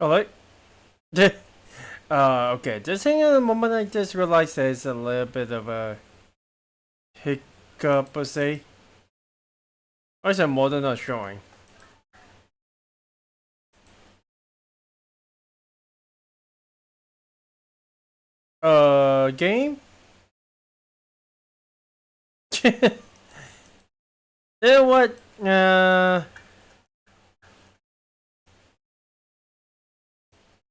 Hello? Okay, just hang on a moment. I just realized there's a little bit of a hiccup, per se. Why is that model not showing? Game? You know what?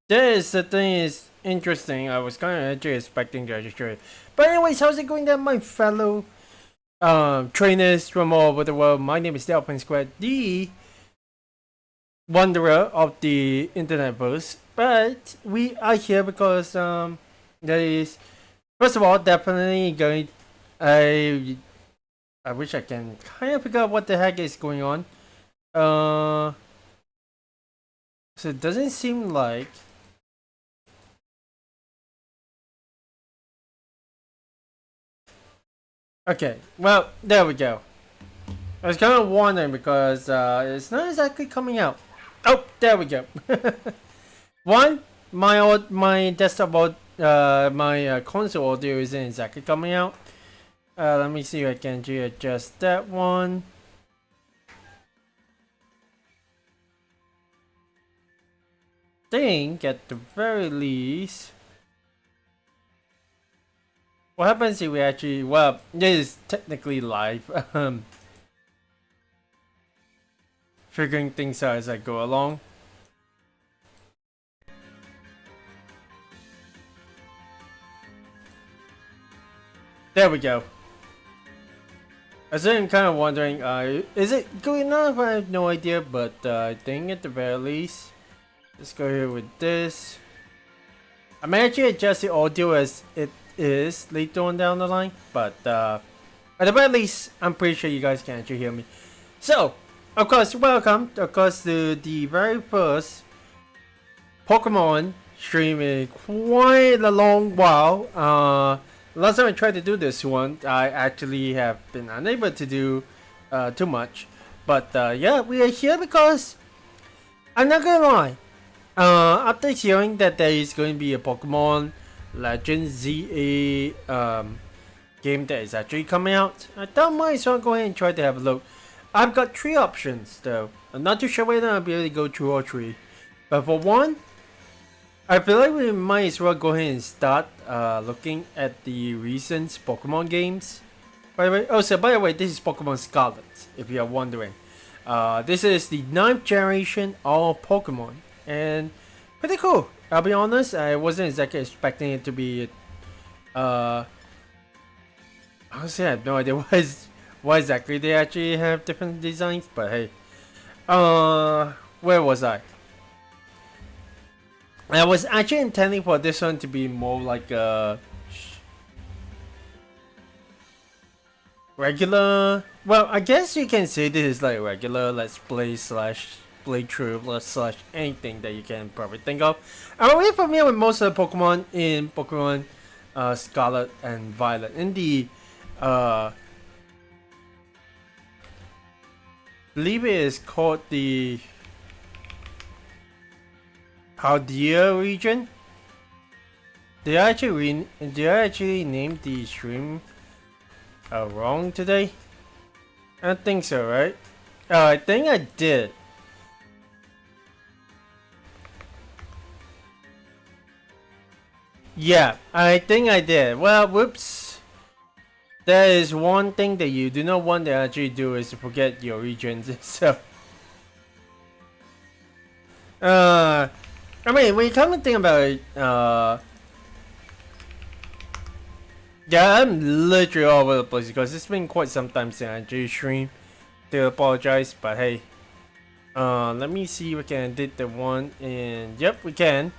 This the thing is interesting. I was kind of actually expecting to actually show it. But anyways, how's it going there, my fellow trainers from all over the world? My name is Delphin Squad, the wanderer of the internetverse. But we are here because there is, first of all, definitely going. I wish I can kind of figure out what the heck is going on. So it doesn't seem like. Okay, well, there we go. I was kind of wondering because it's not exactly coming out. Oh, there we go. One, my desktop my console audio isn't exactly coming out. Let me see if I can adjust that one. Think at the very least. What happens if we actually, well, this is technically live. Figuring things out as I go along. There we go. I was kind of wondering, is it good enough? I have no idea, but I think at the very least, let's go here with this. I may actually adjust the audio as it is later on down the line, but at the very least, I'm pretty sure you guys can actually hear me. So, of course, welcome, of course, to the very first Pokemon stream in quite a long while. Last time I tried to do this one, I actually have been unable to do too much. But yeah, we are here because I'm not gonna lie. After hearing that there is going to be a Pokemon Legends ZA game that is actually coming out, I thought I might as well go ahead and try to have a look. I've got 3 options though. I'm not too sure whether I'll be able to go through all 3. But for one, I feel like we might as well go ahead and start looking at the recent Pokemon games. By the way, by the way, this is Pokemon Scarlet, if you are wondering. This is the 9th generation of Pokemon, and pretty cool. I'll be honest, I wasn't exactly expecting it to be. Honestly, I have no idea why exactly they actually have different designs, but hey. Where was I? I was actually intending for this one to be more like a regular. Well, I guess you can say this is like regular let's play slash playthrough slash anything that you can probably think of. I'm already familiar with most of the Pokemon in Pokemon Scarlet and Violet. In the believe it is called the Paldea region. Did I actually name the stream wrong today? I don't think so, right? I think I did. Yeah, I think I did. Well, whoops. There is one thing that you do not want to actually do is to forget your regions. So, I mean, when you come to think about it, yeah, I'm literally all over the place because it's been quite some time since I actually streamed. To apologize, but hey, let me see if we can edit the one, and yep, we can.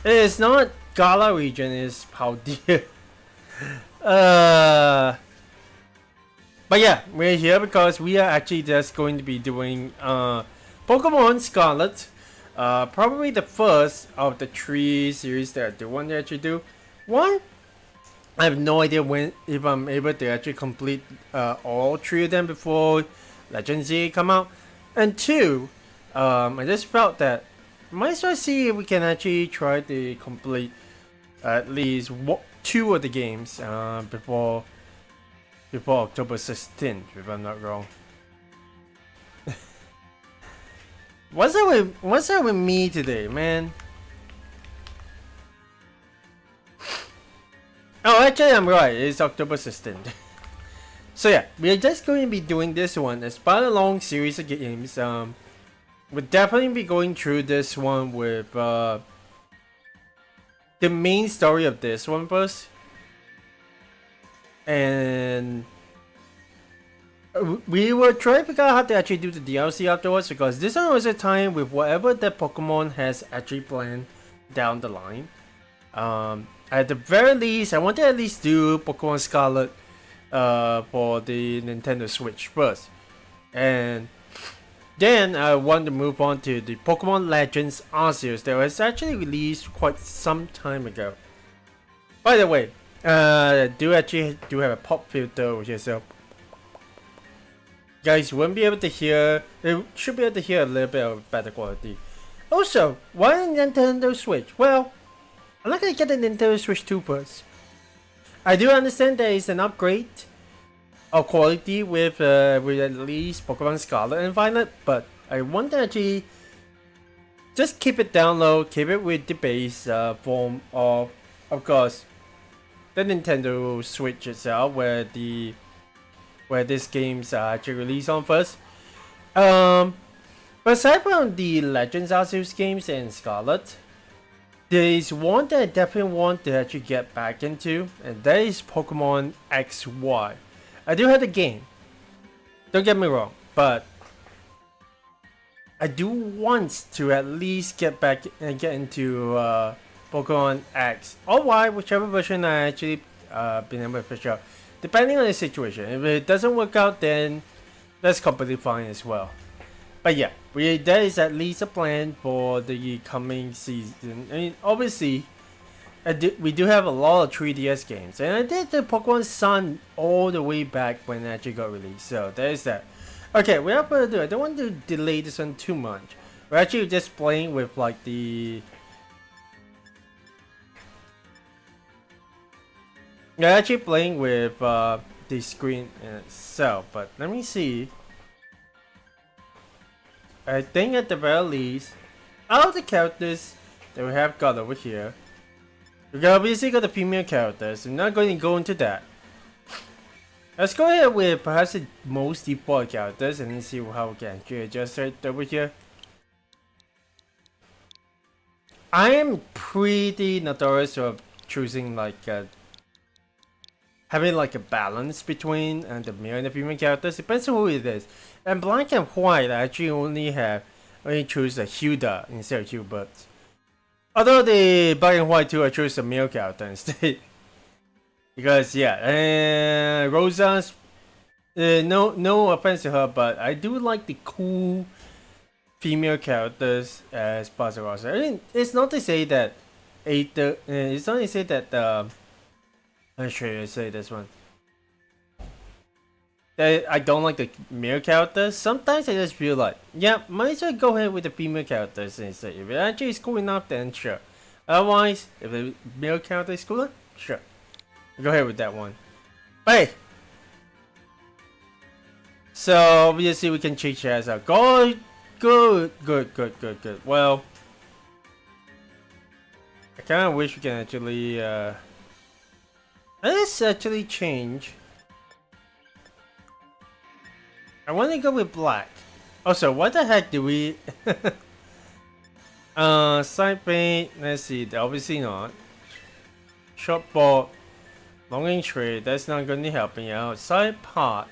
It is not Gala region, it's Paldea. But yeah, we're here because we are actually just going to be doing Pokemon Scarlet. Probably the first of the 3 series that I do want to actually do. One, I have no idea if I'm able to actually complete all 3 of them before Legend Z come out. And 2, I just felt that might as well see if we can actually try to complete at least 2 of the games before October 16th, if I'm not wrong. What's up with me today, man? Oh, actually, I'm right. It's October 16th. So yeah, we are just going to be doing this one as part of a long series of games. We'll definitely be going through this one with the main story of this one first. And we will try to figure out how to actually do the DLC afterwards, because this one was a time with whatever that Pokemon has actually planned down the line. At the very least, I want to at least do Pokemon Scarlet for the Nintendo Switch first, and then I want to move on to the Pokemon Legends Arceus that was actually released quite some time ago. By the way, do have a pop filter which is guys, you won't be able to hear. You should be able to hear a little bit of better quality. Also, why Nintendo Switch? Well, I'm not gonna get the Nintendo Switch 2 first. I do understand there is an upgrade of quality with at least Pokemon Scarlet and Violet, but I want to actually just keep it down low, keep it with the base form of course, the Nintendo Switch itself, where these games are actually released on first. But aside from the Legends Arceus games and Scarlet, there is one that I definitely want to actually get back into, and that is Pokemon XY. I do have the game, don't get me wrong, but I do want to at least get back and get into Pokemon X or Y, whichever version I actually been able to fish out, depending on the situation. If it doesn't work out, then that's completely fine as well. But yeah, there is at least a plan for the coming season. I mean, obviously, we do have a lot of 3DS games, and I did the Pokemon Sun all the way back when it actually got released. So there is that. Okay, without further ado, I don't want to delay this one too much. We're actually just playing with like we're actually playing with the screen in itself. But let me see. I think at the very least, out of the characters that we have got over here, we obviously got the female characters. I'm not going to go into that. Let's go ahead with perhaps the most default characters and then see how we can actually adjust it over here. I am pretty notorious of choosing like having like a balance between the male and the female characters. Depends on who it is. And Black and White, I actually only choose a Hilda instead of Hubert. Although the Black and White too, I chose a male character instead. Because yeah, Rosa's no offense to her, but I do like the cool female characters as part of Rosa. I mean, it's not to say that it's not to say that I'm sure I say this one. I don't like the male characters. Sometimes I just feel like, yeah, might as well go ahead with the female characters instead. If it actually is cool enough, then sure. Otherwise, if the male character is cooler, sure. Go ahead with that one. But hey. So obviously we can change as out. Good. Well, I kind of wish we can actually let's actually change. I want to go with black. Also, what the heck do we side bait, let's see, obviously not. Short ball, long range trade, that's not going to help me out. Side part.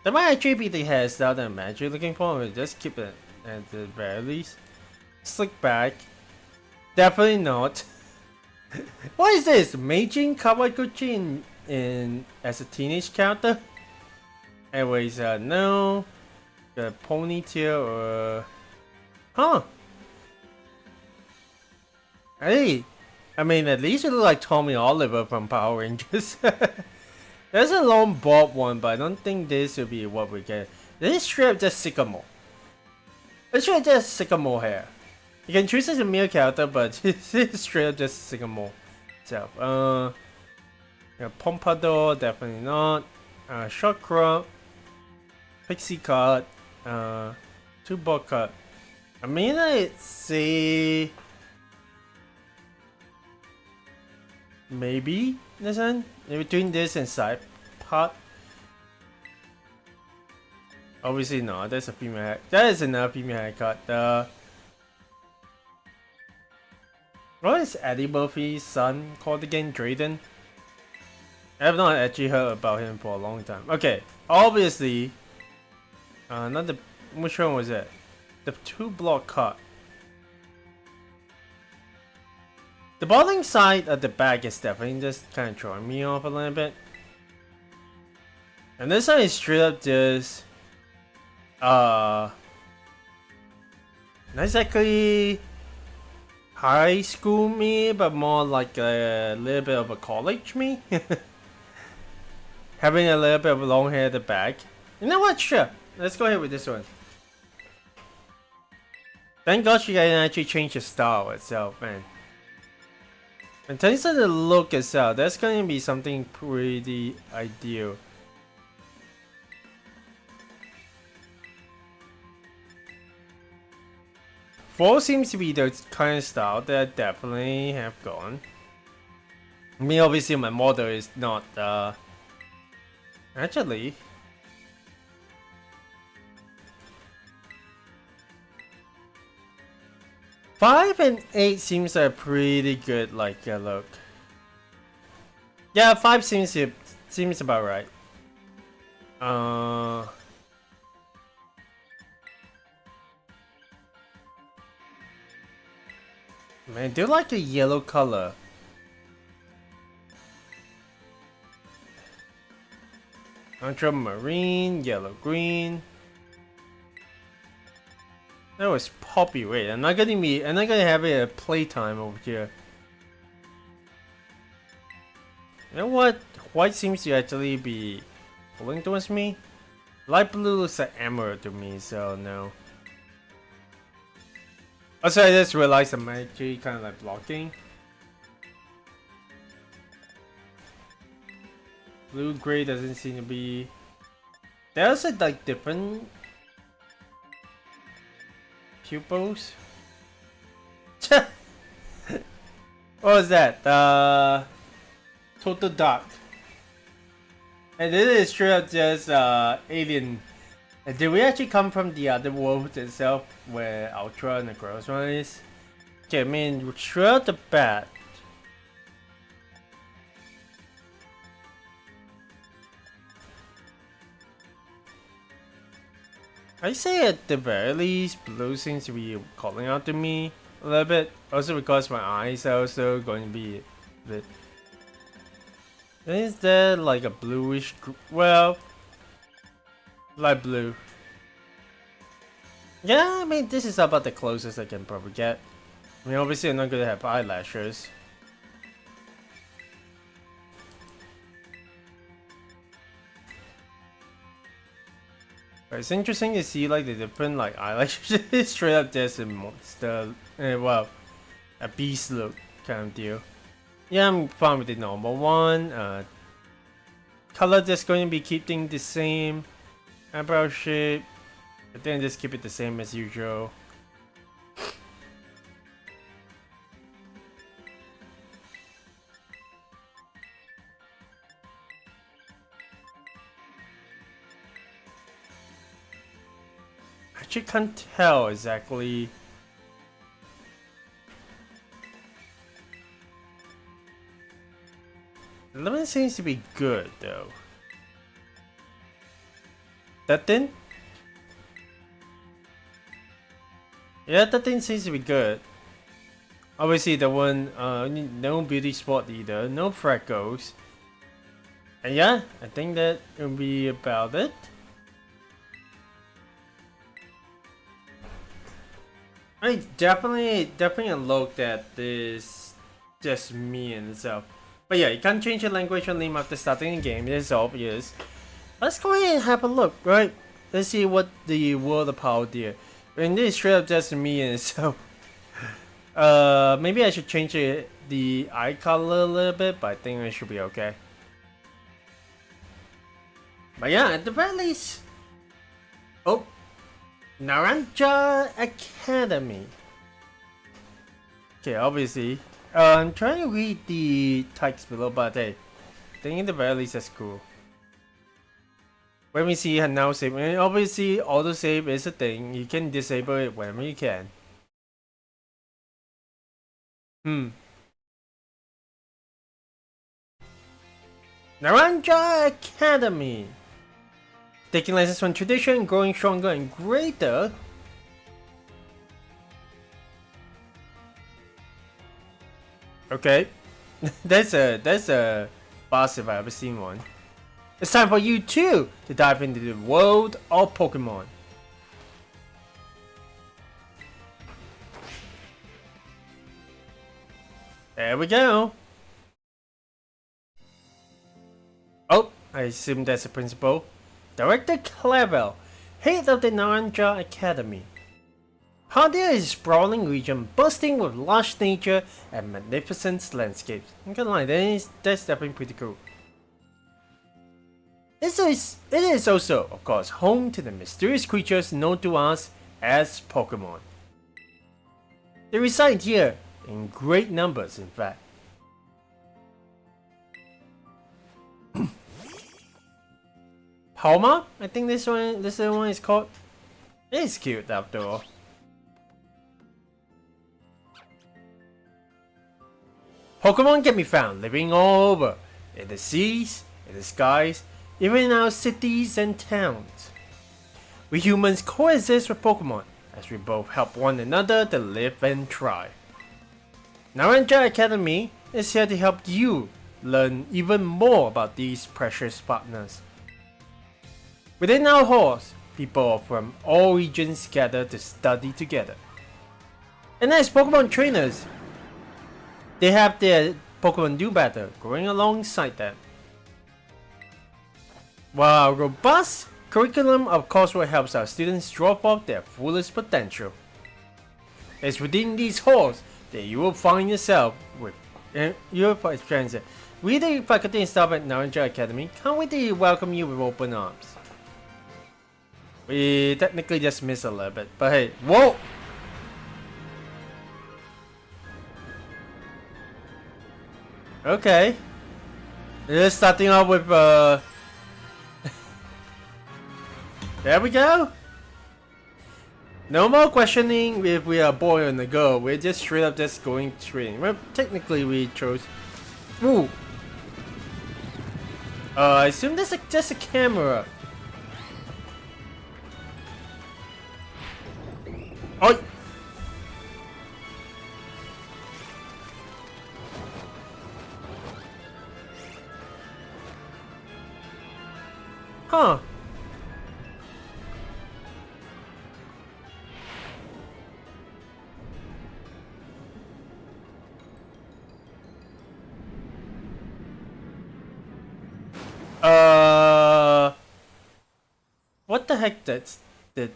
That might actually be the hairstyle that I'm actually looking for. We'll just keep it at the very least. Slick back. Definitely not. What is this? Meijin Kawaguchi in as a teenage character? Anyways, no. The ponytail or huh? Hey, I mean, at least it looks like Tommy Oliver from Power Rangers. There's a long bob one, but I don't think this will be what we get. This is straight up just Sycamore. It's straight up just Sycamore hair. You can choose as a male character, but it's straight up just Sycamore itself. Yeah, Pompadour, definitely not. Short crop, pixie cut, two ball cut. I mean, I'd say maybe Listen, in between this and side part. Obviously not. That's a female hair. That is another female haircut. What is Eddie Murphy's son called again? Drayden? I have not actually heard about him for a long time. Okay, obviously, not the. Which one was it? The 2-block cut. The bottom side of the back is definitely just kind of throwing me off a little bit. And this one is straight up just not exactly high school me, but more like a little bit of a college me. Having a little bit of long hair at the back. You know what? Sure. Let's go ahead with this one. Thank God she can actually change the style itself, man. In terms of the look itself, that's going to be something pretty ideal. Four seems to be the kind of style that I definitely have gone. I mean, obviously my model is not, actually. 5 and 8 seems a pretty good like look. Yeah, 5 seems about right. Man, I do like the yellow color. Ultramarine, yellow green. That was poppy. Wait, I'm not gonna have it a playtime over here. You know what? White seems to actually be pulling towards me. Light blue looks like emerald to me, so no. Also, I just realized I'm actually kind of like blocking. Blue gray doesn't seem to be. There's like different pupils. What was that? Total dark. And this is straight up just alien. And did we actually come from the other world itself, where Ultra and the gross one is? Okay, I mean, straight out the bat. I say at the very least, blue seems to be calling out to me a little bit. Also because my eyes are also going to be a bit. Is there like a bluish, well, light blue. Yeah, I mean, this is about the closest I can probably get. I mean, obviously I'm not going to have eyelashes. But it's interesting to see like the different like eyelashes straight up there's a monster, well, a beast look kind of deal. Yeah, I'm fine with the normal one. Color just going to be keeping the same. Eyebrow shape. I think just keep it the same as usual. I actually can't tell exactly. The lemon seems to be good though. That thing? Yeah, that thing seems to be good. Obviously the one, no beauty spot either, no freckles. And yeah, I think that will be about it. I definitely a look that is just me and itself. But yeah, you can't change your language or name after starting the game, it's obvious. Let's go ahead and have a look, right? Let's see what the world of Paldea. And this is straight up just me and itself. Maybe I should change the eye color a little bit, but I think it should be okay. But yeah, at the very least. Oh, Naranja Academy. Okay, obviously. I'm trying to read the text below, but hey, think at the very least that's cool. When we see her now save, and obviously autosave is a thing. You can disable it whenever you can. Naranja Academy. Taking lessons from tradition, growing stronger and greater. Okay. that's a boss if I ever seen one. It's time for you too to dive into the world of Pokemon. There we go. Oh, I assume that's the principal. Director Clavel, head of the Naranja Academy. Paldea is a sprawling region bursting with lush nature and magnificent landscapes. I'm gonna lie, that's definitely pretty cool. It is also, of course, home to the mysterious creatures known to us as Pokemon. They reside here in great numbers, in fact. Palma? I think this one is called. It's cute after all. Pokemon can be found living all over, in the seas, in the skies, even in our cities and towns. We humans coexist with Pokemon, as we both help one another to live and thrive. Naranja Academy is here to help you learn even more about these precious partners. Within our halls, people from all regions gather to study together. And as Pokemon trainers, they have their Pokemon do better growing alongside them. While robust curriculum of coursework helps our students drop off their fullest potential. It's within these halls that you will find yourself with your friends. We, the faculty and staff at Naranja Academy, can't wait to welcome you with open arms. We technically just missed a little bit, but hey, whoa! Okay. Just starting off with there we go. No more questioning if we are a boy or a girl. We're just straight up just going training. Well, technically we chose. Ooh. I assume that's just a camera. Oh. Huh. What the heck did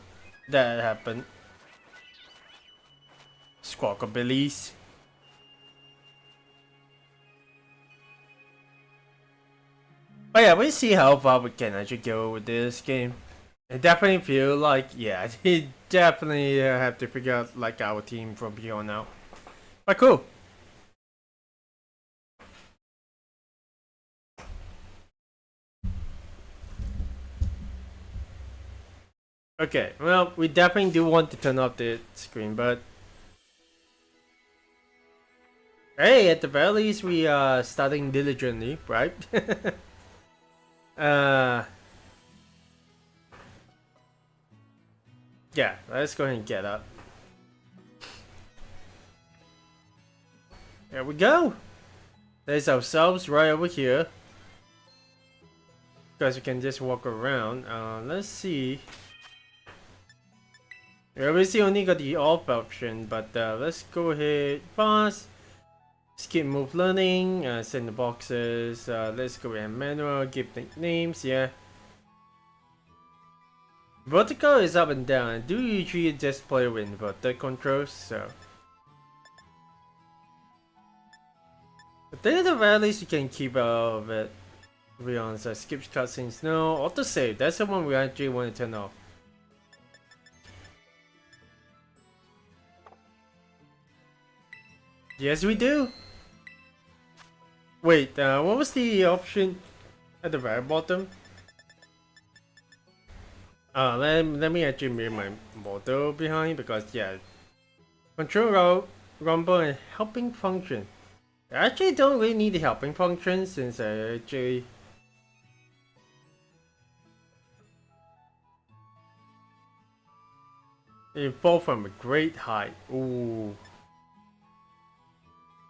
that happen? Squawkabillies. But yeah, we see how far we can actually go with this game. I definitely feel like, yeah, we definitely have to figure out like our team from here on out. But cool. Okay, well, we definitely do want to turn off the screen, but hey, at the very least, we are studying diligently, right? Yeah, let's go ahead and get up. There we go. There's ourselves right over here. Guys, we can just walk around. Let's see. We obviously only got the off option, but let's go ahead fast. Skip move learning, send the boxes. Let's go ahead and manual, give nicknames, yeah. Vertical is up and down. I do usually just play with inverted controls, so. But then at the very least you can keep out of it. To be honest, skip cutscenes, no. Autosave, that's the one we actually want to turn off. Yes, we do. Wait, what was the option at the very bottom? Let me actually move my model behind because yeah, control rumble and helping function. I actually don't really need the helping function since I actually fall from a great height. Ooh.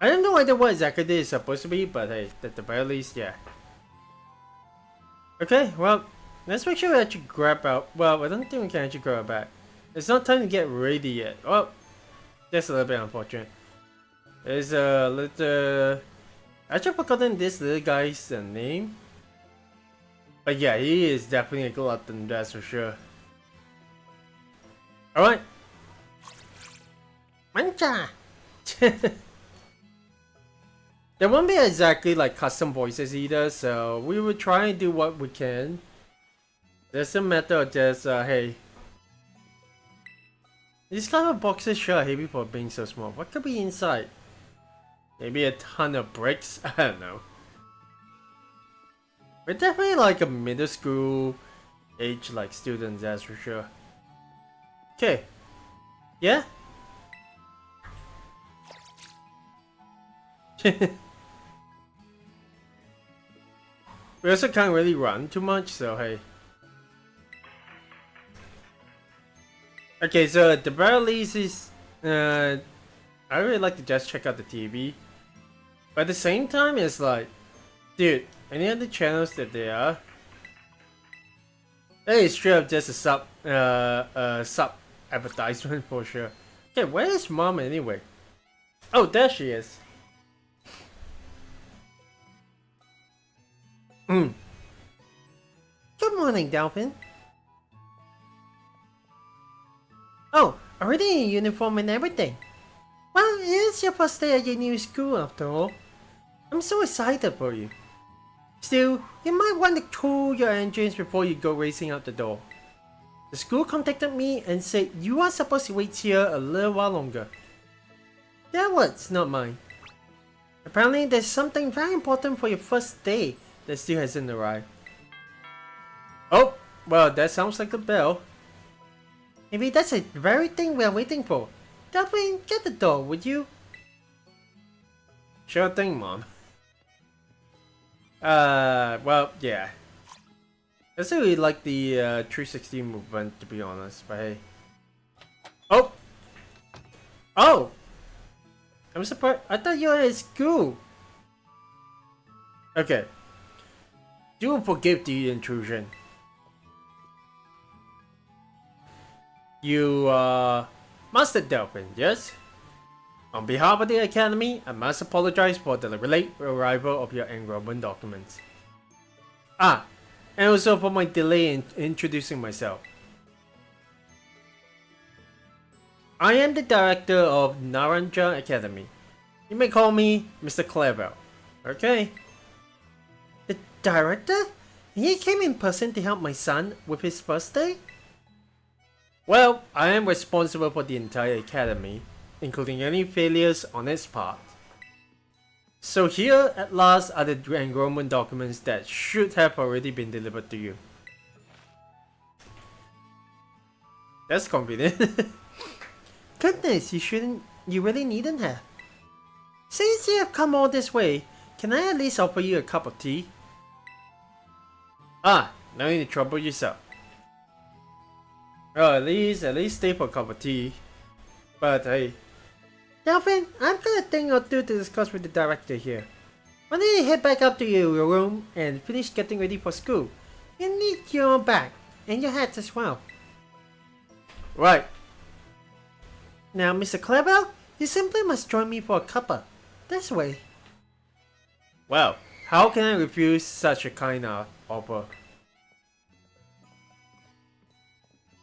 I don't know either what exactly this is supposed to be, but hey, at the very least, yeah. Okay, well, let's make sure we actually grab out. Well, I don't think we can actually grab it back. It's not time to get ready yet. Well, that's a little bit unfortunate. There's a little. I actually forgotten this little guy's name. But yeah, he is definitely a glutton, that's for sure. Alright. Mancha! There won't be exactly like custom voices either, so we will try and do what we can. There's a matter of just, hey. These kind of boxes sure are heavy for being so small. What could be inside? Maybe a ton of bricks? I don't know. We're definitely like a middle school age like students, that's for sure. Okay. Yeah? We also can't really run too much, so hey. Okay, so at the very least is, I really like to just check out the TV. But at the same time, it's like, dude, any other channels that there are, that is straight up just a sub advertisement for sure. Okay, where is mom anyway? Oh, there she is. Good morning, Delphin. Oh, already in uniform and everything. Well, it is your first day at your new school after all. I'm so excited for you. Still, you might want to cool your engines before you go racing out the door. The school contacted me and said you are supposed to wait here a little while longer. Their words, not mine. Apparently, there's something very important for your first day that still hasn't arrived. Oh, well, that sounds like a bell. Maybe that's the very thing we are waiting for. Delphin, get the door, would you? Sure thing, Mom. Well, yeah. I still really like the 360 movement, to be honest, but hey. Oh! Oh! I'm surprised. I thought you were at school. Okay. Do forgive the intrusion. You Master Delphin, yes? On behalf of the Academy, I must apologize for the late arrival of your enrollment documents. Ah, and also for my delay in introducing myself. I am the director of Naranja Academy. You may call me Mr. Clever. Okay? The director? He came in person to help my son with his first day? Well, I am responsible for the entire academy, including any failures on its part. So here at last are the enrollment documents that should have already been delivered to you. That's convenient. Goodness, you really needn't have. Since you have come all this way, can I at least offer you a cup of tea? Ah, no need to trouble yourself. Well, at least stay for a cup of tea. But hey. Delphin, I've got a thing or two to discuss with the director here. Why don't you head back up to your room and finish getting ready for school? You need your bag and your hats as well. Right. Now, Mr. Clever, you simply must join me for a cuppa. This way. Well, how can I refuse such a kind offer?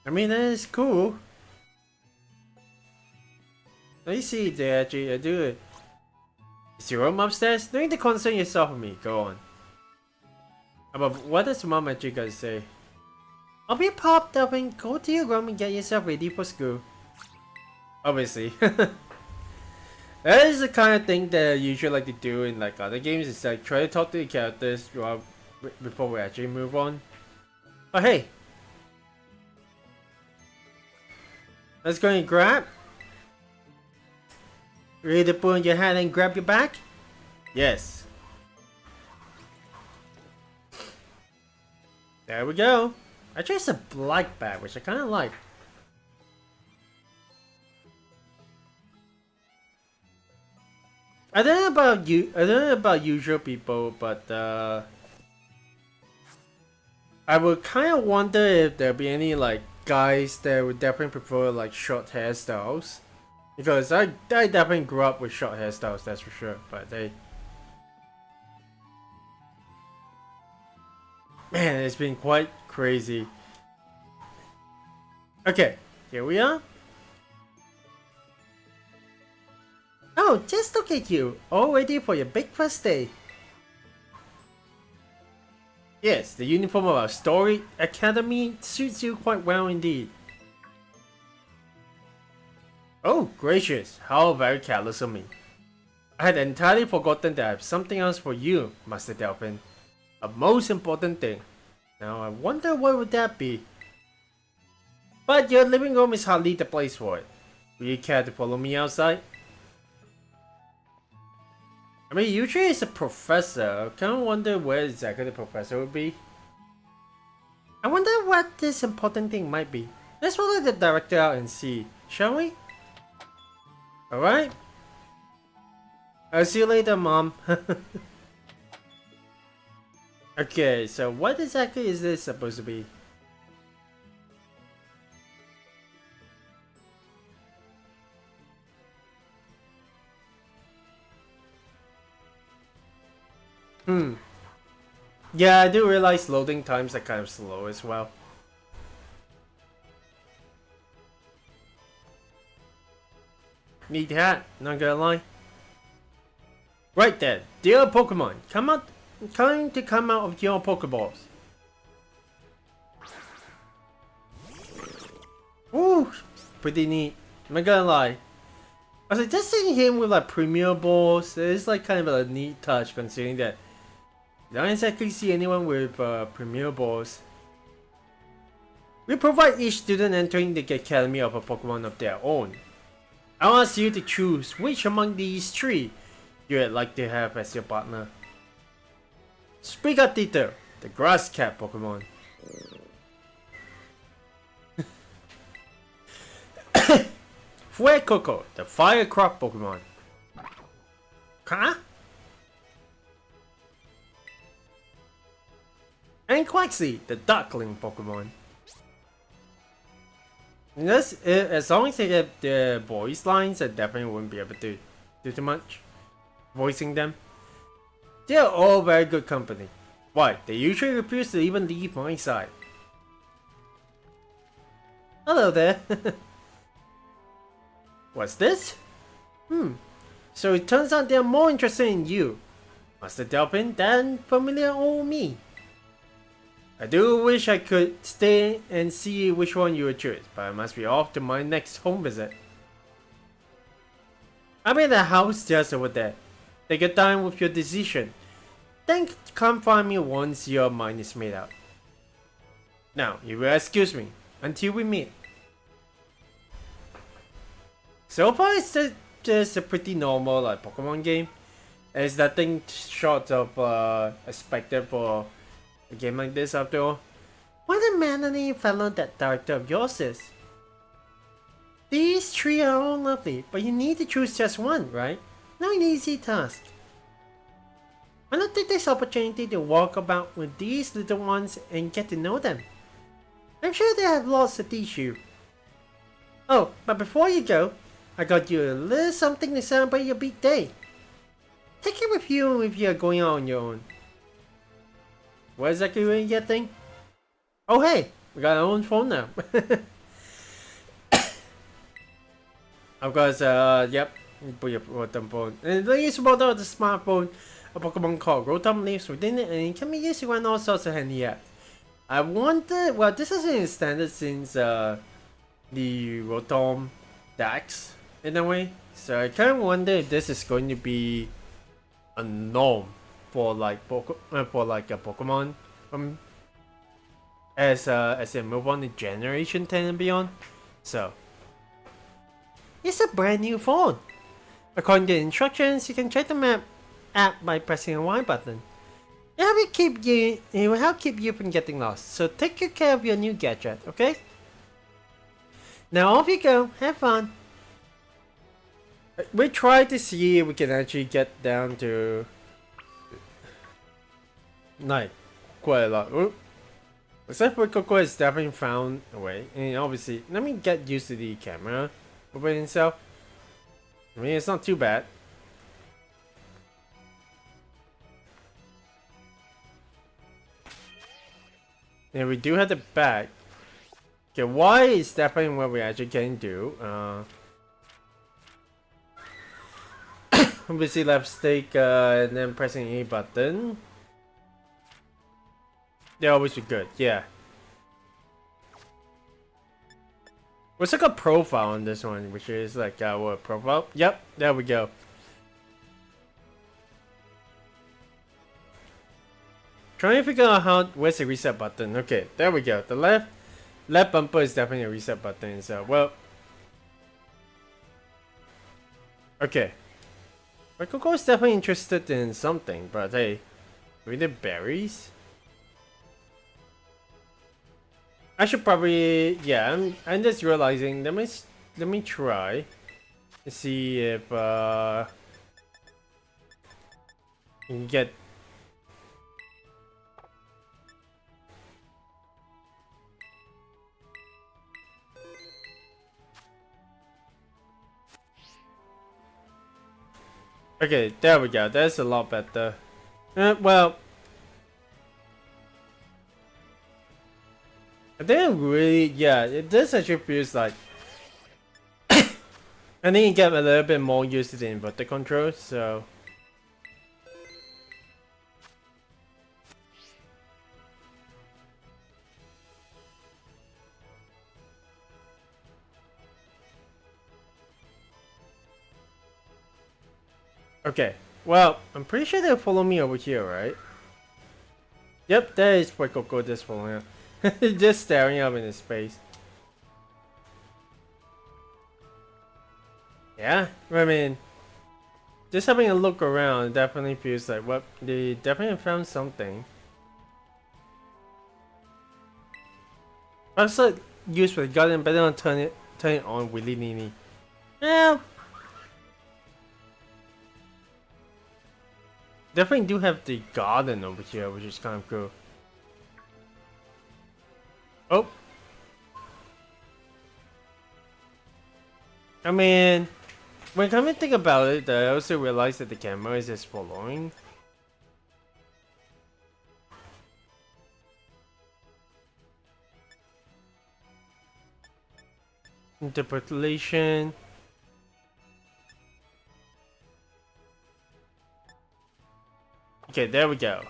I mean, that is cool. Let me see if they actually do it. Is your room upstairs? No need to concern yourself with me. Go on. But what does mom actually got to say? I'll be popped up and go to your room and get yourself ready for school. Obviously. That is the kind of thing that I usually like to do in like other games. It's like try to talk to the characters before we actually move on. Oh hey, let's go and grab. Ready to put on your hat and grab your back? Yes. There we go. Actually, it's a black bag, which I kind of like. I don't know about you. I don't know about usual people, but I would kind of wonder if there'll be any like guys that would definitely prefer like short hairstyles, because I definitely grew up with short hairstyles, that's for sure. But man, it's been quite crazy. Okay, here we are. Oh, just look at you, all ready for your big first day. Yes, the uniform of our story academy suits you quite well indeed. Oh, gracious, how very careless of me. I had entirely forgotten that I have something else for you, Master Delphin. A most important thing. Now I wonder what would that be? But your living room is hardly the place for it. Will you care to follow me outside? I mean, usually it's a professor. I kind of wonder where exactly the professor would be. I wonder what this important thing might be. Let's follow the director out and see, shall we? Alright. I'll see you later, Mom. Okay, so what exactly is this supposed to be? Yeah, I do realize loading times are kind of slow as well. Neat hat, not gonna lie. Right then, dear Pokemon, come out of your Pokeballs. Ooh, pretty neat. I'm not gonna lie. I was like, just seeing him with like Premier Balls, it's like kind of a neat touch considering that I don't exactly see anyone with Premier Balls. We provide each student entering the academy of a Pokemon of their own. I'll ask you to choose which among these three you'd like to have as your partner. Sprigatito, the grass cat Pokemon. Fuecoco, the fire crop Pokemon. Huh? And Quaxly, the duckling Pokemon. As long as they get the voice lines, I definitely wouldn't be able to do too much voicing them. They are all very good company. Why? They usually refuse to even leave my side. Hello there. What's this? So it turns out they're more interested in you, Master Delphin, than familiar old me. I do wish I could stay and see which one you would choose, but I must be off to my next home visit. I'm in the house just over there. Take your time with your decision. Then come find me once your mind is made up. Now, you will excuse me until we meet. So far, it's just a pretty normal like Pokemon game. It's nothing short of expected for a game like this after all. What a manly fellow that director of yours is. These three are all lovely, but you need to choose just one, right? Not an easy task. Why not take this opportunity to walk about with these little ones and get to know them? I'm sure they have lots to teach you. Oh, but before you go, I got you a little something to celebrate your big day. Take it with you if you're going out on your own. What exactly are you getting? Oh hey, we got our own phone now. Of course, yep, put your Rotom phone. And the latest model of the smartphone, a Pokemon called Rotom lives within it and it can be used to run all sorts of handy apps. I wonder, well this has been standard since the Rotom Dex in a way, So I kind of wonder if this is going to be a norm for like a Pokemon as they move on to Generation 10 and beyond. So it's a brand new phone. According to the instructions, you can check the map app by pressing the Y button. It will help keep you from getting lost. So take good care of your new gadget, okay? Now off you go. Have fun. We tried to see if we can actually get down to night quite a lot. Oop. Except for Coco has definitely found a way. And obviously, let me get used to the camera opening itself. I mean, it's not too bad. And we do have the bag. Okay, Y is definitely what we actually can do. Obviously left stick and then pressing A button. They always be good, yeah. Let's look at profile on this one, which is like what profile? Yep, there we go. Trying to figure out where's the reset button. Okay, there we go. The left bumper is definitely a reset button. So well, okay. But Coco is definitely interested in something, but hey, we did berries. I should probably, yeah. I'm just realizing. Let me try to see if you can get. Okay, there we go. That's a lot better. Well, I think really, yeah, it does actually feels like. I think you get a little bit more used to the inverter control, so. Okay, well, I'm pretty sure they'll follow me over here, right? Yep, that is where Coco just following up. Just staring up into space. Yeah, I mean, just having a look around definitely feels like, well, they definitely found something. Also, useful, gotten better on turn it on willy nilly. Yeah. Definitely do have the garden over here, which is kind of cool. Oh. I mean, when I come and think about it, I also realized that the camera is just following. Interpolation. Okay, there we go.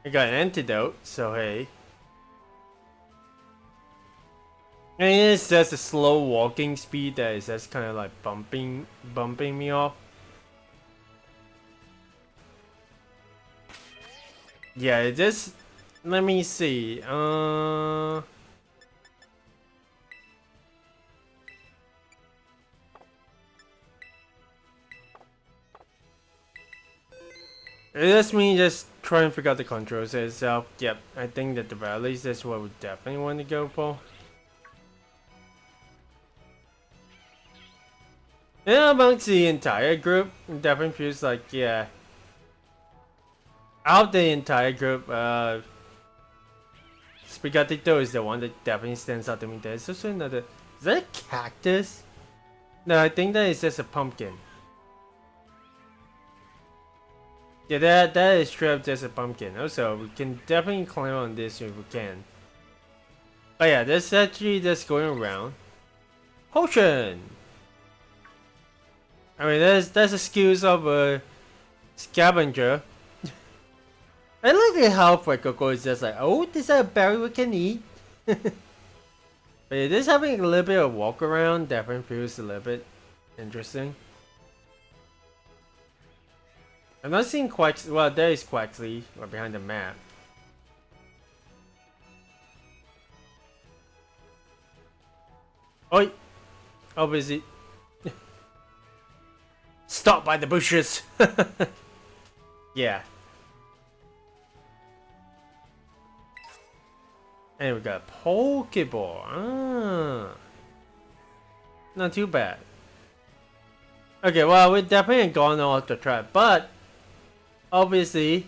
I got an antidote, so hey. And it's just a slow walking speed that is just kind of like bumping me off. Yeah, it just, let me see. It's me just trying to figure out the controls itself. Yep, I think that the valleys is what we definitely want to go for. And amongst the entire group, it definitely feels like, yeah. Out of the entire group, Sprigatito is the one that definitely stands out to me. There's also another, is that a cactus? No, I think that is just a pumpkin. Yeah, that is straight up just a pumpkin. Also, we can definitely climb on this if we can. But yeah, this actually just going around. Potion! I mean, that's the skills of a scavenger. I like it how Coco is just like, oh, this is a berry we can eat. But it is having a little bit of walk around, definitely feels a little bit interesting. I'm not seeing Quax. Well, there is Quaxley right behind the map. Oi! Oh, busy. Stop by the bushes! Yeah. And we got a Pokeball. Ah. Not too bad. Okay, well, we're definitely gone off the track, but obviously,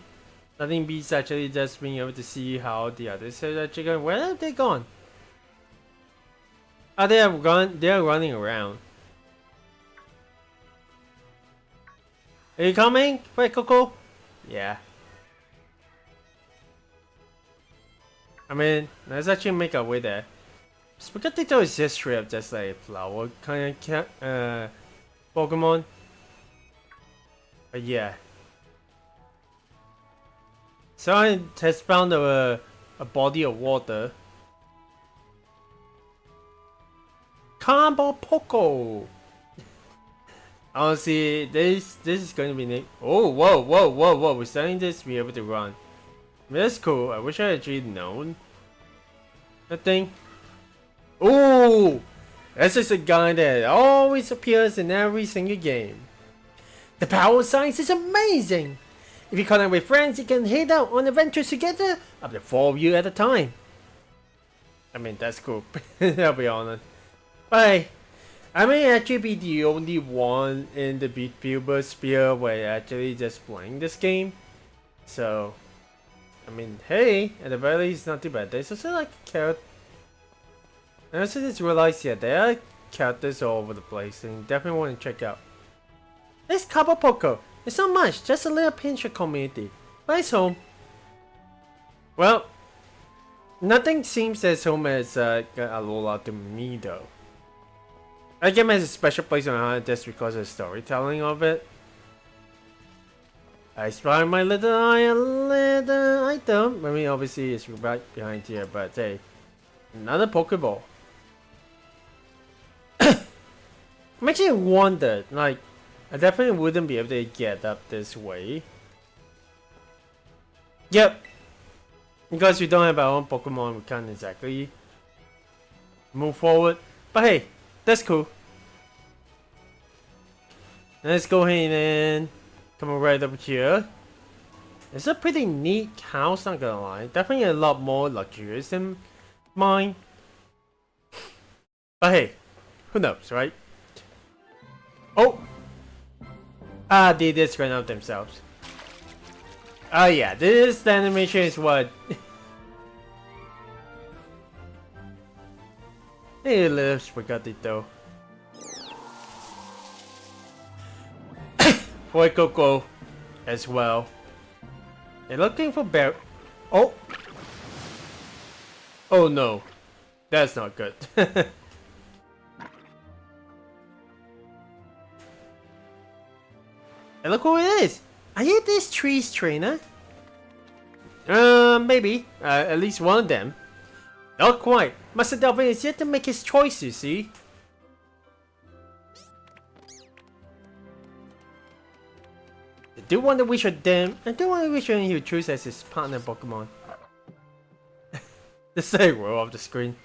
nothing beats actually just being able to see how the others are actually going. Where have they gone? Oh, they are gone. They are running around. Are you coming? Wait, Coco? Yeah. I mean, let's actually make our way there. Spaghettito is just straight up just like a flower kind of Pokemon. But yeah. Someone has found a body of water. Combo Poco! Honestly, this is going to be neat. Oh, whoa. We're starting to be able to run. That's cool. I wish I had actually known. That thing. Ooh! That's just a guy that always appears in every single game. The power of science is amazing! If you connect with friends, you can head out on adventures together, up to 4 of you at a time. I mean, that's cool. I'll be honest. But hey, I may actually be the only one in the Beatbuilder sphere where actually just playing this game. So, I mean, hey, at the very least, not too bad. There's also like a carrot. I also just realized, yeah, there are characters all over the place, and definitely want to check out. It's Cabo Poco. It's not much, just a little pinch of community. But it's home. Well, nothing seems as home as Alola to me, though. I game has a special place on my heart just because of the storytelling of it. I spy my little item. I mean, obviously it's right behind here, but hey, another Pokeball. Makes me wonder, like, I definitely wouldn't be able to get up this way. Yep. Because we don't have our own Pokemon, we can't exactly move forward. But hey, that's cool. Let's go ahead and come right up here. It's a pretty neat house, not gonna lie. Definitely a lot more luxurious than mine. But hey, who knows, right? Oh! Ah, they just ran out themselves. Oh yeah, this animation is what... Hey, little Spaghettito. For Coco as well. They're looking for bear. Oh! Oh no. That's not good. And look who it is! Are you this tree's trainer? Maybe. At least one of them. Not quite. Master Delphin is yet to make his choice, you see. I do want to wish for them. I do want to wish him he would choose as his partner Pokemon. The same row off the screen.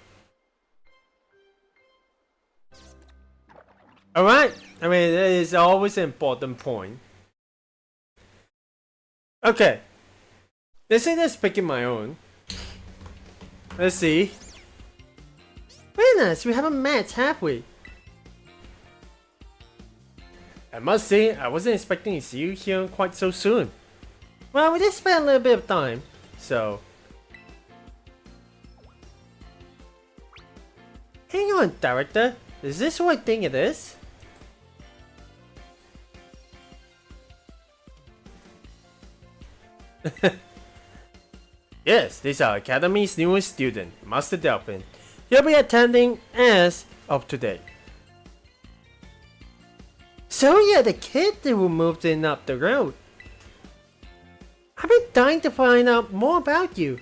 Alright. I mean, that is always an important point. Okay. Let's say that's picking my own. Let's see. Very nice, we haven't met, have we? I must say, I wasn't expecting to see you here quite so soon. Well, we did spend a little bit of time, so... Hang on, director. Is this what I think it is? Yes, this is our Academy's newest student, Master Delphin. He'll be attending as of today. So you're the kid who moved in up the road. I've been dying to find out more about you.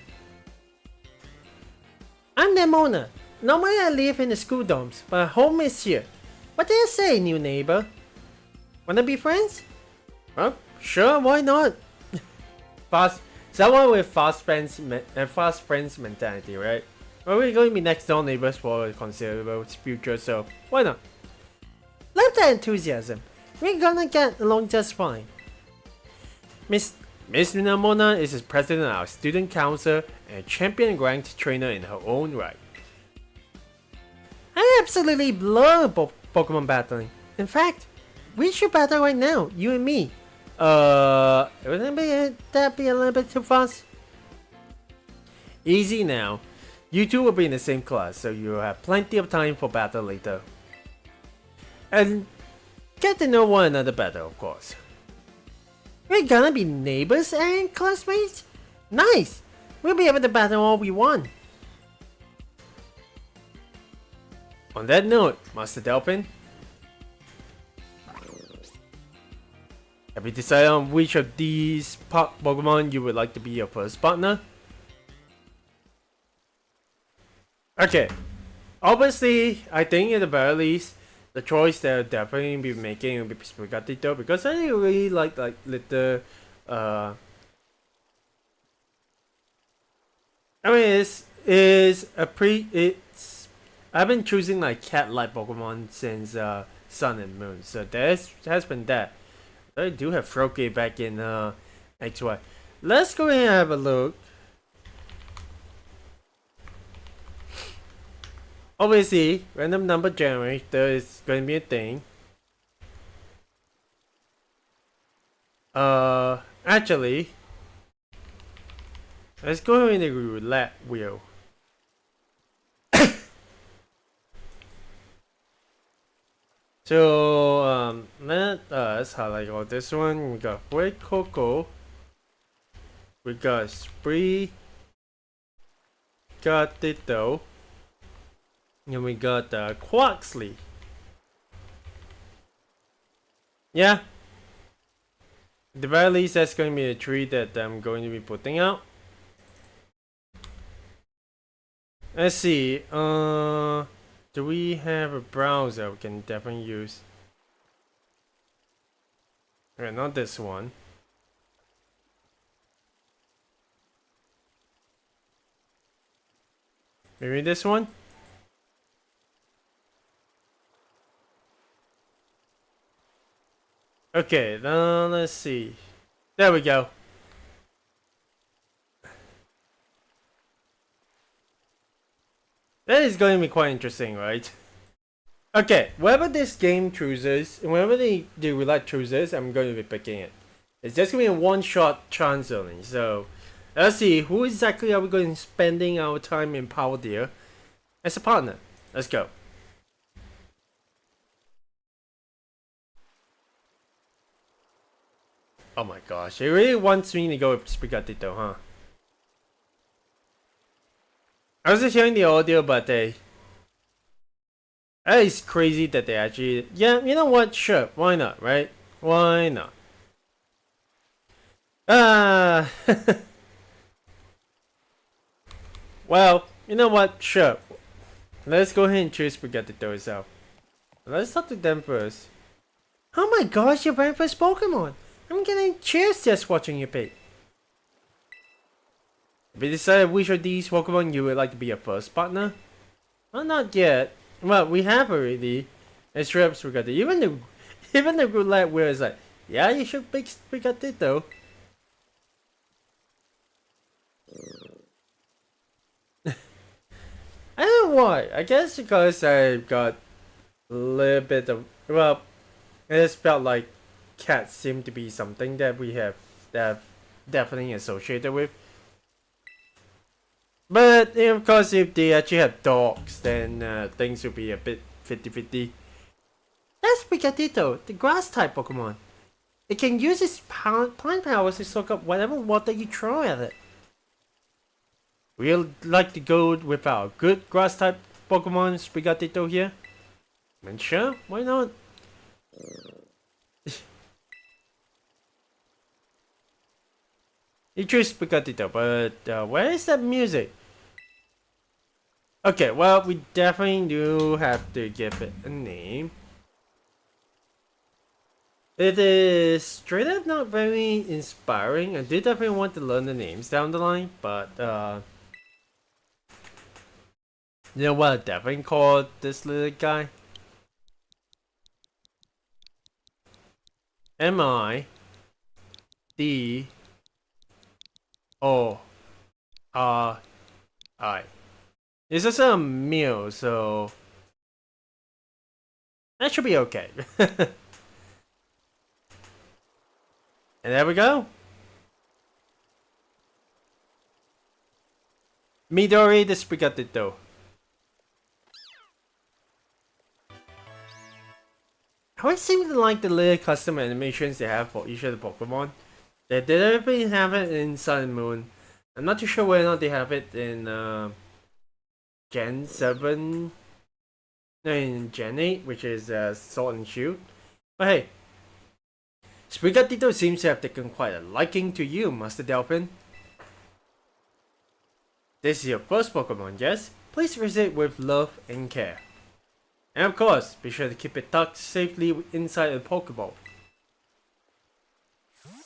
I'm Demona. Normally I live in the school dorms, but home is here. What do you say, new neighbor? Wanna be friends? Well, sure, why not? Someone with fast friends mentality, right? Well, we're going to be next door neighbors for a considerable future, so why not? Love that enthusiasm. We're gonna get along just fine. Miss Minamona is the president of our student council and a champion ranked trainer in her own right. I absolutely love Pokemon battling. In fact, we should battle right now, you and me. Wouldn't that be a little bit too fast? Easy now. You two will be in the same class, so you'll have plenty of time for battle later. And get to know one another better, of course. We're gonna be neighbors and classmates? Nice! We'll be able to battle all we want. On that note, Master Delphin, have you decided on which of these Pokemon you would like to be your first partner? Okay, obviously, I think at the very least, the choice that I'll definitely be making will be Sprigatito because I really like little, I mean, I've been choosing like cat-like Pokemon since Sun and Moon, so there has been that. I do have Froakie back in XY. Let's go ahead and have a look. Obviously, random number generator is going to be a thing. Actually, let's go in the roulette wheel. So, let us highlight all this one. We got Red Coco. We got Spree. Got Ditto. And we got Quaxley. Yeah. At the very least, that's going to be a tree that I'm going to be putting out. Let's see. Do we have a browser we can definitely use? Okay, not this one. Maybe this one? Okay, then let's see. There we go. That is going to be quite interesting, right? Okay, whatever this game chooses, whenever the roulette chooses, I'm going to be picking it. It's just going to be a one-shot chance only, so let's see, who exactly are we going to be spending our time in Paldea as a partner? Let's go. Oh my gosh, it really wants me to go with Sprigatito, huh? I was just hearing the audio, but that is crazy that they actually... Yeah, you know what? Sure, why not, right? Why not? Well, you know what? Sure. Let's go ahead and choose Sprigatito itself. Let's talk to them first. Oh my gosh, your very first Pokemon! I'm getting chills just watching you pick. Have you decided which of these Pokemon you would like to be your first partner? Well, not yet. Well, we have already. It's true, Sprigatito. Even the roulette wheel is like, yeah, you should pick Sprigatito. I don't know why. I guess because I got a little bit of, well, it just felt like cats seem to be something that we have definitely associated with. But of course, if they actually have dogs, then things will be a bit 50-50. That's Sprigatito, the grass type Pokemon. It can use its plant powers to soak up whatever water you throw at it. We'd like to go with our good grass type Pokemon Sprigatito here. And sure, why not? You choose Picatito, but where is that music? Okay, well, we definitely do have to give it a name. It is straight up not very inspiring. I do definitely want to learn the names down the line, but you know what I definitely call this little guy? Midori. This is a meal, so that should be okay. And there we go. Midori the Sprigatito. I always seem to like the little custom animations they have for each of the Pokemon. They definitely have it in Sun and Moon. I'm not too sure whether or not they have it in Gen 7. No, in Gen 8, which is Sword and Shield. But hey, Sprigatito seems to have taken quite a liking to you, Master Delphin. This is your first Pokemon, yes? Please raise it with love and care. And of course, be sure to keep it tucked safely inside the Pokeball.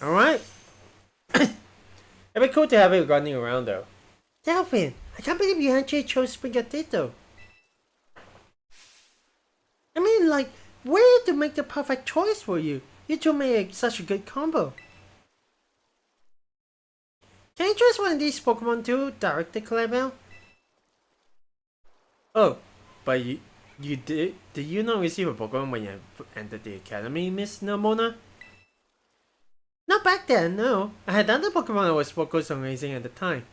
Alright? It'd be cool to have it running around though. Delphin, I can't believe you actually chose Sprigatito. I mean, like, where to make the perfect choice for you? You two made such a good combo. Can you choose one of these Pokemon to direct the Clarabelle? Oh, but you did you not receive a Pokemon when you entered the academy, Miss Namona? Not back then, no. I had other Pokemon I was focused on raising at the time.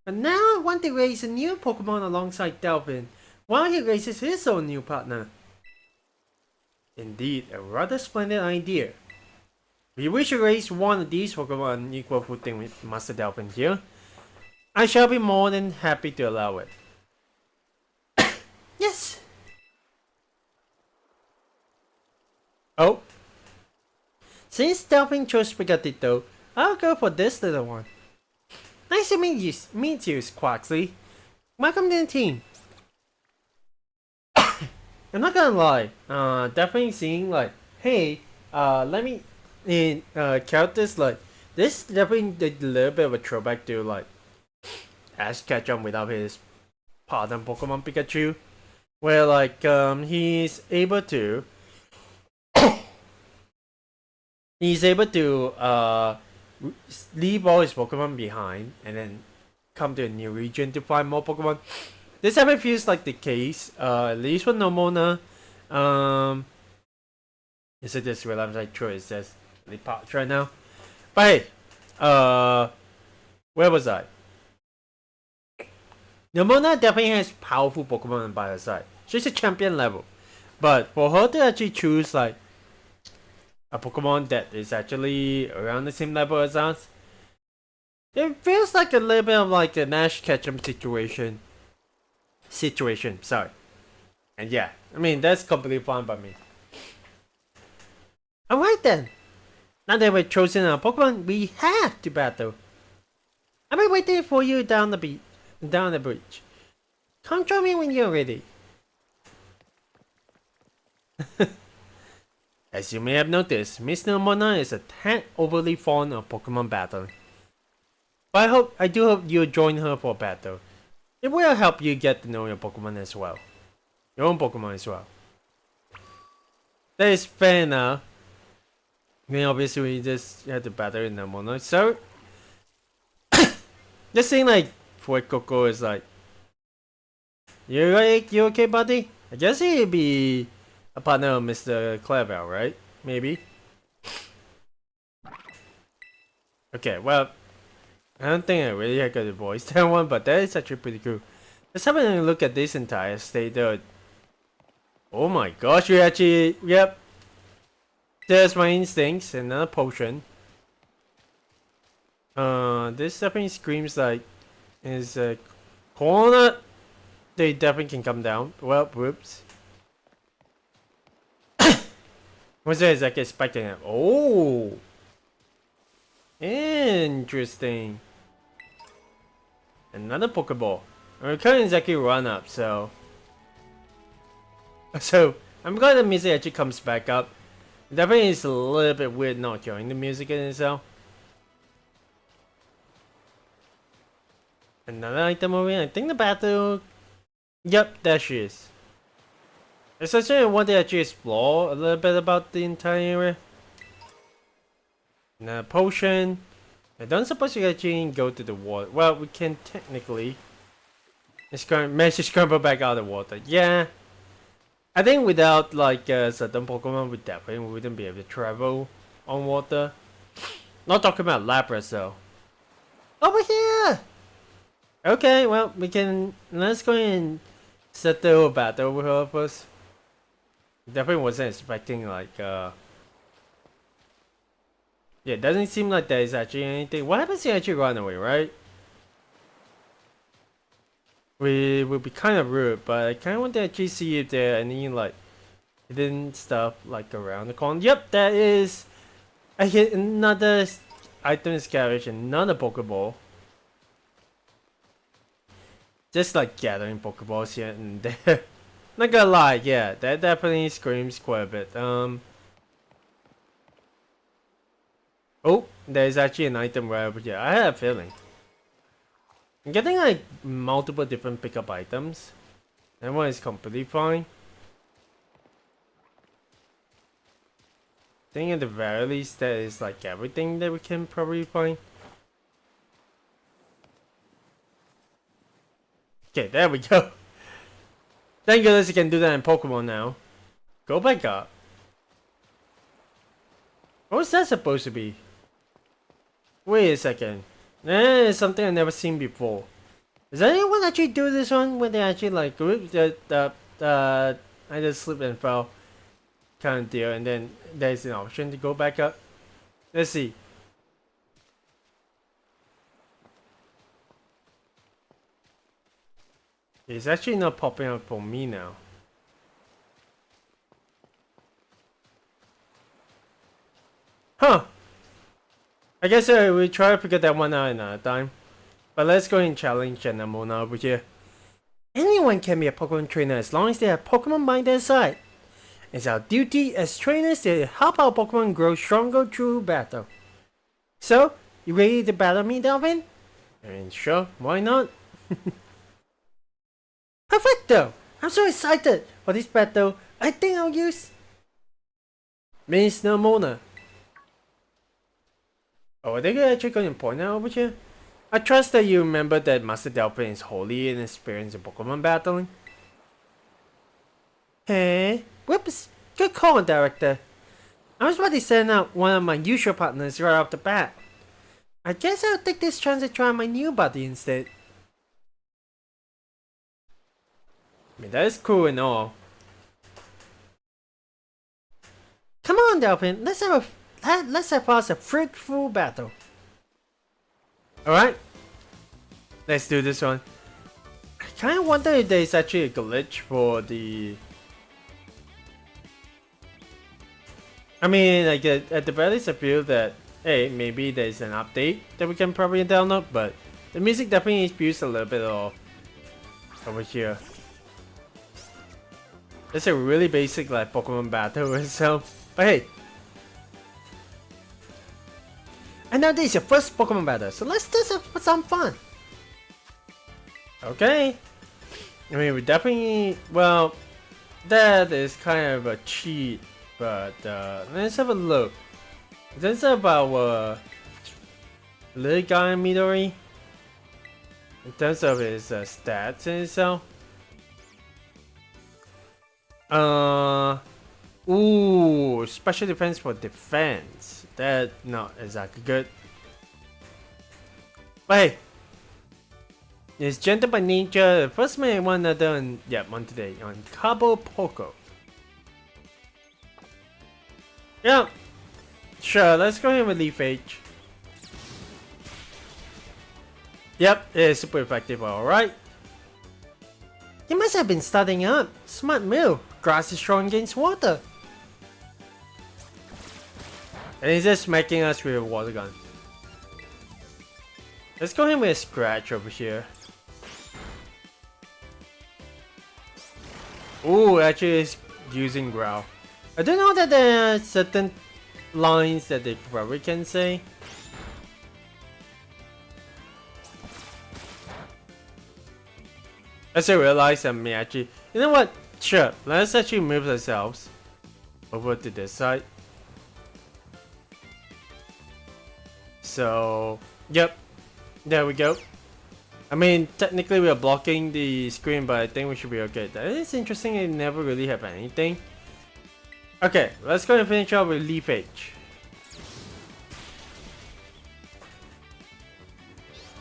But now I want to raise a new Pokemon alongside Delphin, while he raises his own new partner. Indeed, a rather splendid idea. If you wish to raise one of these Pokemon on equal footing with Master Delphin here, I shall be more than happy to allow it. Yes! Oh. Since Delphin chose Sprigatito, I'll go for this little one. Nice to meet you, Squaxley. Welcome to the team. I'm not gonna lie, definitely seeing like, hey, let me in characters like this definitely a little bit of a throwback to like Ash Ketchum without his partner Pokemon Pikachu, where like he's able to leave all his Pokemon behind and then come to a new region to find more Pokemon. This ever feels like the case, at least with Nomona. Is it just realized I true? It says the parts right now. But hey, where was I? Nomona definitely has powerful Pokemon by her side. She's a champion level. But for her to actually choose like a Pokemon that is actually around the same level as us, it feels like a little bit of like an Ash Ketchum situation. Sorry. And yeah, I mean, that's completely fine by me. Alright then. Now that we've chosen our Pokemon, we have to battle. I'll be waiting for you down the bridge. Come join me when you're ready. As you may have noticed, Miss Nomona is a tad overly fond of Pokemon battling. But I do hope you'll join her for a battle. It will help you get to know your Pokemon as well. Your own Pokemon as well. That is fair enough. I mean, obviously we just had to battle in Nomona. So, just saying like, Fuecoco is like, you okay buddy? I guess he'd be a partner of Mr. Clarabelle, right? Maybe. Okay, well, I don't think I really got to voice that one, but that is actually pretty cool. Let's have a look at this entire state though. Oh my gosh, we actually, yep. There's my instincts, another potion. This definitely screams like is a corner. They definitely can come down. Well, whoops. What's that exactly expecting it? Oh! Interesting. Another Pokeball. Our current is actually run up, so I'm glad the music actually comes back up. Definitely is a little bit weird not hearing the music in itself. Another item over here. I think the battle. Yep, there she is. Essentially, I want to actually explore a little bit about the entire area. Another potion. I don't suppose you actually go to the water. Well, we can technically. Manage to scramble back out of the water. Yeah. I think without like certain Pokemon, we definitely wouldn't be able to travel on water. Not talking about Lapras though. Over here! Okay, well, we can. Let's go and settle a battle over here first. Definitely wasn't expecting like. Yeah, it doesn't seem like there is actually anything. What happens if you actually run away, right? We would be kind of rude, but I kind of want to actually see if there are any like hidden stuff like around the corner. Yep, that is. I hit another item scavenge, another Pokeball. Just like gathering Pokeballs here and there. Not gonna lie, yeah, that definitely screams quite a bit. Oh, there's actually an item right over here. I had a feeling. I'm getting like multiple different pickup items. That one is completely fine. I think at the very least that is like everything that we can probably find. Okay, there we go. Thank goodness you can do that in Pokemon now. Go back up. What was that supposed to be? Wait a second. It's something I've never seen before. Does anyone actually do this one when they actually like I just slipped and fell kind of deal, and then there's an option to go back up? Let's see. It's actually not popping up for me now. Huh. I guess we try to figure that one out another time. But let's go and challenge Mona over here. Anyone can be a Pokemon trainer as long as they have Pokemon by their side. It's our duty as trainers to help our Pokemon grow stronger through battle. So, you ready to battle me, Delphin? I mean, sure, why not? Perfecto! I'm so excited for this battle. I think I'll use Miss Mona. Oh, are they actually going to point out over here? I trust that you remember that Master Delphin is wholly inexperienced in Pokemon battling. Hey, whoops! Good call, Director. I was about to send out one of my usual partners right off the bat. I guess I'll take this chance to try my new buddy instead. I mean, that is cool and all. Come on, Delphin. Let's have us a fruitful battle. Alright. Let's do this one. I kind of wonder if there's actually a glitch for the... I mean, like at the very least I feel that, hey, maybe there's an update that we can probably download, but the music definitely feels a little bit off over here. It's a really basic like Pokemon battle itself, but hey. And now this is your first Pokemon battle, so let's do some fun. Okay. I mean, we definitely, well, that is kind of a cheat, but let's have a look. In terms of our little guy Midori, in terms of his stats in itself. Ooh, special defense for defense. That's not exactly good. But hey, it's gentle by nature. First man I want to do one today on Cabo Poco. Yeah, sure, let's go ahead with Leaf Age. Yep, it is super effective, alright. You must have been studying up. Smart move. Grass is strong against water. And he's just smacking us with a water gun. Let's go ahead with a scratch over here. Ooh, actually it's using growl. I don't know that there are certain lines that they probably can say. As I realize I may actually, you know what? Sure, let's actually move ourselves over to this side. So, yep, there we go. I mean, technically we are blocking the screen, but I think we should be okay. That is interesting, I never really have anything. Okay, let's go and finish off with Leaf Age.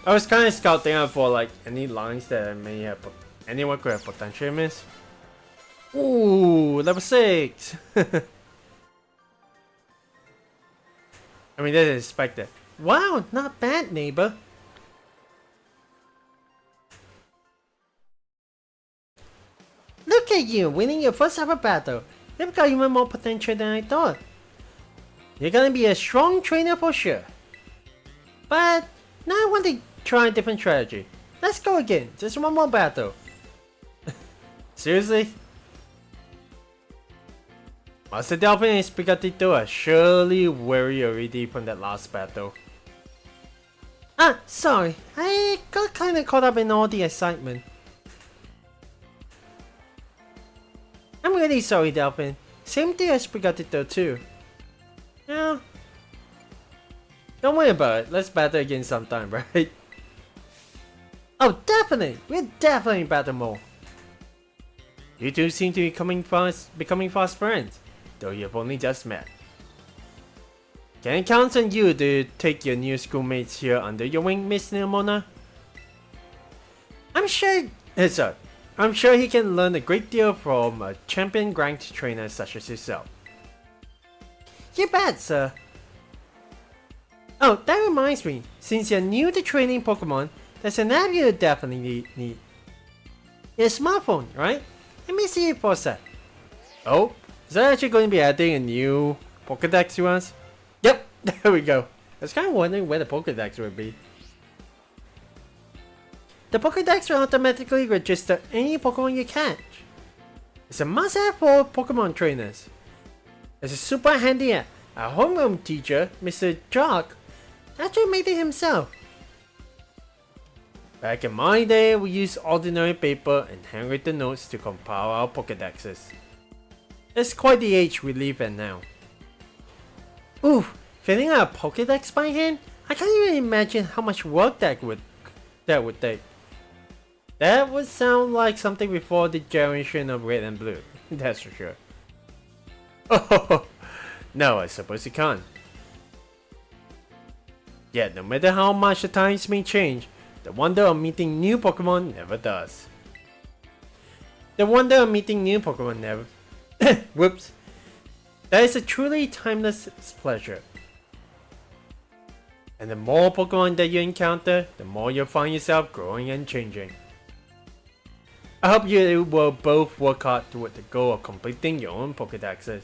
I was kind of scouting out for like any lines that I may have, anyone could have potentially missed. Ooh, level 6! I mean, that is expected. Wow, not bad, neighbor. Look at you, winning your first ever battle. You've got even more potential than I thought. You're gonna be a strong trainer for sure. But now I want to try a different strategy. Let's go again, just one more battle. Seriously? Master Delphin and Spigatito are surely weary already from that last battle. Ah, sorry, I got kinda caught up in all the excitement. I'm really sorry, Delphin. Same thing as Spigatito too. Yeah. Don't worry about it, let's battle again sometime, right? Oh, definitely! We'll definitely battle more. You two seem to be becoming fast friends, though you've only just met. Can I count on you to take your new schoolmates here under your wing, Miss Neomona? I'm sure he can learn a great deal from a champion-ranked trainer such as yourself. You bet, sir. Oh, that reminds me, since you're new to training Pokemon, there's an app you definitely need. Your smartphone, right? Let me see it for a sec. Oh, is that actually going to be adding a new Pokedex to us? Yep, there we go. I was kind of wondering where the Pokedex would be. The Pokedex will automatically register any Pokemon you catch. It's a must-have for Pokemon trainers. It's a super handy app. Our homeroom teacher, Mr. Jock, actually made it himself. Back in my day, we used ordinary paper and handwritten notes to compile our Pokedexes. It's quite the age we live in now. Oof, filling out a Pokedex by hand? I can't even imagine how much work that would take. That would sound like something before the generation of Red and Blue, that's for sure. Oh, no, I suppose you can't. Yet, no matter how much the times may change, the wonder of meeting new Pokemon never does. The wonder of meeting new Pokemon never... Whoops. That is a truly timeless pleasure. And the more Pokemon that you encounter, the more you'll find yourself growing and changing. I hope you will both work hard toward the goal of completing your own Pokedexes.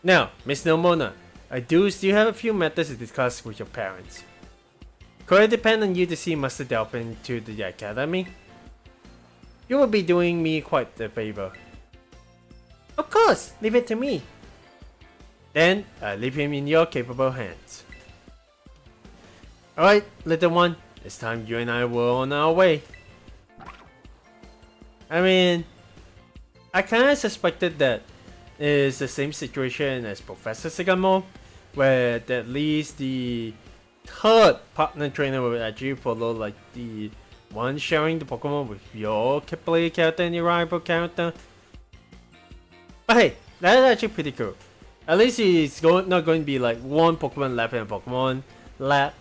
Now, Miss Nomona, I do still have a few matters to discuss with your parents. Could it depend on you to see Master Delphin to the academy? You will be doing me quite the favor. Of course, leave it to me. Then, I leave him in your capable hands. Alright, little one, it's time you and I were on our way. I mean, I kinda suspected that it is the same situation as Professor Sigamo, where at least the third partner trainer will actually follow like the one sharing the Pokemon with your player character and your rival character. But hey, that is actually pretty cool. At least it's not going to be like one Pokemon left in a Pokemon lab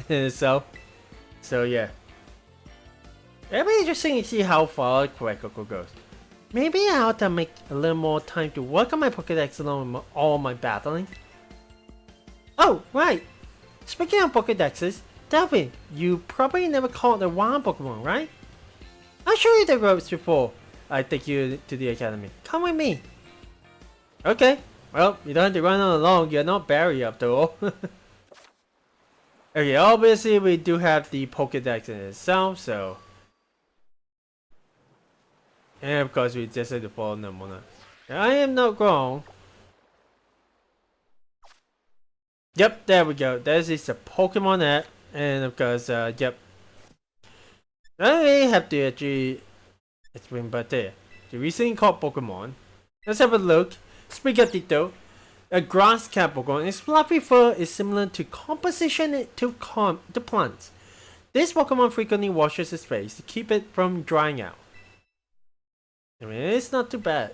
in itself. So yeah. It'll be interesting to see how far Quackle goes. Maybe I ought to make a little more time to work on my Pokedex along with all my battling. Oh, right! Speaking of Pokedexes, Delphin, you probably never caught a wild Pokemon, right? I'll show you the ropes before I take you to the academy. Come with me. Okay, well, you don't have to run on along, you're not Barry after all. Okay, obviously we do have the Pokedex in itself, so. And of course we just have to follow Nemona. I am not wrong. Yep, there we go. This is a Pokemon app. And of course, yep. I have to actually explain, but there. The recently caught Pokemon. Let's have a look. Sprigatito, a grass cat Pokemon. Its fluffy fur is similar to composition to plants. This Pokemon frequently washes its face to keep it from drying out. I mean, it's not too bad.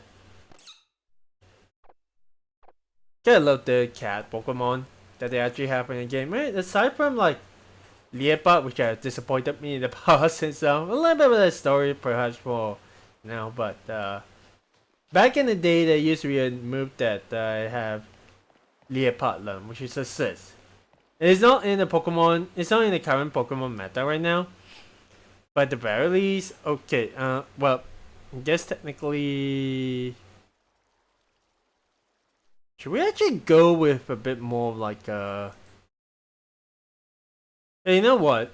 I love the cat Pokemon that they actually have in the game. Right? Aside from like Leopard, which has disappointed me in the past, and so a little bit of the story perhaps for now, but back in the day they used to be a move that I have Leopard learn, which is Assist. It's not in the Pokemon, it's not in the current Pokemon meta right now. But at the very least, okay, well, I guess technically should we actually go with a bit more like hey, you know what?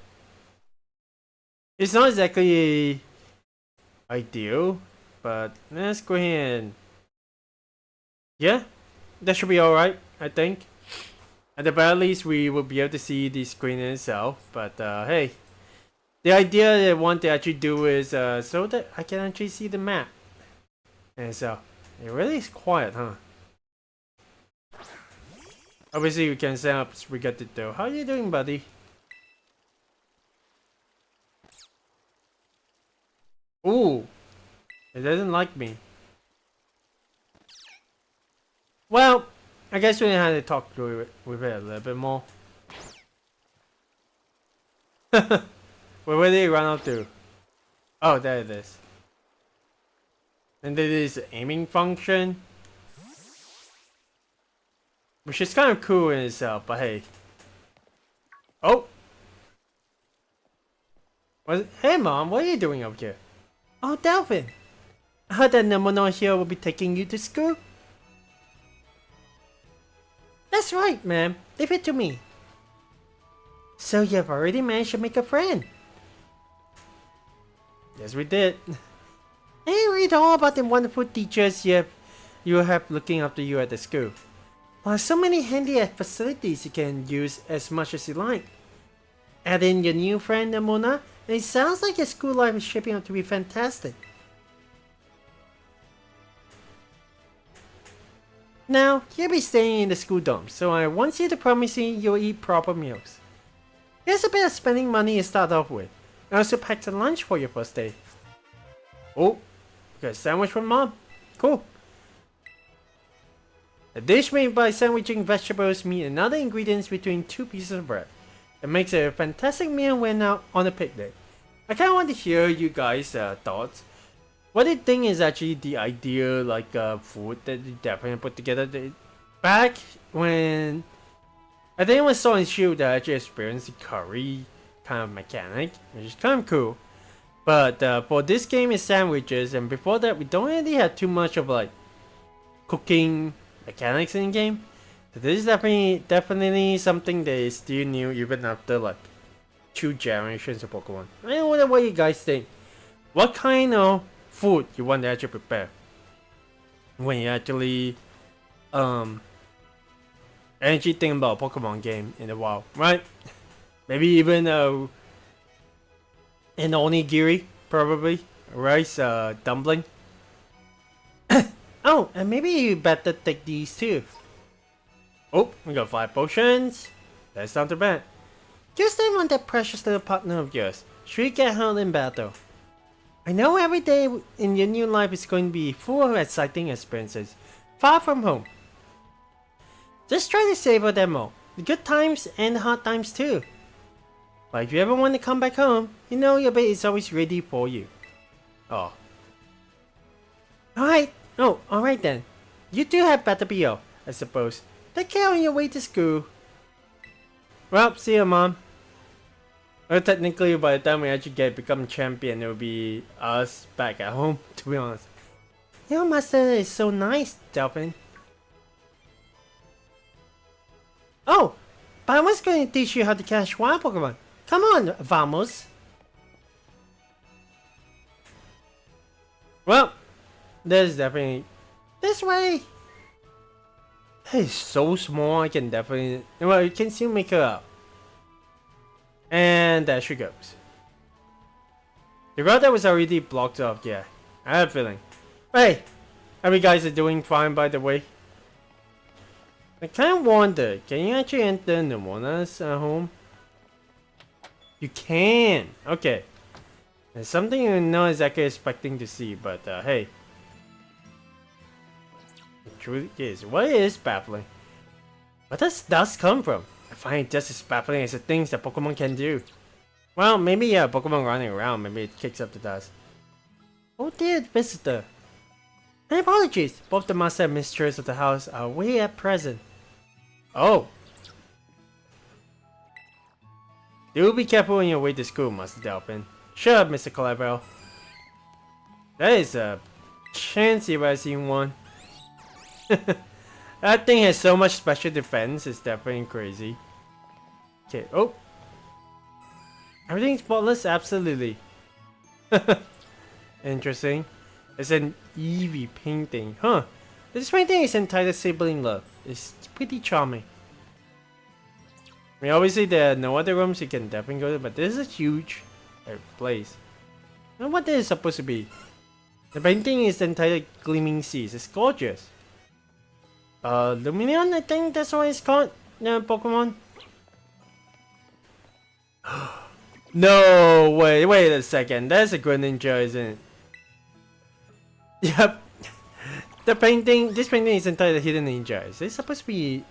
It's not exactly ideal, but let's go ahead and yeah, that should be alright, I think. At the very least, we will be able to see the screen in itself, but hey, the idea that I want to actually do is so that I can actually see the map. And so, it really is quiet, huh? Obviously, we can set up Spaghetti though. How are you doing, buddy? Ooh, it doesn't like me. Well, I guess we had to talk through it with it a little bit more. Where did it run out to? Oh, there it is. And there is an aiming function, which is kind of cool in itself, but hey. Oh! Hey mom, what are you doing up here? Oh, Delphin! I heard that Nemona here will be taking you to school. That's right, ma'am. Leave it to me. So you've already managed to make a friend? Yes, we did. I read all about the wonderful teachers you have looking after you at the school. Well, so many handy facilities you can use as much as you like. Add in your new friend Nemona, and it sounds like your school life is shaping up to be fantastic. Now, you'll be staying in the school dorm, so I want you to promise me you'll eat proper meals. Here's a bit of spending money to start off with. I also packed a lunch for your first day. Oh, got a sandwich from mom. Cool. A dish made by sandwiching vegetables, meat, and other ingredients between two pieces of bread. It makes a fantastic meal when out on a picnic. I kind of want to hear you guys' thoughts. What do you think is actually the ideal food that you definitely put together? Back when I think it was Sword and Shield that actually experienced the curry kind of mechanic, which is kind of cool. But for this game is sandwiches, and before that we don't really have too much of like cooking mechanics in the game. So this is definitely something that is still new even after like 2 generations of Pokemon. I wonder what you guys think. What kind of food you want to actually prepare when you actually actually think about a Pokemon game in the wild, right? Maybe even an onigiri, probably rice dumpling. Oh, and maybe you better take these too. Oh, we got 5 potions. That's not too bad. Use them on that precious little partner of yours. Should you get hurt in battle. I know every day in your new life is going to be full of exciting experiences, far from home. Just try to savor them all, the good times and the hard times too. But if you ever want to come back home, you know your bed is always ready for you. Oh. Alright then. You two have better be off, I suppose. Take care on your way to school. Well, see you, Mom. Well, technically, by the time we actually become champion, it will be us back at home, to be honest. Your master is so nice, Delphin. Oh, but I was going to teach you how to catch wild Pokemon. Come on, vamos. Well, there's definitely this way. It's so small, I can definitely, well, you can still make it out. And there she goes. The route that was already blocked off, yeah. I have a feeling. Hey, how you guys are doing fine, by the way? I kind of wonder, can you actually enter Nemona's home? You can! Okay. There's something I'm not exactly expecting to see, but hey. It truly is. What is baffling? Where does dust come from? I find it just as baffling as the things that Pokemon can do. Well, maybe yeah, Pokemon running around, maybe it kicks up the dust. Oh dear visitor. My apologies, both the master and mistress of the house are away at present. Oh. Do be careful on your way to school, Master Delphin. Shut up, Mr. Clever. That is a chance if I've seen one. That thing has so much special defense, it's definitely crazy. Okay, oh. Everything's spotless? Absolutely. Interesting. It's an Eevee painting. Huh. This painting is entitled Sibling Love. It's pretty charming. I mean, obviously there are no other rooms you can definitely go to, but this is a huge place. I don't know what this is supposed to be. The painting is entitled Gleaming Seas. It's gorgeous. Lumineon, I think that's what it's called. Pokemon. No, wait a second. That's a Greninja, isn't it? Yep. This painting is entitled Hidden Ninja. Is this supposed to be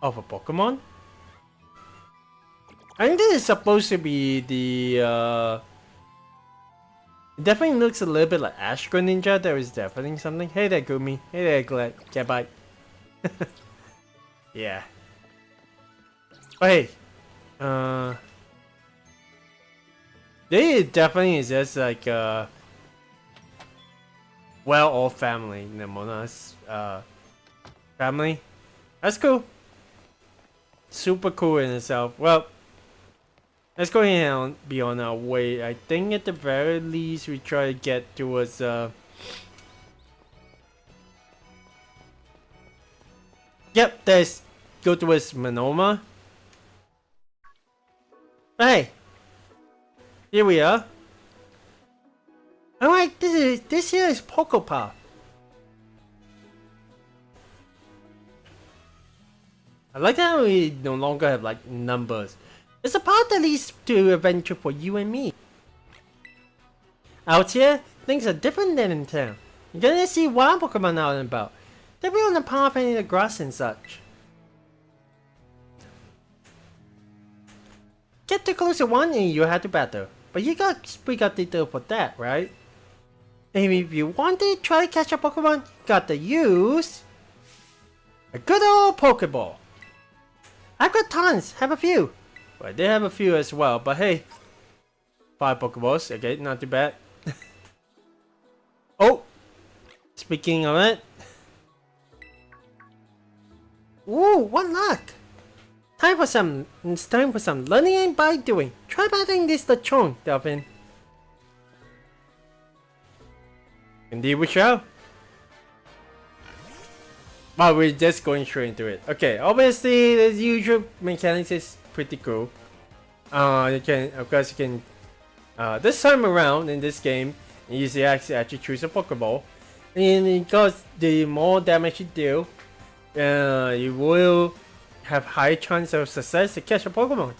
of a Pokemon? I think this is supposed to be the it definitely looks a little bit like Ash Greninja. There is definitely something. Hey there, Gumi. Hey there, Glad. Get by. Yeah. But hey, they definitely is just like well-off family, Nemona's family. That's cool. Super cool in itself. Well, let's go ahead and be on our way. I think at the very least we try to get towards yep, there's go towards Monoma. Hey, here we are. Alright, this here is Pokepath. I like how we no longer have like numbers. It's a path that leads to adventure for you and me. Out here, things are different than in town. You're gonna see wild Pokemon out and about. They'll be on the path and in the grass and such. Get too close to one and you have to battle. But you got speak up detail for that, right? And if you want to try to catch a Pokemon, you got to use a good old Pokeball. I've got tons, have a few. Well, I did have a few as well, but hey. 5 Pokeballs, okay, not too bad. Oh! Speaking of it. Ooh, what luck! It's time for some learning and by doing. Try battling this Lechonk, Delphin. Indeed we shall. But we're just going straight into it. Okay, obviously the usual mechanics is pretty cool. You can, of course, you can. This time around in this game, you actually choose a Pokeball, and because the more damage you deal, you will have high chance of success to catch a Pokemon.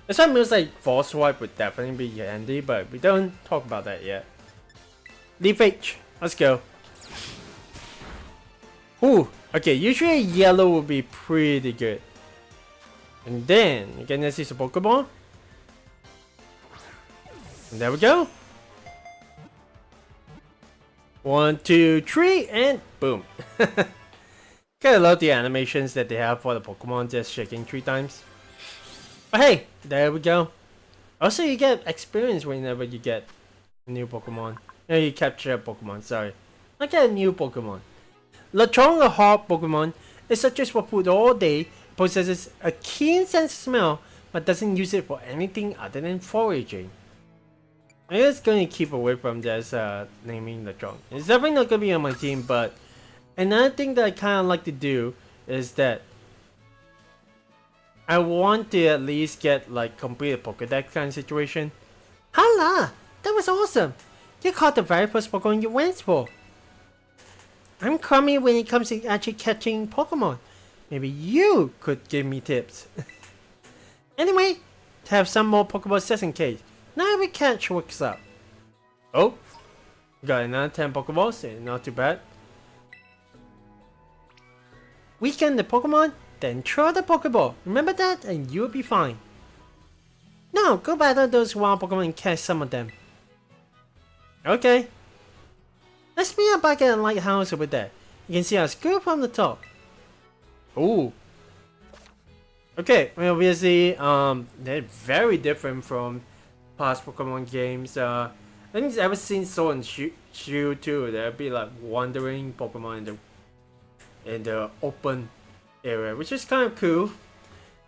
This one feels like Force Swipe would definitely be handy, but we don't talk about that yet. Leaf H, let's go. Ooh, okay, usually yellow would be pretty good. And then, you can see some Pokemon. And there we go. 1, 2, 3, and boom. Kinda love the animations that they have for the Pokemon just shaking 3 times. But hey, there we go. Also, you get experience whenever you get a new Pokemon. No, you capture a Pokemon, sorry. I get a new Pokemon. Lechonk, a hard Pokemon, is such as for food all day, possesses a keen sense of smell, but doesn't use it for anything other than foraging. I'm just going to keep away from this naming Lechonk. It's definitely not going to be on my team, but another thing that I kind of like to do is that I want to at least get like complete a Pokedex kind of situation. Hala! That was awesome! You caught the very first Pokemon you went for. I'm crummy when it comes to actually catching Pokemon. Maybe you could give me tips. Anyway, to have some more Pokeballs just in case. Now every catch works up. Oh, got another 10 Pokeballs, not too bad. Weaken the Pokemon, then throw the Pokeball. Remember that and you'll be fine. Now go battle those wild Pokemon and catch some of them. Okay. Let's meet up back at the lighthouse over there. You can see our school from the top. Ooh. Okay, well, obviously, they're very different from past Pokemon games. I think ever since Sword and Shield too, there'll be like wandering Pokemon in the open area, which is kind of cool.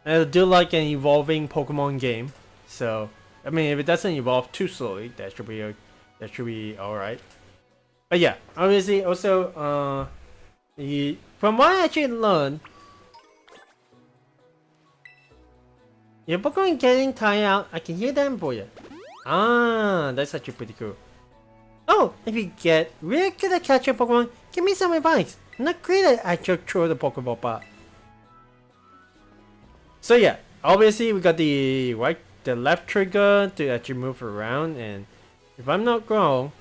I do like an evolving Pokemon game. So, I mean, if it doesn't evolve too slowly, that should be alright. But yeah, obviously, also, from what I actually learned, your Pokemon getting tired out, I can hear them for you. Ah, that's actually pretty cool. Oh, if you get really good at catching Pokemon, give me some advice. I'm not great at actually throw the Pokeball part. So yeah, obviously we got the left trigger to actually move around, and if I'm not wrong,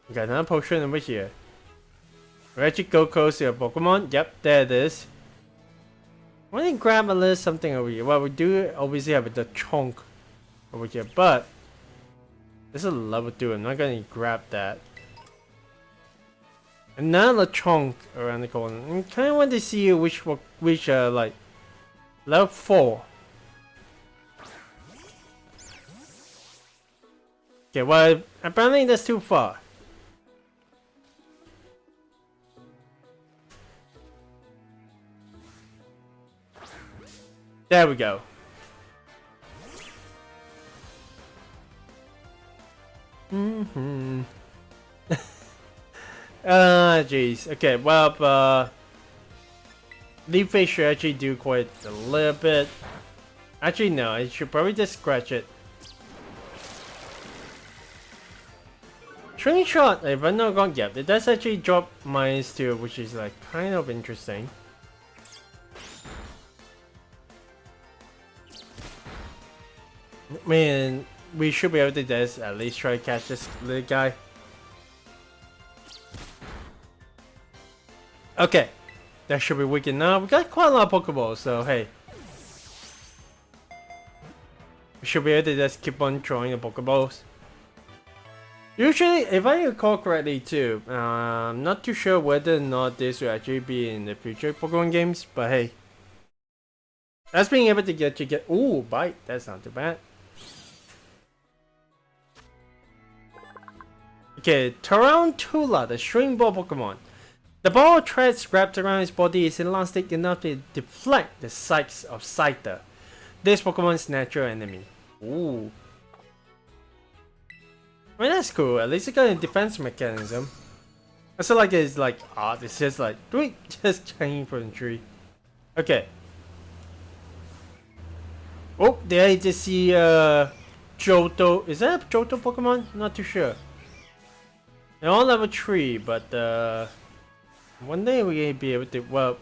we got another potion over here. We actually go close to a Pokemon. Yep, there it is. I want to grab a little something over here. Well, we do obviously have the chunk over here, but this is a level 2. I'm not going to grab that. Another chunk around the corner. I kind of want to see which like level 4. Okay, well, apparently that's too far. There we go. Jeez. Okay, well, Leaf Face should actually do quite a little bit. Actually, no, I should probably just scratch it. Training Shot, if I'm not wrong, yeah, it does actually drop mines too, which is like kind of interesting. Man, we should be able to just at least try to catch this little guy. Okay, that should be wicked now. We got quite a lot of Pokeballs, so hey. We should be able to just keep on throwing the Pokeballs. Usually, if I recall correctly too, I'm not too sure whether or not this will actually be in the future Pokemon games, but hey. That's being able to get ooh, bite, that's not too bad. Okay, Tarantula, the string ball Pokemon. The ball of threads wrapped around its body is elastic enough to deflect the sights of Scyther, this Pokemon's natural enemy. Ooh. I mean, that's cool. At least it got a defense mechanism. I feel like it's like, it's just like, just hanging from the tree. Okay. Oh, did I just see Johto? Is that a Johto Pokemon? Not too sure. They're all level 3, but one day we'll be able to, well,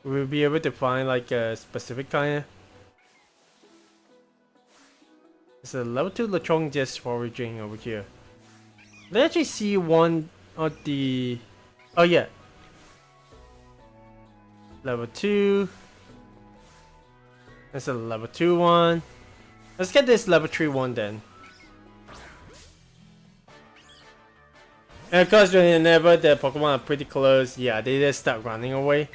we'll be able to find like a specific kind of. It's a level 2 Lechonk just foraging over here. Let's actually see one of the, oh yeah. Level 2. That's a level 2 one. Let's get this level 3 one then. And of course, whenever the Pokemon are pretty close, yeah, they just start running away.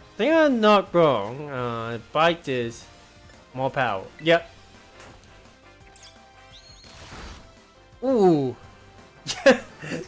I think I'm not wrong. Bite is more power. Yep. Ooh.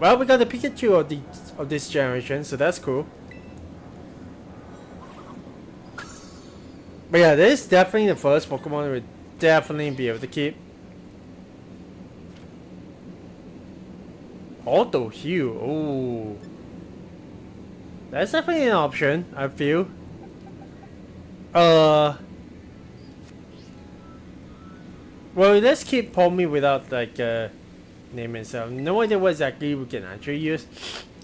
Well, we got the Pikachu of this generation, so that's cool. But yeah, this is definitely the first Pokemon we'll definitely be able to keep. Auto Heal, ooh. That's definitely an option, I feel. Well, let's keep Palmy without like name itself. No idea what exactly we can actually use.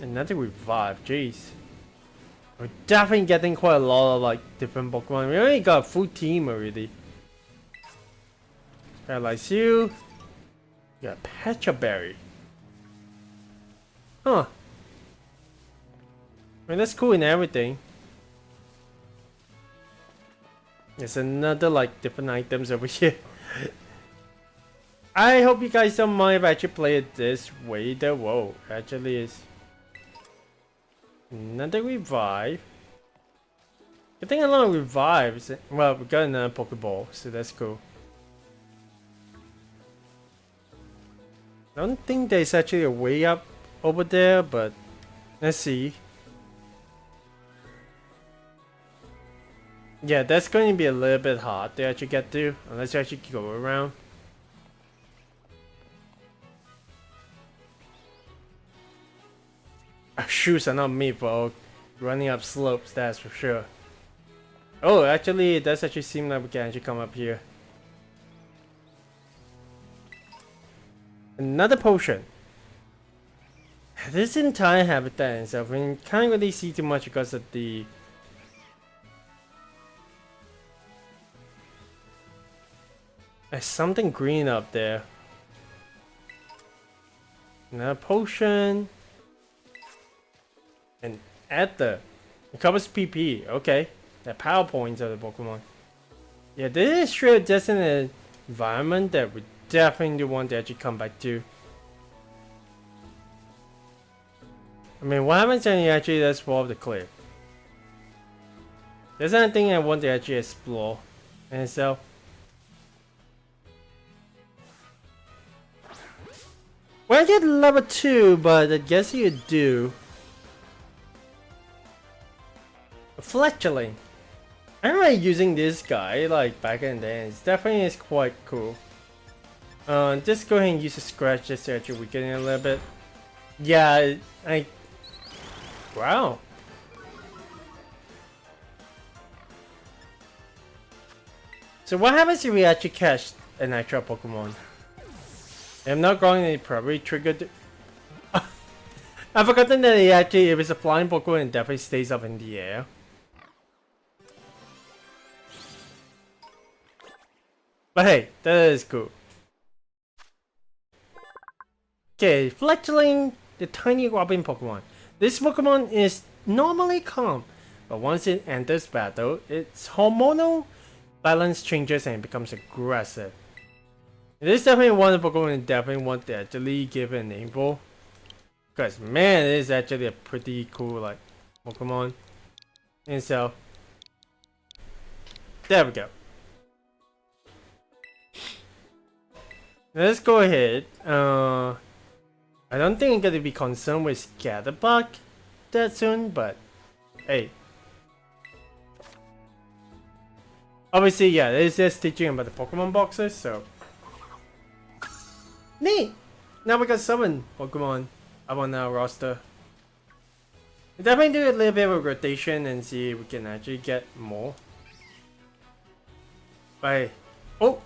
Another revive, jeez. We're definitely getting quite a lot of like different Pokemon. We already got a full team already. Paralyze you. We got Pecha Berry. Huh. I mean, that's cool and everything. There's another like different items over here. I hope you guys don't mind if I actually play it this way though. Whoa, actually is another revive. Good thing a lot of revives. Well, we got another Pokeball, so that's cool. I don't think there's actually a way up over there, but let's see. Yeah, that's going to be a little bit hard to actually get to, unless you actually go around. Our shoes are not made for running up slopes, that's for sure. Oh, actually, it does actually seem like we can actually come up here. Another potion. This entire habitat and stuff, we can't really see too much because of the... There's something green up there. Another potion. And Ether. It covers PP. Okay. The power points of the Pokemon. Yeah, this is sure just an environment that we definitely want to actually come back to. I mean, what happens when you actually just fall off the cliff? There's anything I want to actually explore. And so... Well, I get level 2, but I guess you do. A Fletchling. I remember using this guy like back in the day. It definitely is quite cool. Just go ahead and use a scratch just to actually weaken it a little bit. Yeah, wow. So what happens if we actually catch an actual Pokemon? I'm not going to probably trigger the... I've forgotten that it actually, if it's a flying Pokemon, it definitely stays up in the air. But hey, that is cool. Okay, Fletchling, the tiny Robin Pokemon. This Pokemon is normally calm, but once it enters battle, its hormonal balance changes and it becomes aggressive. It is definitely one of the Pokemon I definitely want to actually give it a name for. Because man, it is actually a pretty cool like Pokemon. And so, there we go. Let's go ahead. I don't think I'm gonna be concerned with Scatterbug that soon, but hey. Obviously, yeah, it's just teaching about the Pokemon boxes, so. Neat! Now we got 7 Pokemon up on our roster. We definitely do a little bit of a rotation and see if we can actually get more. But oh!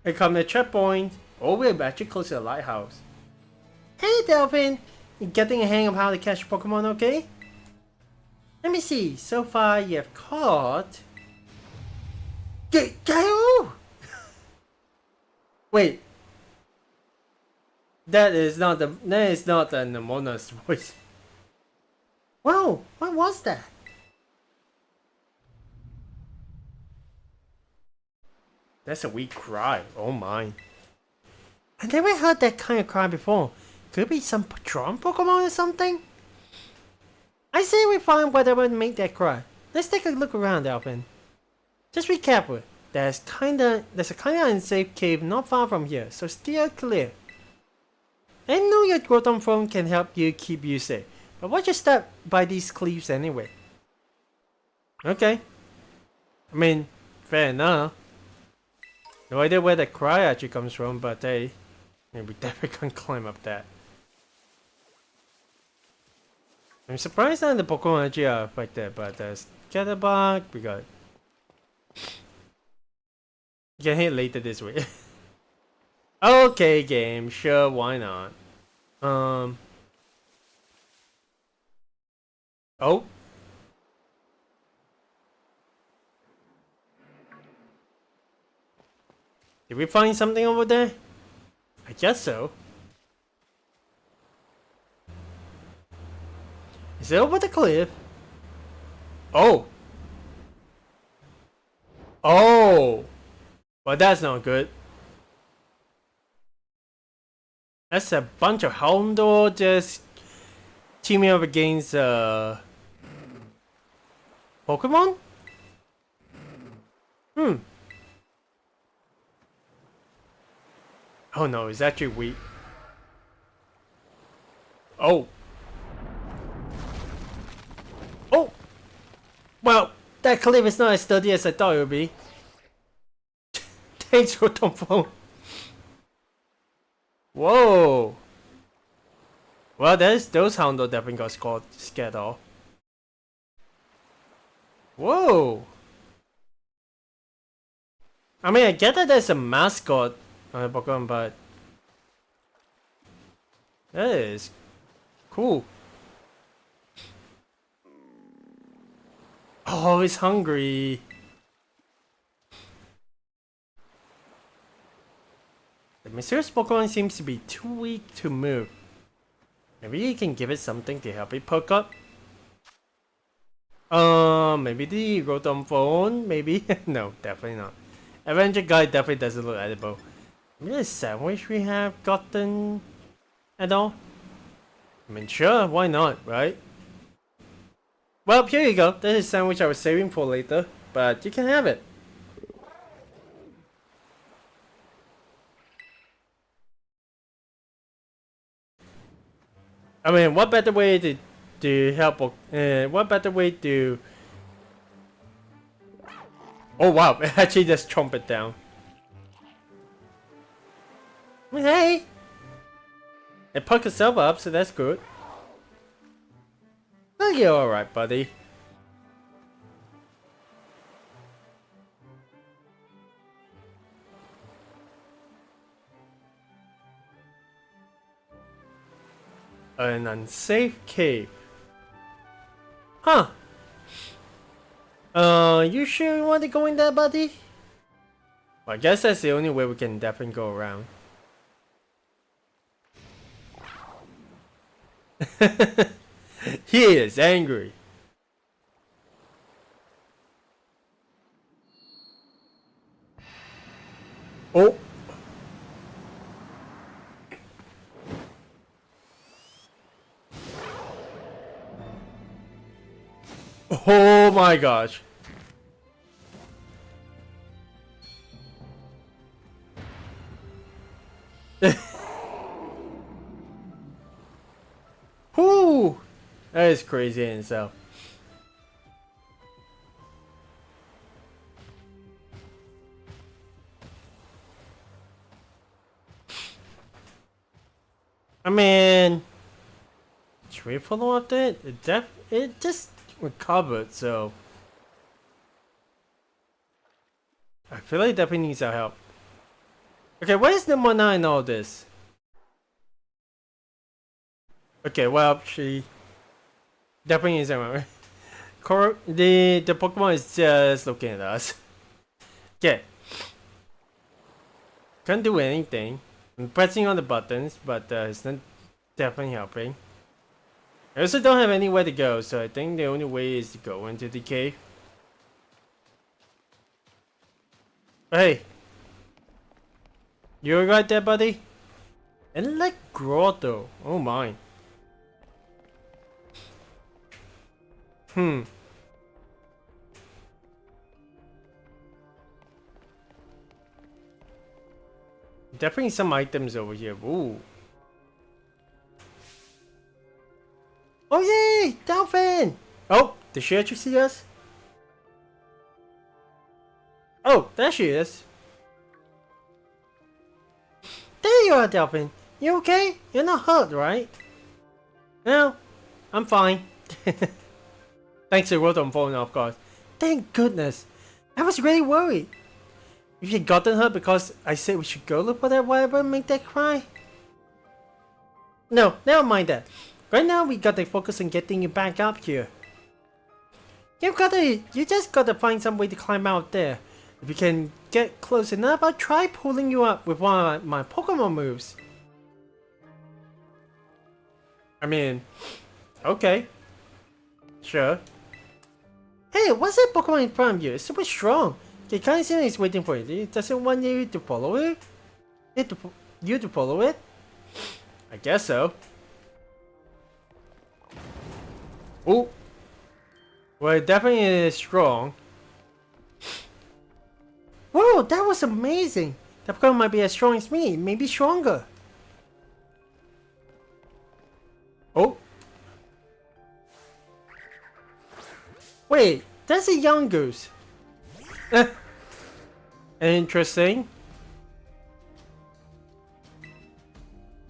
Here come the checkpoint. Oh, we're actually close to the lighthouse. Hey Delphin! You getting a hang of how to catch Pokemon, okay? Let me see. So far you have caught... Go! Wait. That is not the Nemona's voice. Whoa, what was that? That's a weak cry. Oh my. I never heard that kind of cry before. Could it be some Patron Pokemon or something? I say we find whatever to make that cry. Let's take a look around, Delphin. Just recap it. There's a kinda unsafe cave not far from here, so steer clear. I know your Groton phone can help you keep you safe, but why'd you stop by these cliffs anyway? Okay. I mean, fair enough. No idea where the cry actually comes from, but hey, we definitely can't climb up that. I'm surprised that the Pokemon actually are affected, but Scatterbug, we got. You can hit later this week. Okay, game, sure, why not? Oh. Did we find something over there? I guess so. Is it over the cliff? Oh. Oh. Well, that's not good. That's a bunch of Houndour just teaming up against Pokemon? Oh no, it's actually weak. Oh. Oh! Well, that cliff is not as sturdy as I thought it would be. Thanks, Phone. Whoa! Well, those Houndour definitely got scared off. Whoa! I mean, I get that there's a mascot on the Pokemon, but that is cool. Oh, he's hungry. The mysterious Pokemon seems to be too weak to move. Maybe you can give it something to help it perk up? Maybe the Rotom phone? Maybe? No, definitely not. Avenger Guy definitely doesn't look edible. Maybe the sandwich we have gotten at all? I mean, sure, why not, right? Well, here you go. This is a sandwich I was saving for later, but you can have it. I mean, what better way to help? What better way to? Oh wow! It actually just chomp it down. Hey, it perked itself up, so that's good. Oh, you're all right, buddy. An unsafe cave. Huh. You sure you want to go in there, buddy? Well, I guess that's the only way we can definitely go around. He is angry. Oh. Oh my gosh. Whoo! That is crazy in itself. I mean, should we follow up that? It just recovered, so I feel like it definitely needs our help. Okay, what is number 9 in all this? Okay, well, she definitely needs our help. The Pokemon is just looking at us. Okay. Can't do anything. I'm pressing on the buttons, but it's not definitely helping. I also don't have anywhere to go, so I think the only way is to go into the cave. Hey. You alright there, buddy? And like Grotto. Oh my. Definitely some items over here. Ooh. Oh yay! Delphin! Oh, did she actually see us? Oh, there she is. There you are, Delphin. You okay? You're not hurt, right? No, I'm fine. Thanks to Rotom phone, of course. Thank goodness. I was really worried. If you gotten her because I said we should go look for that whatever and make that cry. No, never mind that. Right now we gotta focus on getting you back up here. You just gotta find some way to climb out there. If you can get close enough, I'll try pulling you up with one of my Pokemon moves. I mean, okay. Sure. Hey, what's that Pokemon in front of you? It's super strong. Okay, kind of seems he's waiting for you. He doesn't want you to follow it? You to follow it? I guess so. Oh. Well, it definitely is strong. Whoa, that was amazing. That Pokemon might be as strong as me, maybe stronger. Oh. Wait, that's a young goose. Interesting.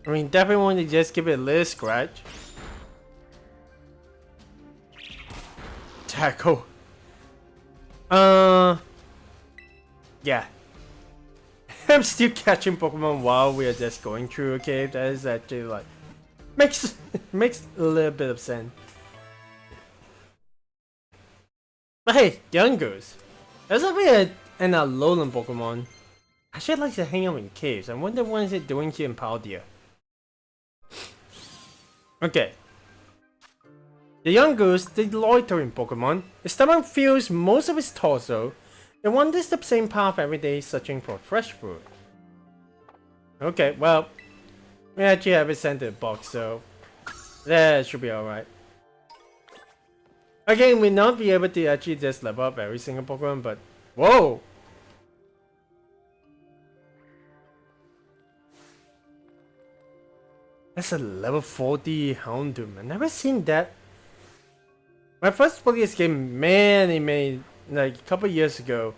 I mean, definitely want to just give it a little scratch. Tackle. Yeah. I'm still catching Pokemon while we are just going through a cave. That is actually like makes a little bit of sense. But hey, young goose. There's a an Alolan Pokemon. I should like to hang out in caves. I wonder what is it doing here in Paldea. Okay. The young goose, the loitering Pokemon, its stomach fills most of its torso. It wanders the same path every day searching for fresh food. Okay, well, we actually have it sent to the box, so that should be alright. Again, we'll not be able to actually just level up every single Pokemon, but whoa! That's a level 40 Houndoom. I've never seen that. My first Pokemon game, many, like a couple years ago.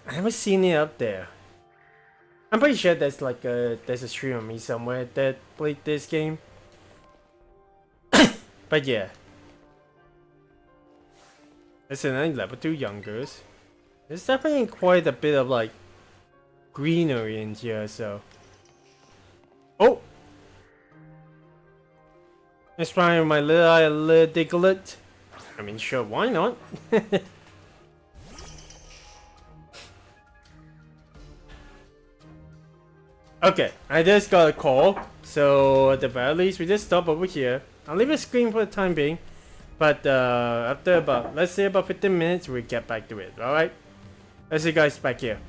I haven't seen it up there. I'm pretty sure there's like there's a stream of me somewhere that played this game. But yeah. It's another level 2 youngers. There's definitely quite a bit of like greenery in here, so. Oh! Inspiring my little Diglett. I mean, sure, why not? Okay, I just got a call, so at the very least, we just stop over here. I'll leave a screen for the time being, but after about, let's say about 15 minutes, we'll get back to it, alright? Let's see you guys back here.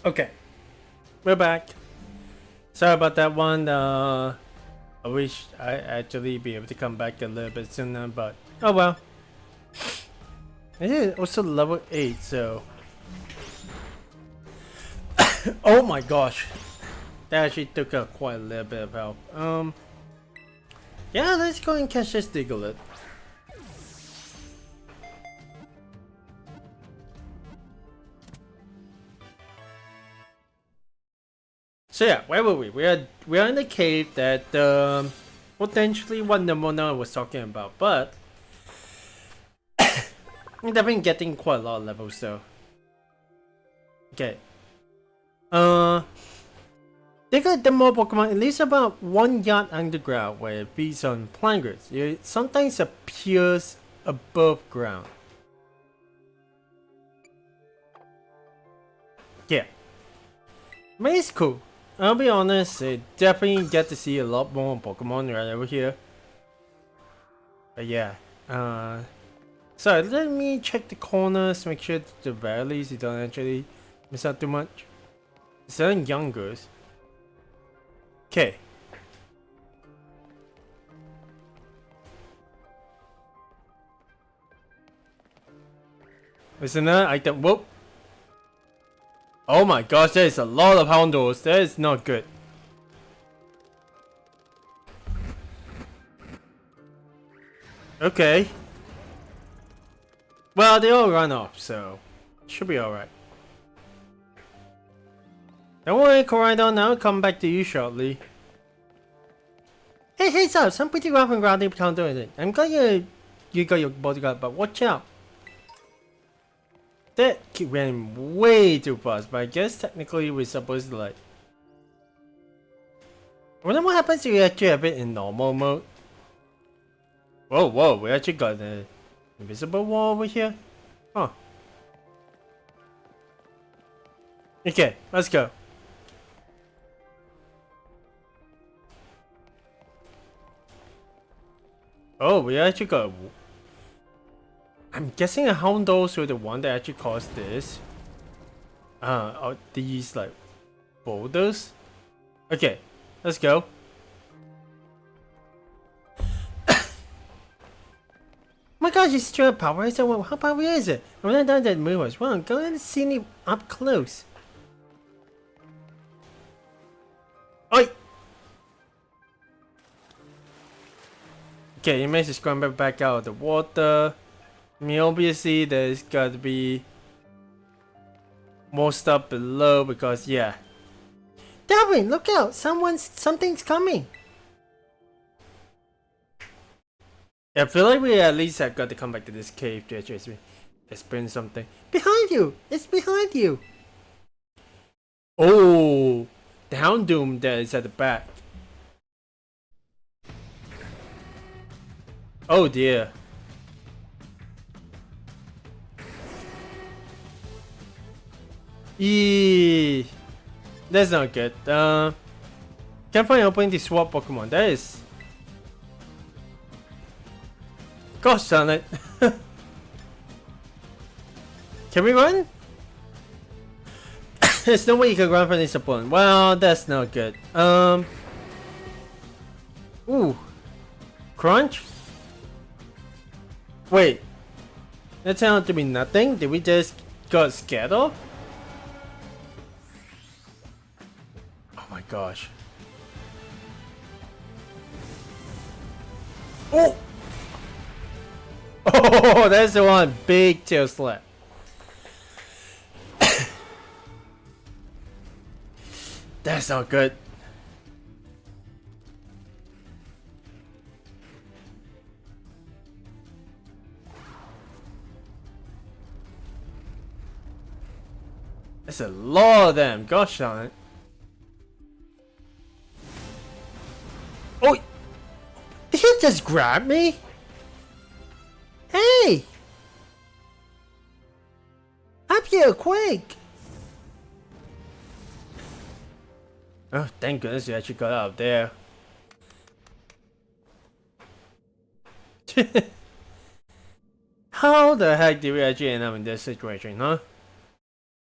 Okay, we're back. Sorry about that one. I wish I actually be able to come back a little bit sooner, but oh well. It is also level 8, so oh my gosh, that actually took out quite a little bit of help. Yeah, let's go and catch this Diglett. So yeah, where were we? We are in the cave that potentially what Nemona was talking about, but they've been getting quite a lot of levels though. Okay. They got the more Pokemon at least about 1 yard underground where it feeds on plant roots. It sometimes appears above ground. Yeah. I mean, it's cool. I'll be honest, I definitely get to see a lot more Pokemon right over here. But yeah, so let me check the corners, make sure the very least you don't actually miss out too much. Selling youngers. Okay. There's another item. Whoop. Oh my gosh, there's a lot of Houndours. That is not good. Okay. Well, they all run off, so should be alright. Don't worry, Koraidon, I'll come back to you shortly. Hey, heads up, some pretty rough and rowdy counter in it. I'm glad you got your bodyguard, but watch out. That ran way too fast, but I guess technically we're supposed to like... I wonder what happens if you actually have it in normal mode. Whoa, whoa, we actually got an invisible wall over here. Huh. Okay, let's go. Oh, we actually got... I'm guessing a Houndours were the one that actually caused this. These like boulders. Okay, let's go. My gosh, it's straight power. So how powerful is it? When I done that move was wrong. Go and see me up close. Oi! Okay, you managed to scramble back out of the water. I mean, obviously, there's got to be more stuff below because, yeah. Delphin, look out! Something's coming. I feel like we at least have got to come back to this cave to actually experience something. Behind you! It's behind you! Oh! The Houndoom that is at the back. Oh dear. Eee, that's not good. Can't find opening the swap Pokemon. That is. Gosh darn it. Can we run? There's no way you can run from this opponent. Well, that's not good. Ooh. Crunch? Wait. That turned out to be nothing? Did we just got scared off? Oh my gosh. Oh! Oh, that's the one. Big tail slap. That's not good. That's a lot of them. Gosh darn it. Oh! Did he just grab me? Hey! Up here, quick! Oh, thank goodness you actually got out there. How the heck did we actually end up in this situation, huh?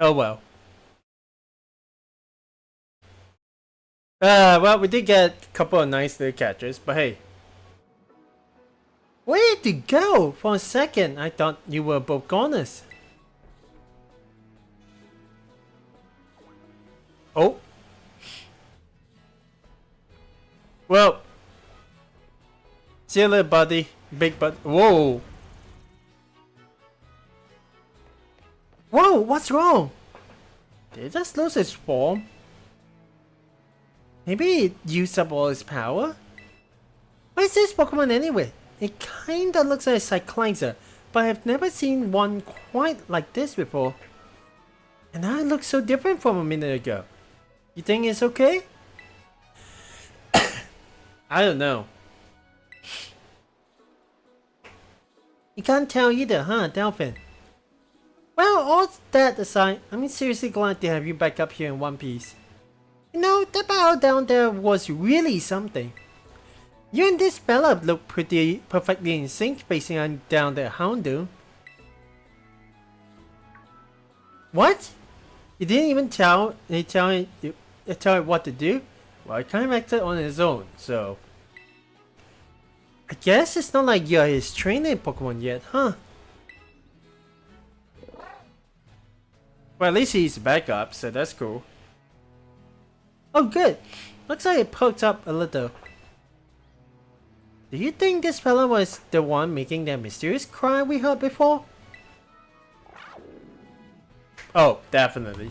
Oh well. Well, we did get a couple of nice little catches, but hey. Where did you go? For a second, I thought you were both goners. Oh. Well. See you later, buddy. Big buddy. Whoa. Whoa, what's wrong? Did it just lose its form? Maybe it used up all its power? What is this Pokemon anyway? It kinda looks like a Cyclizer, but I've never seen one quite like this before. And now it looks so different from a minute ago. You think it's okay? I don't know. You can't tell either, huh, Delphin? Well, all that aside, I'm seriously glad to have you back up here in one piece. You know, that battle down there was really something. You and this fella look pretty perfectly in sync facing on down there, Houndoom. What? You didn't even tell it what to do? Well, it kind of acted on its own, so... I guess it's not like you're his trainer Pokemon yet, huh? Well, at least he's back up, so that's cool. Oh, good. Looks like it poked up a little. Do you think this fella was the one making that mysterious cry we heard before? Oh, definitely.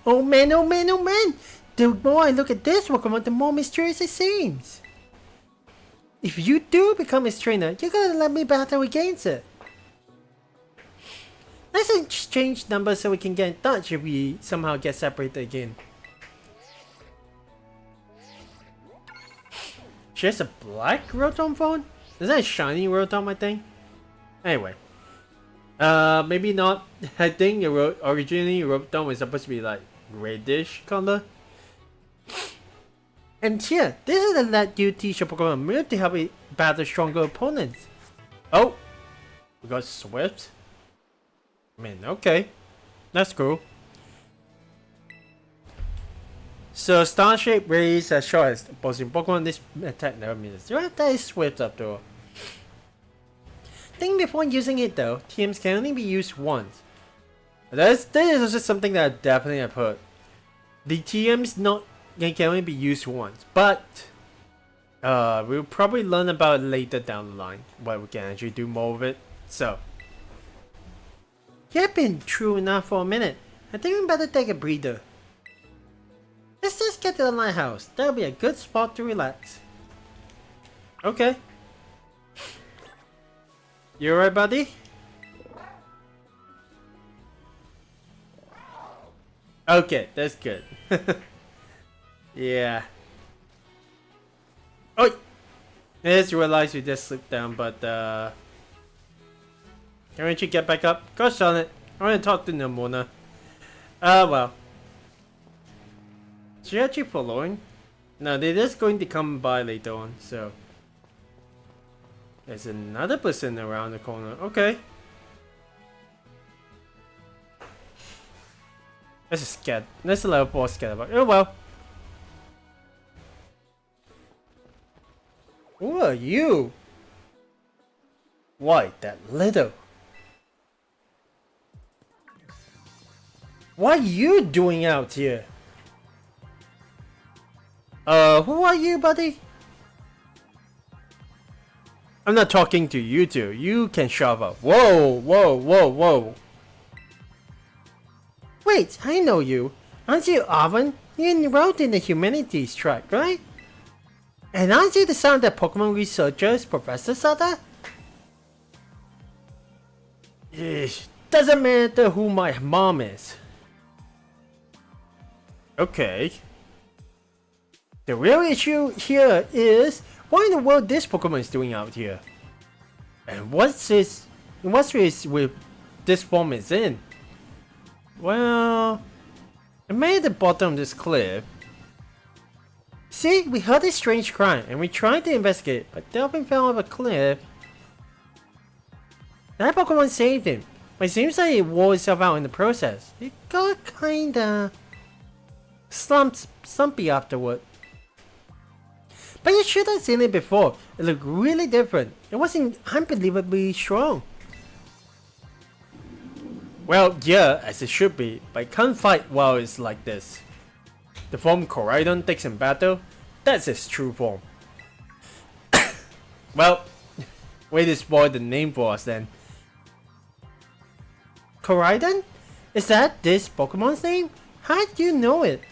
Oh man, oh man, oh man! The more I look at this Pokemon, the more mysterious it seems. If you do become his trainer, you're gonna let me battle against it. Let's exchange numbers so we can get in touch if we somehow get separated again. She has a black Rotom phone? Is that a shiny Rotom, I think? Anyway. Maybe not. I think originally Rotom was supposed to be like reddish color. And here, this is to let you teach your Pokemon move to help it battle stronger opponents. Oh! We got Swift? Man, okay. That's cool. So, Star Shape Rays as short as opposing Pokemon, this attack never misses. That is Swift after all. Think before using it though, TMs can only be used once. That is also something that I definitely have heard. The TMs can only be used once, but we'll probably learn about it later down the line, what we can actually do more with it. So, you've been true enough for a minute. I think we better take a breather. Let's just get to the lighthouse. That'll be a good spot to relax. Okay. You alright, buddy? Okay, that's good. Yeah. Oh! I just realized you just slipped down, but can't you get back up? Gosh darn it. I want to talk to Nemona. Well. Is she actually following? No, they're just going to come by later on, so. There's another person around the corner. Okay. That's a scat. That's a level 4 scatterbug. Oh well. Who are you? Why that little? What are you doing out here? Who are you, buddy? I'm not talking to you two. You can shove up. Whoa, whoa, whoa, whoa. Wait, I know you. Aren't you Arvin? You enrolled in the humanities track, right? And aren't you the son of the Pokemon researchers, Professor Sada? Doesn't matter who my mom is. Okay. The real issue here is what in the world this Pokemon is doing out here, and what's with this form is in. Well, it made at the bottom of this cliff. See, we heard a strange cry and we tried to investigate, but Delphin fell off a cliff. That Pokemon saved him, but it seems like it wore itself out in the process. It got kinda slumpy afterward. But you should have seen it before. It looked really different. It wasn't unbelievably strong. Well, yeah, as it should be, but it can't fight while it's like this. The form Koraidon takes in battle, that's its true form. Well, way to spoil the name for us then. Koraidon? Is that this Pokemon's name? How do you know it?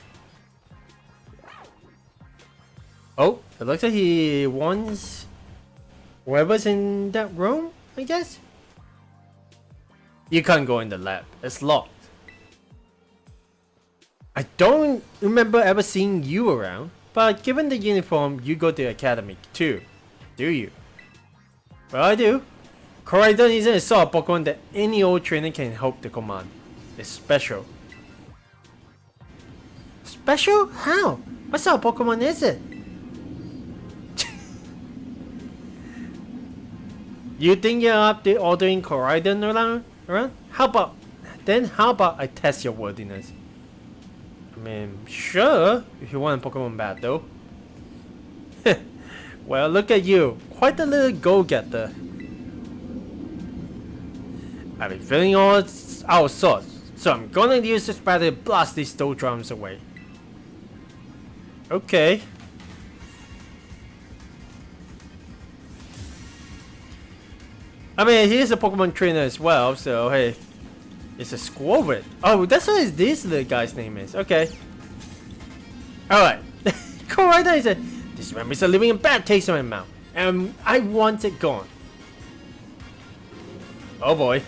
Oh, it looks like he wants whoever's in that room, I guess? You can't go in the lab, it's locked. I don't remember ever seeing you around, but given the uniform, you go to the academy too, do you? Well, I do. Koraidon isn't a sort of Pokemon that any old trainer can hope to command. It's special. Special? How? What sort of Pokemon is it? You think you're up to ordering Koraidon around? How about I test your worthiness? I mean, sure, if you want a Pokemon battle. Well, look at you. Quite a little go-getter. I've been feeling all out of sorts, so I'm gonna use this battle to blast these Stow drums away. Okay. I mean, he's a Pokemon trainer as well, so hey. It's a Squirrel. Oh, that's what this little guy's name is. Okay. Alright. Koraidon said, this memories are leaving a bad taste in my mouth. And I want it gone. Oh boy.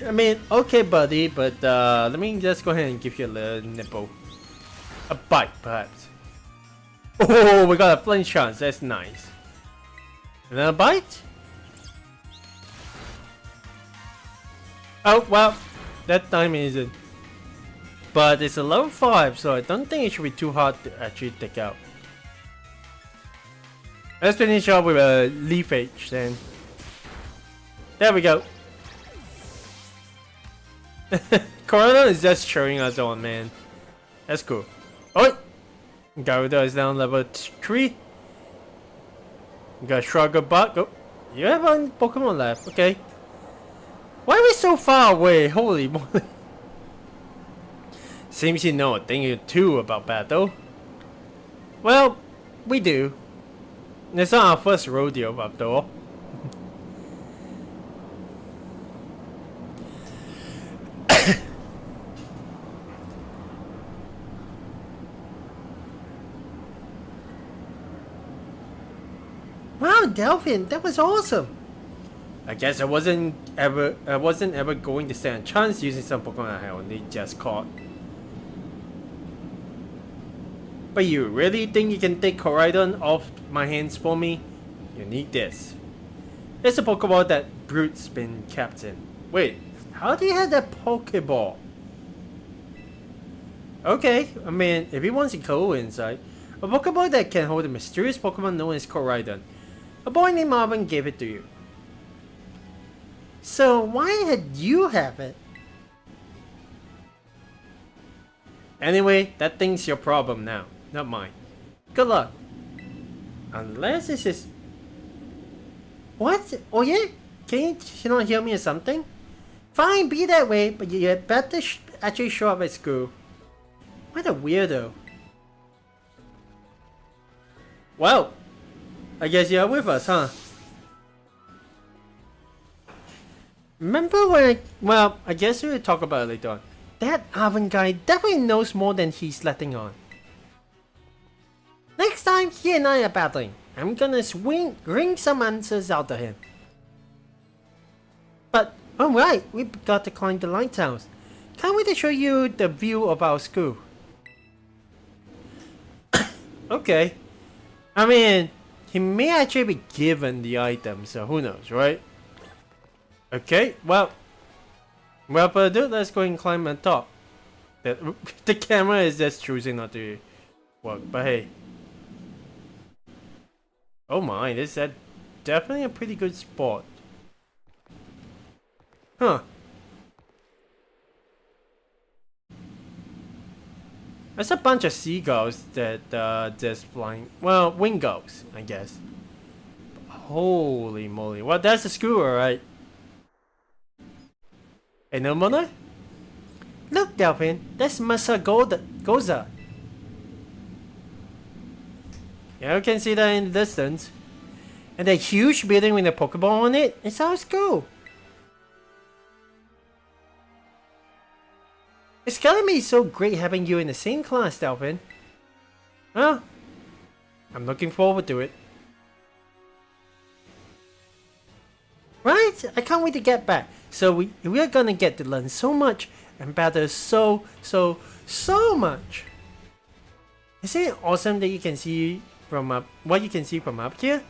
I mean, okay buddy, but let me just go ahead and give you a little nipple. A bite, perhaps. Oh, we got a flinch chance. That's nice. Another bite? Oh, well, that time isn't. But it's a level 5, so I don't think it should be too hard to actually take out. Let's finish off with a Leaf Age then. There we go. Koraidon is just cheering us on, man. That's cool. Oh! Gyarados is down level 3. You got Shrugger Buck. Oh, you have one Pokemon left. Okay. Why are we so far away? Holy moly. Seems you know a thing or two about battle. Well, we do. It's not our first rodeo after all. Wow, Delphin, that was awesome. I guess I wasn't ever going to stand a chance using some Pokemon I only just caught. But you really think you can take Koraidon off my hands for me? You need this. It's a Pokeball that Brute's been kept in. Wait, how do you have that Pokeball? Okay, I mean, if he wants a code inside, a Pokeball that can hold a mysterious Pokemon known as Koraidon. A boy named Marvin gave it to you. So why had you have it? Anyway, that thing's your problem now, not mine. Good luck. Unless this is... What? Oh yeah? Can you not hear me or something? Fine, be that way, but you had better actually show up at school. What a weirdo. Well, I guess you're with us, huh? Remember when well, I guess we'll talk about it later on. That Arvin guy definitely knows more than he's letting on. Next time he and I are battling, I'm gonna wring some answers out of him. But, alright, we've got to climb the lighthouse. Can't wait to show you the view of our school. Okay. I mean, he may actually be given the item, so who knows, right? Okay, well, but dude, let's go and climb on top. The camera is just choosing not to work, but hey. Oh my, this is definitely a pretty good spot. Huh. There's a bunch of seagulls that just flying. Well, wingulls, I guess. Holy moly! Well, that's a skewer, right? Hey, no more? Look, Delphin, that's Masa Goza. Yeah, you can see that in the distance. And that huge building with a Pokeball on it. It sounds cool. It's gotta be so great having you in the same class, Delphin. Well, I'm looking forward to it. Right? I can't wait to get back. So we are gonna get to learn so much and battle so much. Isn't it awesome that you can see from up what you can see from up here?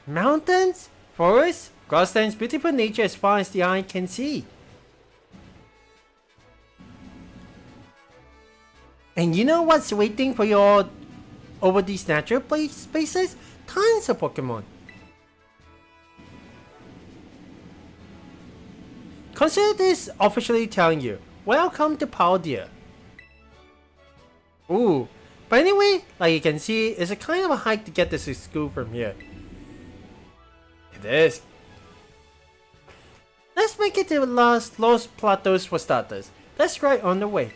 Mountains, forests, grasslands, beautiful nature as far as the eye can see. And you know what's waiting for you all over these natural spaces? Tons of Pokemon. Consider this officially telling you, welcome to Paldea. Ooh, but anyway, like you can see, it's a kind of a hike to get to school from here. It is. Let's make it to the last Los Plateaus for starters. That's right on the way.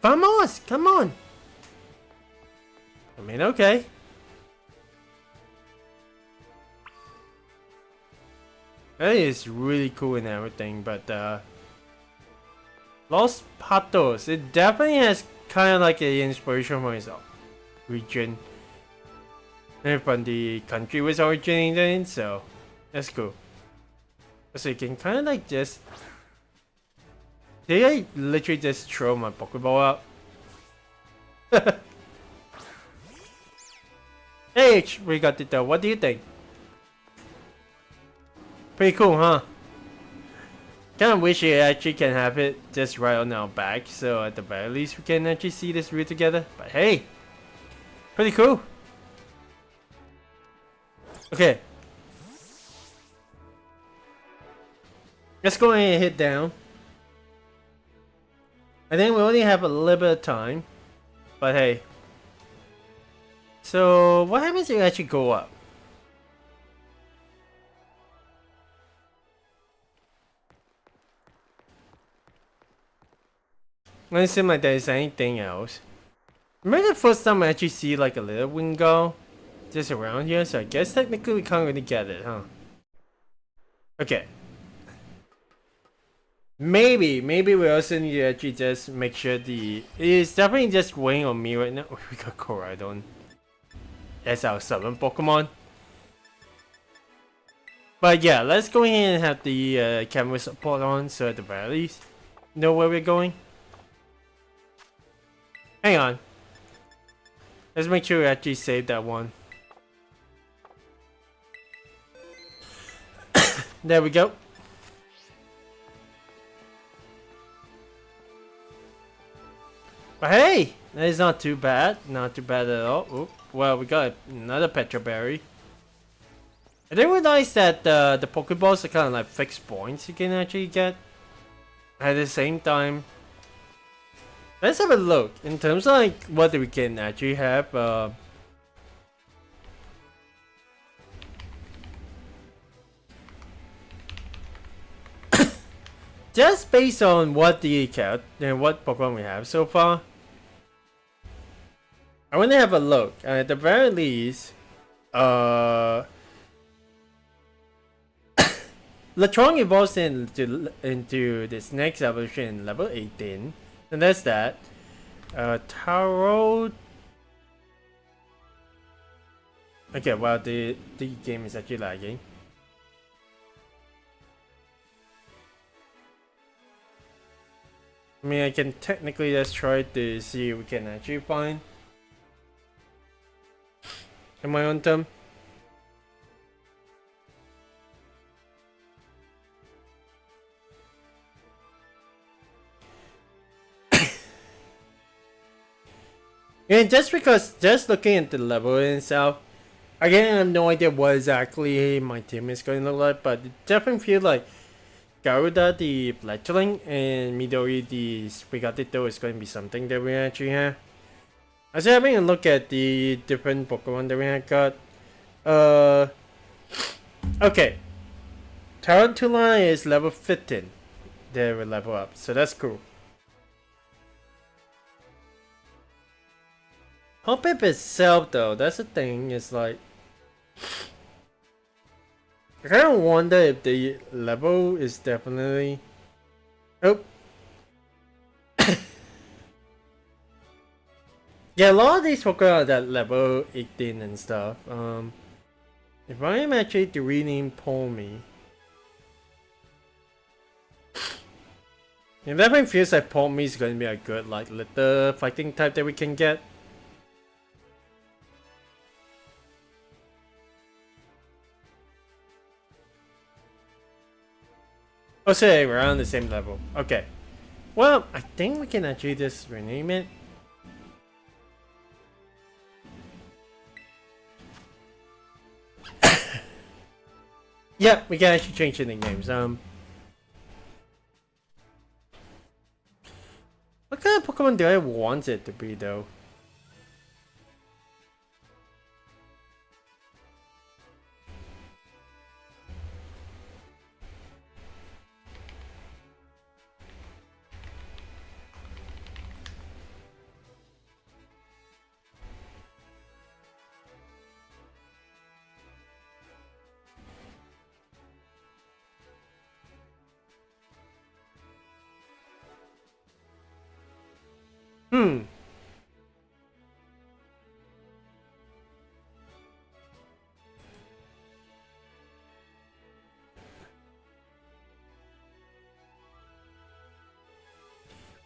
Vamos, come on. I mean, okay. That is really cool and everything, but Los Patos, it definitely has kind of like an inspiration from its region and from the country it was originated in, so that's cool. So you can kind of like just. Did I literally just throw my Pokeball out? Hey, we got it though. What do you think? Pretty cool, huh? Kinda wish you actually can have it just right on our back, so at the very least we can actually see this route together. But hey, pretty cool. Okay. Let's go ahead and hit down. I think we only have a little bit of time, but hey. So what happens if you actually go up? Doesn't seem like there's anything else. Remember the first time I actually see like a little Wingull just around here, so I guess technically we can't really get it, huh? Okay. Maybe we also need to actually just make sure it's definitely just waiting on me right now. We got Koraidon as our 7th Pokemon. But yeah, let's go ahead and have the camera support on, so at the very least know where we're going. Hang on. Let's make sure we actually save that one. There we go. But hey, that is not too bad. Not too bad at all. Oop. Well, we got another Petra Berry. I didn't realize that the Pokeballs are kind of like fixed points you can actually get. At the same time, let's have a look in terms of like what we can actually have. Just based on what the account and what Pokemon we have so far, I want to have a look. And at the very least, Latron evolves into this next evolution, level 18, and that's that. Taro. Okay, well the game is actually lagging. I mean, I can technically just try to see if we can actually find in my own term. And just looking at the level itself, again, I have no idea what exactly my team is going to look like, but it definitely feels like Garuda the fledgling and Midori the Sprigatito is going to be something that we actually have. I was having a look at the different Pokemon that we had got. Okay. Tarantula is level 15. They will level up, so that's cool. Hoppip itself though, that's the thing, is like I kind of wonder if the level is definitely... Oh. Yeah, a lot of these Pokemon are at level 18 and stuff. If I am actually to rename Palmy, it definitely feels like Palmy is going to be a good like little fighting type that we can get. Oh, say we're on the same level. Okay. Well, I think we can actually just rename it. Yeah, we can actually change the nicknames. What kind of Pokemon do I want it to be though?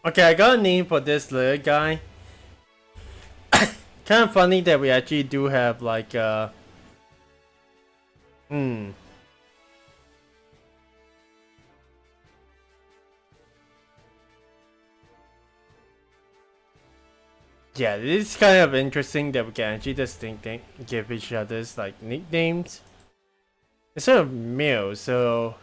Okay, I got a name for this little guy. Kind of funny that we actually do have like Yeah, this is kind of interesting that we can actually just give each other's like nicknames instead of male, so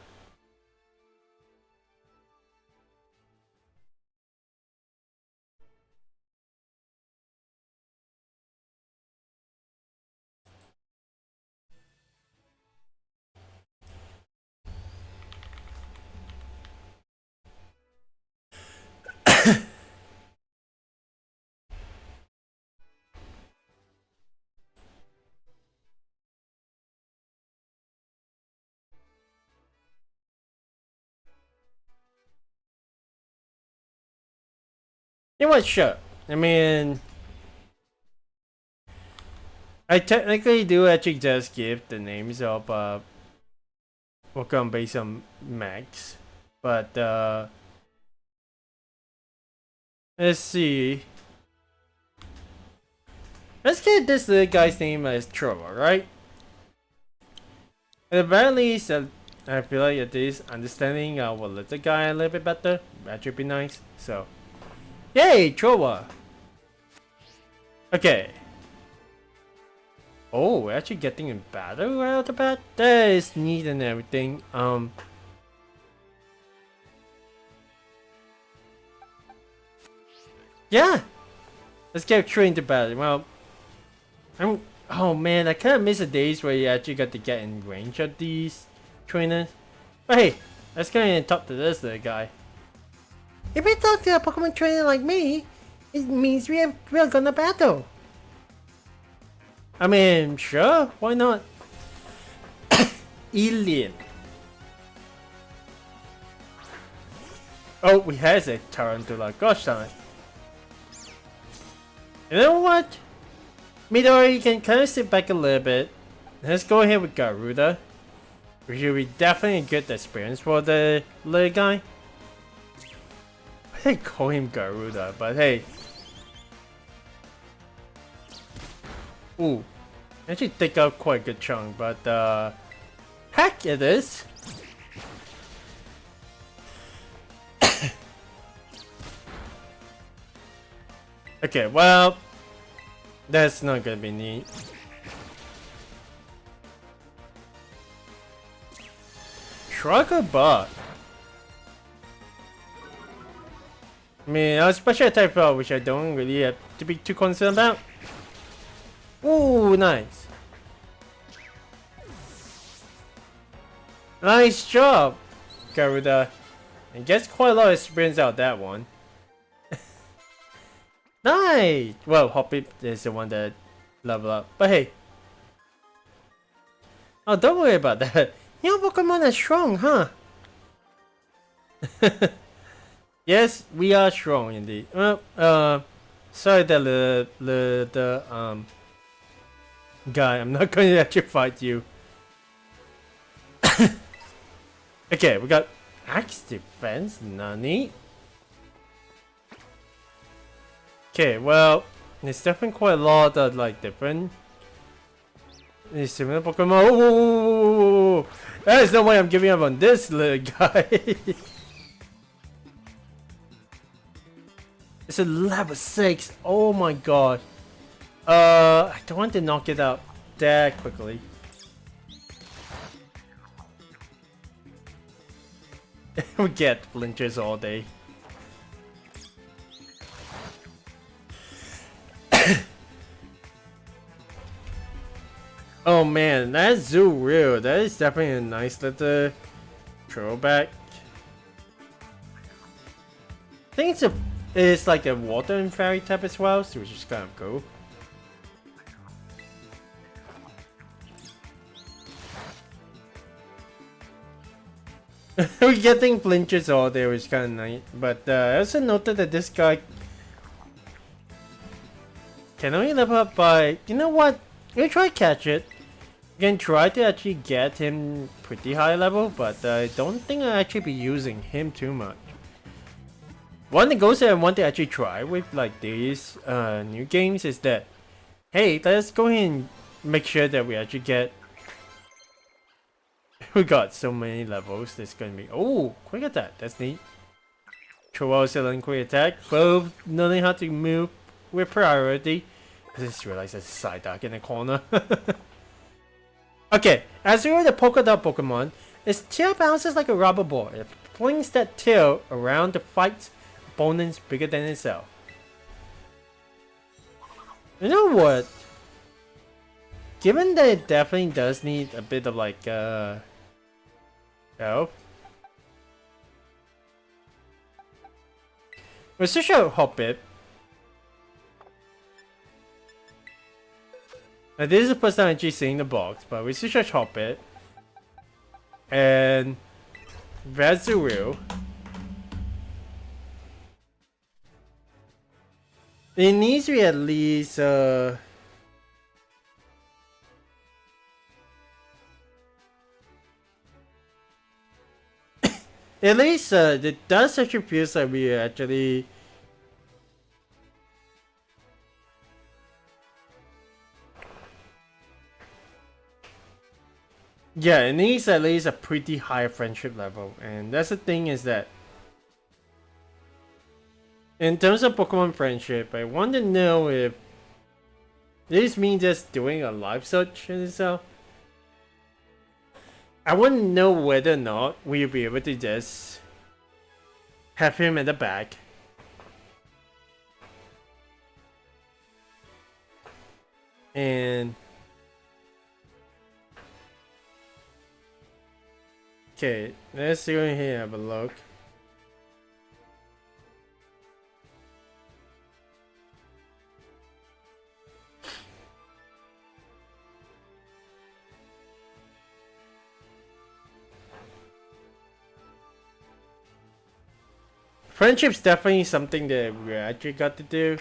you know what, sure. I mean, I technically do actually just give the names of Pokemon based on Max, but let's see. Let's get this little guy's name as Trevor, right? At the very least, I feel like at least understanding our little guy a little bit better, that should be nice. So, yay, Trevor! Okay. Oh, we're actually getting in battle right off the bat? That is neat and everything. Yeah! Let's get straight into battle. Well, oh man, I kind of miss the days where you actually got to get in range of these trainers. But hey, let's go ahead and talk to this little guy. If we talk to a Pokemon trainer like me, it means we're gonna battle. I mean, sure, why not? Alien. Oh, we has a Tarantula. Gosh darn it. You know what? Midori, you can kind of sit back a little bit. Let's go ahead with Garuda. Which will be definitely a good experience for the little guy. I call him Garuda, but hey. Ooh. Actually take out quite a good chunk, but heck it is. Okay, well, that's not gonna be neat. Shrug a butt. I mean, a special attack power, which I don't really have to be too concerned about. Ooh, nice. Nice job, Garuda. And gets quite a lot of experience out of that one. Nice! Well, Hoppy is the one that level up. But hey. Oh, don't worry about that. Your Pokemon are strong, huh? Yes, we are strong indeed. Well, sorry that the guy, I'm not going to actually fight you. Okay, we got Axe Defense, Nani. Okay, well, there's definitely quite a lot of like different similar Pokemon. Oh, there's no way I'm giving up on this little guy. It's a level 6. Oh my god. I don't want to knock it out that quickly. We get flinches all day. Oh man, that's real. That is definitely a nice little throwback. I think it's like a water and fairy type as well, so which is kind of cool. We're getting flinches all day, which is kind of nice. But I also noted that this guy can only level up by. You know what? We'll try catch it. You can try to actually get him pretty high level, but I don't think I'll actually be using him too much. One of the goals that I want to actually try with like these new games is that, hey, let's go ahead and make sure that we actually get. We got so many levels. There's gonna be quick attack. That's neat. Throw out and quick attack. Both knowing how to move with priority. I just realized there's a side dark in the corner. Okay, as you are the polka dot Pokemon, its tail bounces like a rubber ball. It flings that tail around to fight opponents bigger than itself. You know what? Given that it definitely does need a bit of like help. We'll switch out Hoppip. Now this is the first time I'm actually seeing the box, but we switch out Hoppip. And Vazuril. It needs to be at least at least it does actually feel like we actually it needs at least a pretty high friendship level, and that's the thing is that in terms of Pokemon friendship, I want to know if this means just doing a live search in itself. I want to know whether or not we'll be able to just have him at the back. And okay, let's go ahead and have a look. Friendship's definitely something that we actually got to do.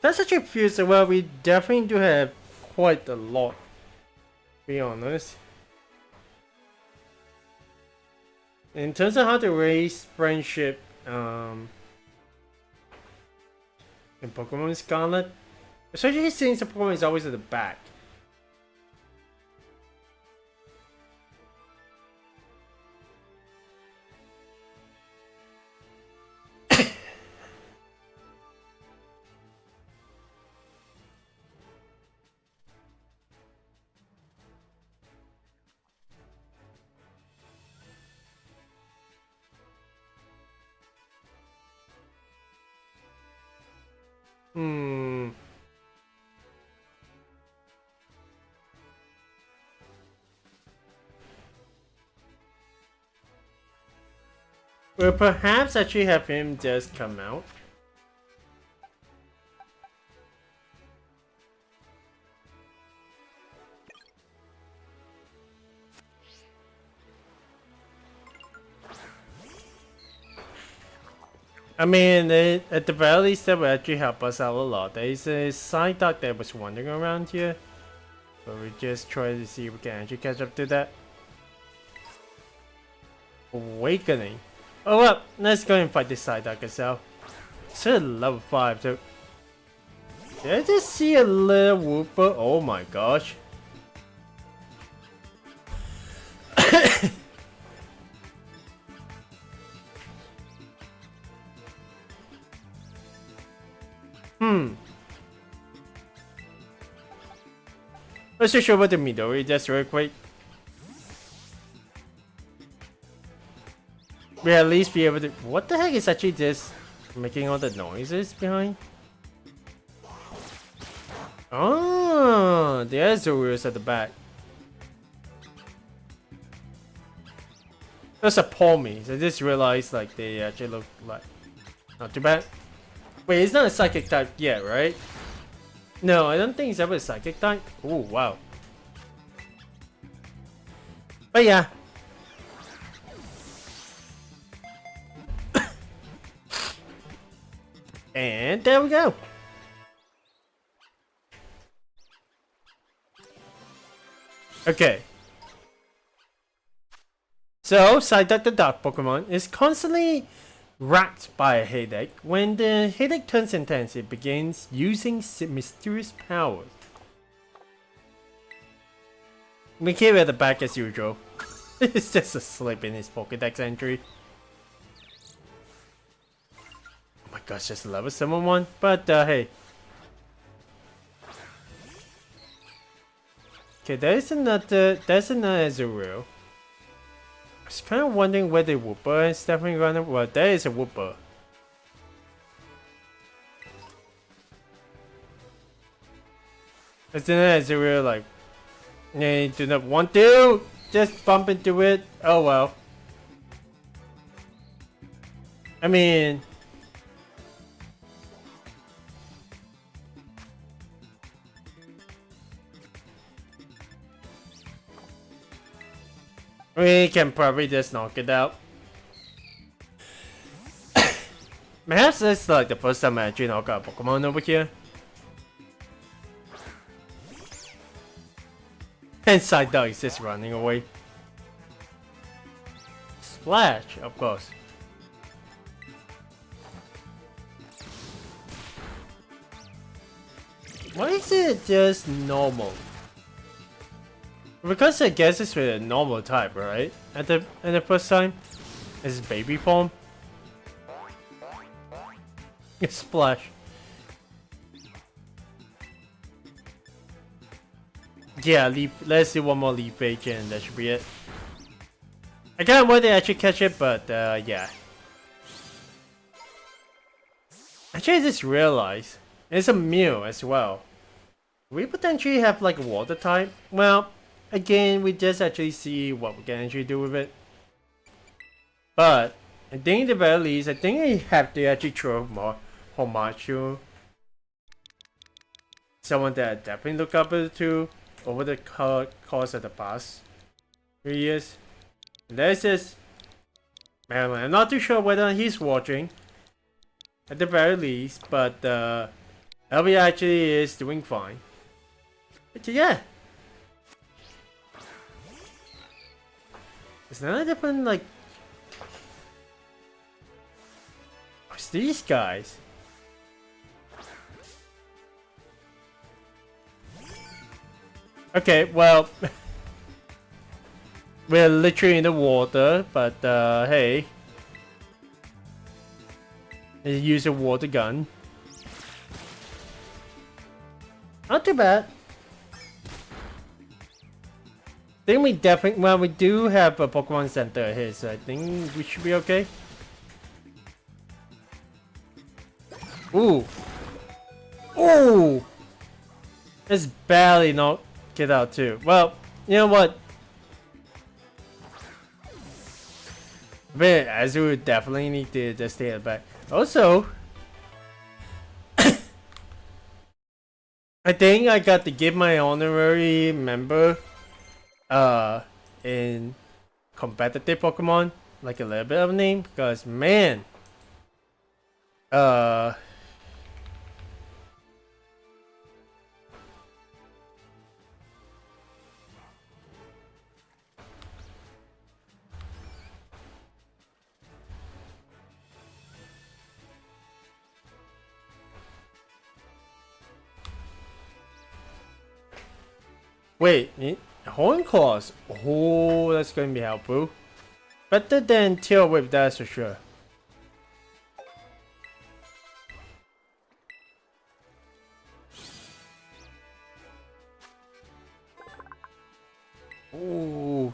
That's such a few, so well, we definitely do have quite a lot, to be honest. In terms of how to raise friendship, in Pokemon Scarlet, especially since the Pokemon is always at the back. We'll perhaps actually have him just come out. I mean, at the very least, that will actually help us out a lot. There is a side duck that was wandering around here, but we just try to see if we can actually catch up to that. Awakening. Oh well, let's go and fight this side duck itself. It's a level 5, so... Did I just see a little whooper? Oh my gosh. Let's switch over to Midori just real quick. We'll at least be able to... What the heck is actually just making all the noises behind? Oh, there's the wheels at the back. Those are Palmies. I just realized like they actually look like... Not too bad. Wait, it's not a psychic type yet, right? No, I don't think it's ever a psychic type. Oh, wow. But yeah. And there we go. Okay. So, Psyduck the Dark Pokemon is constantly racked by a headache. When the headache turns intense, it begins using mysterious powers. We keep at the back as usual. It's just asleep in his Pokédex entry. Oh my gosh, just level 7-1. But hey. Okay, there's another Azurill. I was kind of wondering where the Whooper is definitely running. Well, there is a Whooper. Isn't it Azurill like, they do not want to just bump into it? Oh well. I mean, we can probably just knock it out. Perhaps it's like the first time I actually knock out a Pokemon over here. And Psyduck is just running away. Splash, of course. Why is it just normal? Because I guess it's with a normal type, right? At the first time, it's baby form. Splash. Yeah, let's do one more Leaf Fake and that should be it. I can't wait to actually catch it, but yeah. Actually, I just realized it's a Mew as well. We potentially have like a water type. Well, again, we just actually see what we can actually do with it. But I think at the very least, I think I have to actually throw more homage to someone that I definitely look up to over the course of the past 3 years. And there's this man, I'm not too sure whether he's watching at the very least, but Elby actually is doing fine. But yeah. It's not a different, like... What's these guys? Okay, well... we're literally in the water, but hey. They use a water gun. Not too bad. I think we definitely, well, we do have a Pokemon Center here, so I think we should be okay. Ooh. Ooh! It's barely not get out too. Well, you know what? But as we would definitely need to just stay at the back. Also, I think I got to give my honorary member in competitive Pokemon like a little bit of a name, because man, wait, Horn Claws. Oh, that's going to be helpful. Better than Tail Whip, that's for sure. Ooh,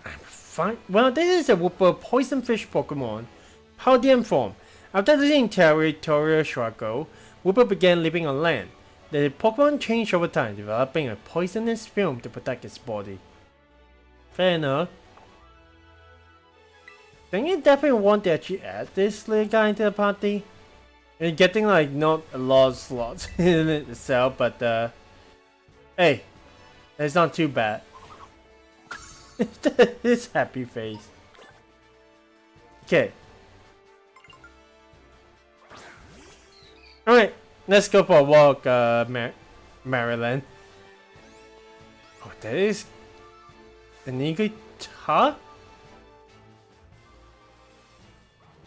I'm fine. Well, this is a Wooper Poison Fish Pokemon. Paldea form. After losing territorial struggle, Wooper began living on land. The Pokemon changed over time, developing a poisonous film to protect its body. Fair enough. I think you definitely want to actually add this little guy into the party. You're getting like not a lot of slots in it itself, but hey, it's not too bad. His happy face. Okay. Alright, let's go for a walk, Maryland. Oh, that is an Igita?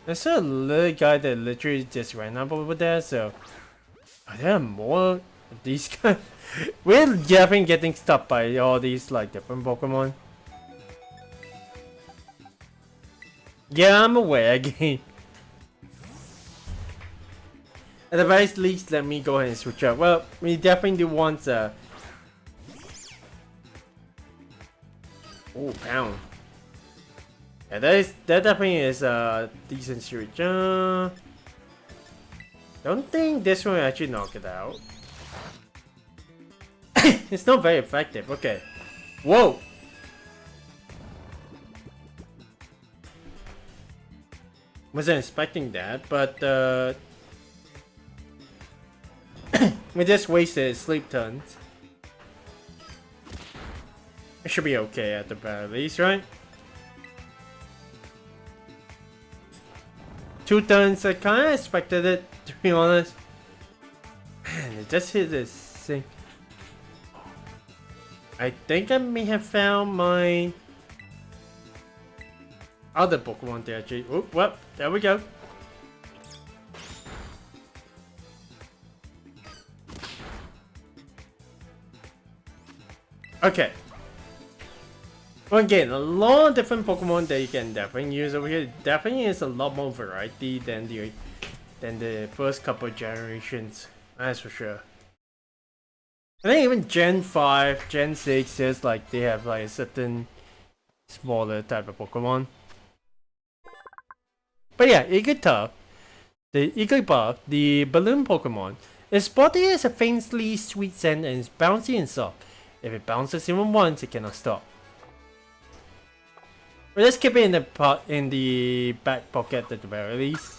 There's a little guy that literally just ran up over there, so... Are there more of these guys? We're definitely getting stuck by all these, like, different Pokemon. Yeah, I'm aware again. At the very least, let me go ahead and switch up. Well, we definitely do want oh, pound. Yeah, that definitely is a decent switch. Don't think this one will actually knock it out. It's not very effective. Okay. Whoa. Wasn't expecting that, but we just wasted sleep turns. It should be okay at the very least, right? 2 turns, I kinda expected it, to be honest. Man, it just hit this thing. I think I may have found my other Pokemon to actually. Oh, well, there we go. Okay. Well, again, a lot of different Pokemon that you can definitely use over here. Definitely is a lot more variety than the first couple of generations. That's for sure. I think even Gen 5, Gen 6 is like they have like a certain smaller type of Pokemon. But yeah, Igita, the Igglybuff, the balloon Pokemon, its body has a faintly sweet scent and is bouncy and soft. If it bounces even once, it cannot stop. But let's keep it in the back pocket at the very least.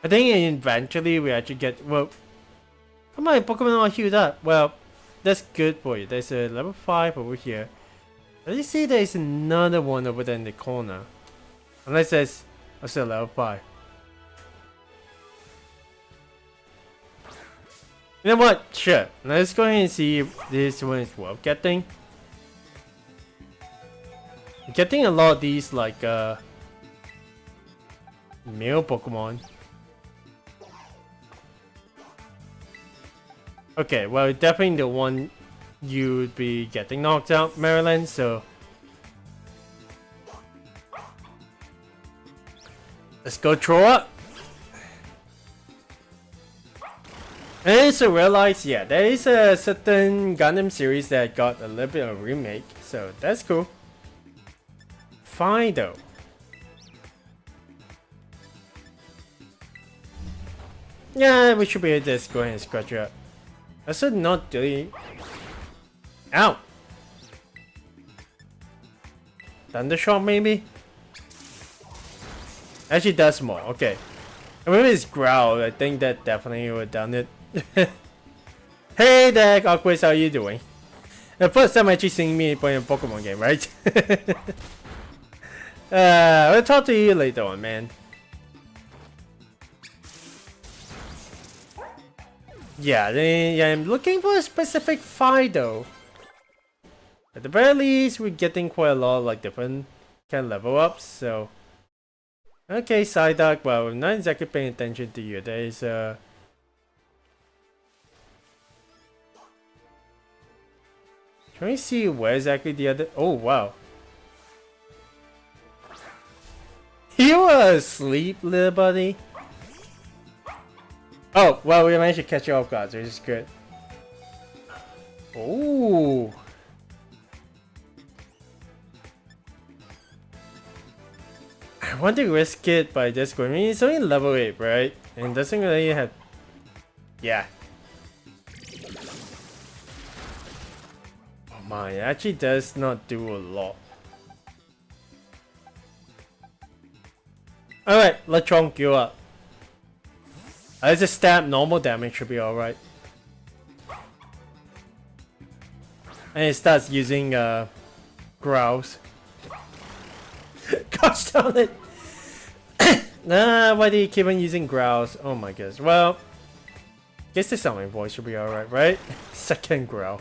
I think eventually we actually get, well, come on, Pokemon all healed up. Well, that's good for you. There's a level 5 over here. Let me see, there's another one over there in the corner. Unless there's also level 5. You know what? Sure. Let's go ahead and see if this one is worth getting. Getting a lot of these like male Pokemon. Okay, well definitely the one you'd be getting knocked out, Maryland, so let's go throw up. And I also realized, yeah, there is a certain Gundam series that got a little bit of a remake, so that's cool. Fine though. Yeah, we should be able to just go ahead and scratch it up. I should not do. Ow! Thundershock maybe? Actually does more, okay. And maybe it's Growl, I think that definitely would have done it. Hey there, Aquas, how you doing? The first time actually seeing me playing a Pokemon game, right? I'll talk to you later on, man. Yeah, I'm looking for a specific fight though. At the very least, we're getting quite a lot of like different kind of level ups, so. Okay, Psyduck, well, I'm not exactly paying attention to you. There is Can we see where exactly the other? Oh wow. You were asleep, little buddy. Oh, well, we managed to catch you off guard, which is good. Oh. I want to risk it by just going. I mean, it's only level 8, right? And doesn't really have. Yeah. Oh my, it actually does not do a lot. Alright, let's chonk you up. As a stab, normal damage should be alright. And it starts using growls. Gosh darn it! Nah, why do you keep on using growls? Oh my goodness. Well, guess the summon voice should be alright, right? Second growl.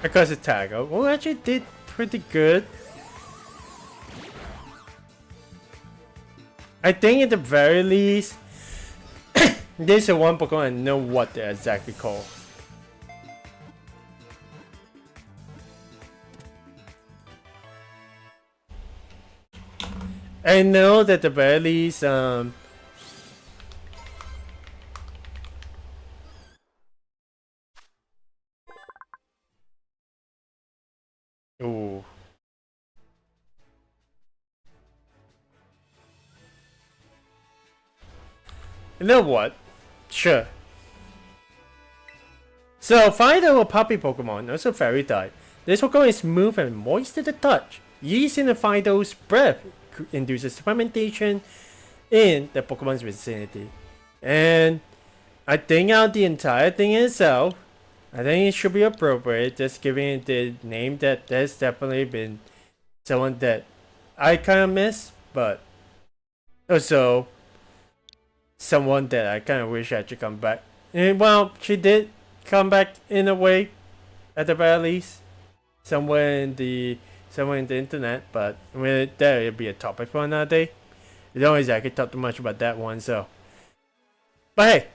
Because attack. Oh, actually did pretty good. I think at the very least, this is one Pokemon I know what they're exactly called. I know that at the very least, ooh. You know what? Sure. So, Fido, a puppy Pokemon, also fairy type. This Pokemon is smooth and moist to the touch. Using the Fido's breath induces fermentation in the Pokemon's vicinity. And I think out the entire thing itself, I think it should be appropriate, just giving it the name that there's definitely been someone that I kind of miss, but also someone that I kind of wish I should come back. And well, she did come back in a way, at the very least, somewhere in the internet. But I mean, that would be a topic for another day. You don't exactly talk too much about that one, so. But hey,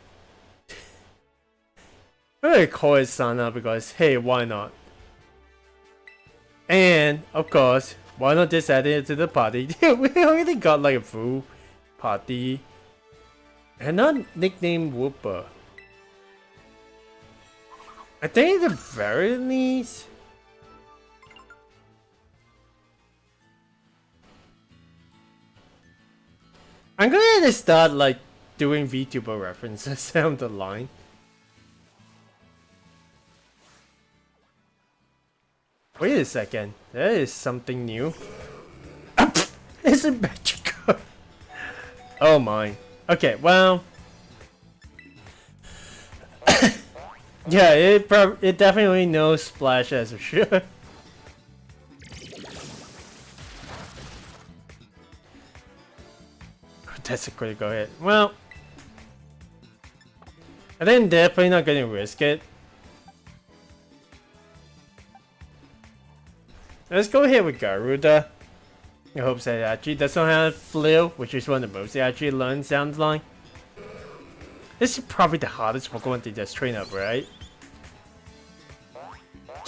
I'm gonna call his son up because hey, why not? And of course, why not just add it to the party? We already got like a full party. And not nickname Whooper. I think at the very least, I'm gonna start like doing VTuber references down the line. Wait a second, that is something new. It's a magical. Oh my. Okay, well, yeah, it definitely knows Splash as for sure. That's a critical hit. Well, I think definitely not gonna risk it. Let's go ahead with Garuda. I hope that it actually doesn't have Flail, which is one of the most it actually learn sounds like. This is probably the hardest Pokemon to just train up, right?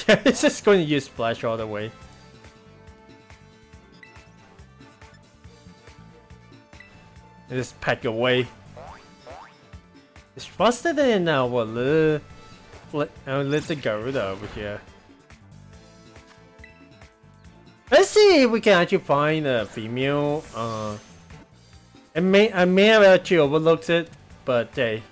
Yeah, it's just going to use Splash all the way. And just pack away. It's faster than our little Garuda over here. Let's see if we can actually find a female. I may have actually overlooked it, but hey.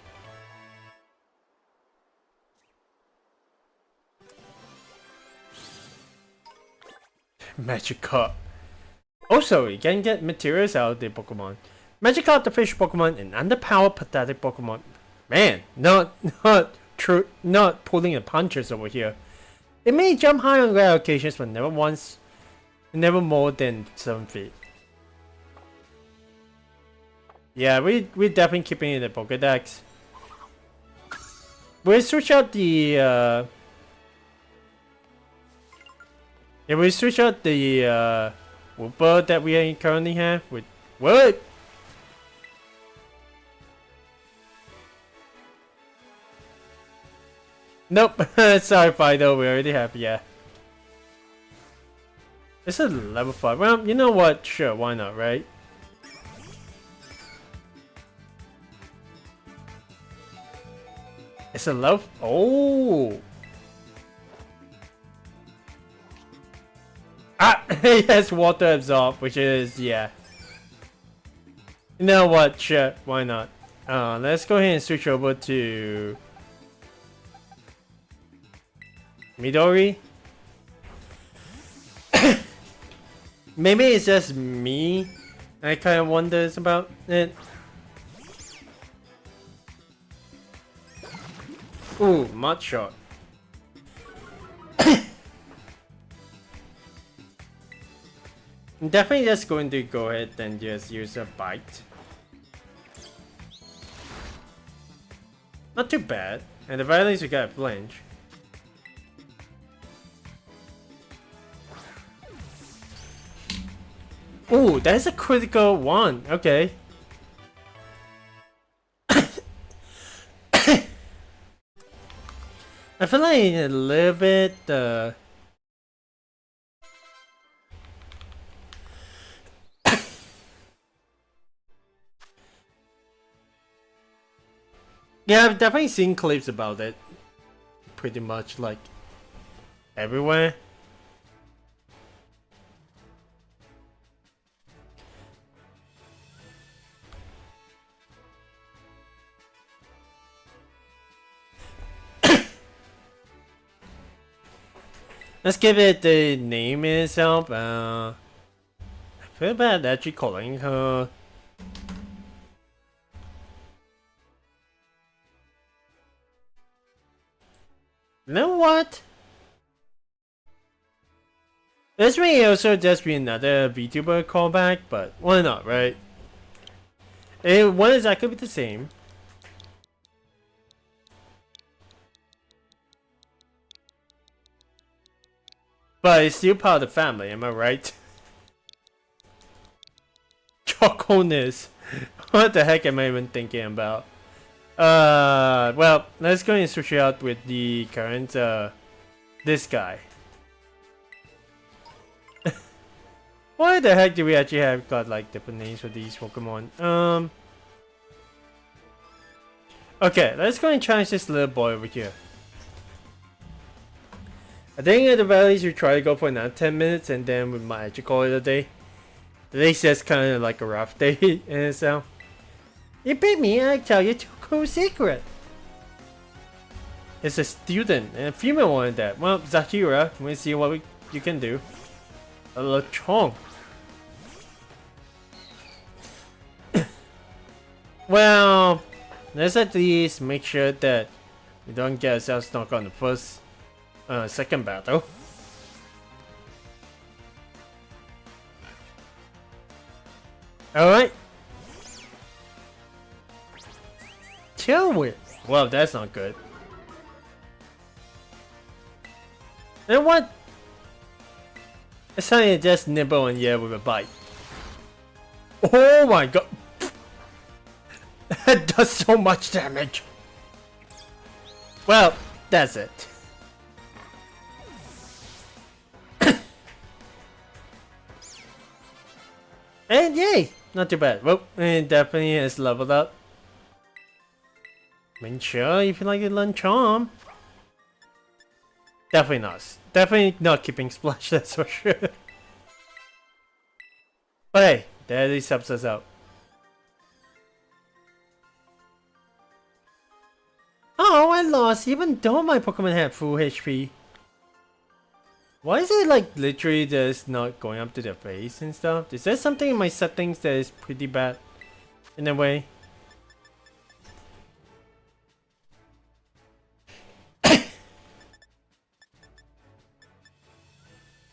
Magikarp. Also, you can get materials out of the Pokemon. Magikarp, the fish Pokemon, an underpowered, pathetic Pokemon. Man, not pulling the punches over here. It may jump high on rare occasions, but never more than 7 feet. Yeah, we're definitely keeping it in the Pokedex. We'll switch out the Wooper that we currently have with what? Nope. Sorry, Fido. We already have, yeah. It's a level 5. Well, you know what? Sure, why not, right? It's a level. Oh! Ah! It has water absorb, which is, yeah. You know what? Sure, why not? Let's go ahead and switch over to Midori. Maybe it's just me. I kind of wonders about it. Ooh, mud shot. I'm definitely just going to go ahead and just use a bite. Not too bad. And the very least we got a flinch. Ooh, that's a critical one. Okay. I feel like a little bit yeah, I've definitely seen clips about it. Pretty much like everywhere. Let's give it the name itself. I feel bad actually calling her. You know what? This may also just be another VTuber callback, but why not, right? It won't exactly be the same. But it's still part of the family, am I right? Choconess. What the heck am I even thinking about? Well, let's go and switch it out with the current, this guy. Why the heck do we actually have got like different names for these Pokemon? Okay, let's go and challenge this little boy over here. I think at the very least we try to go for another 10 minutes and then we might actually call it a day. Today's just kind of like a rough day in itself. You beat me, I tell you 2 cool secret. It's a student and a female one at that. Well, Zahira, we'll see what you can do. A Lechonk. Well, let's at least make sure that we don't get ourselves knocked on the second battle. Alright. kill with. Well, that's not good. And what? It's something to just nibble and yeah with a bite. Oh my god. That does so much damage. Well, that's it. And yay! Not too bad. Well, it definitely has leveled up. I mean, sure, if you like to learn Charm. Definitely not. Definitely not keeping Splash, that's for sure. But hey, that at least helps us out. Oh, I lost even though my Pokemon had full HP. Why is it like literally just not going up to their face and stuff? Is there something in my settings that is pretty bad in a way?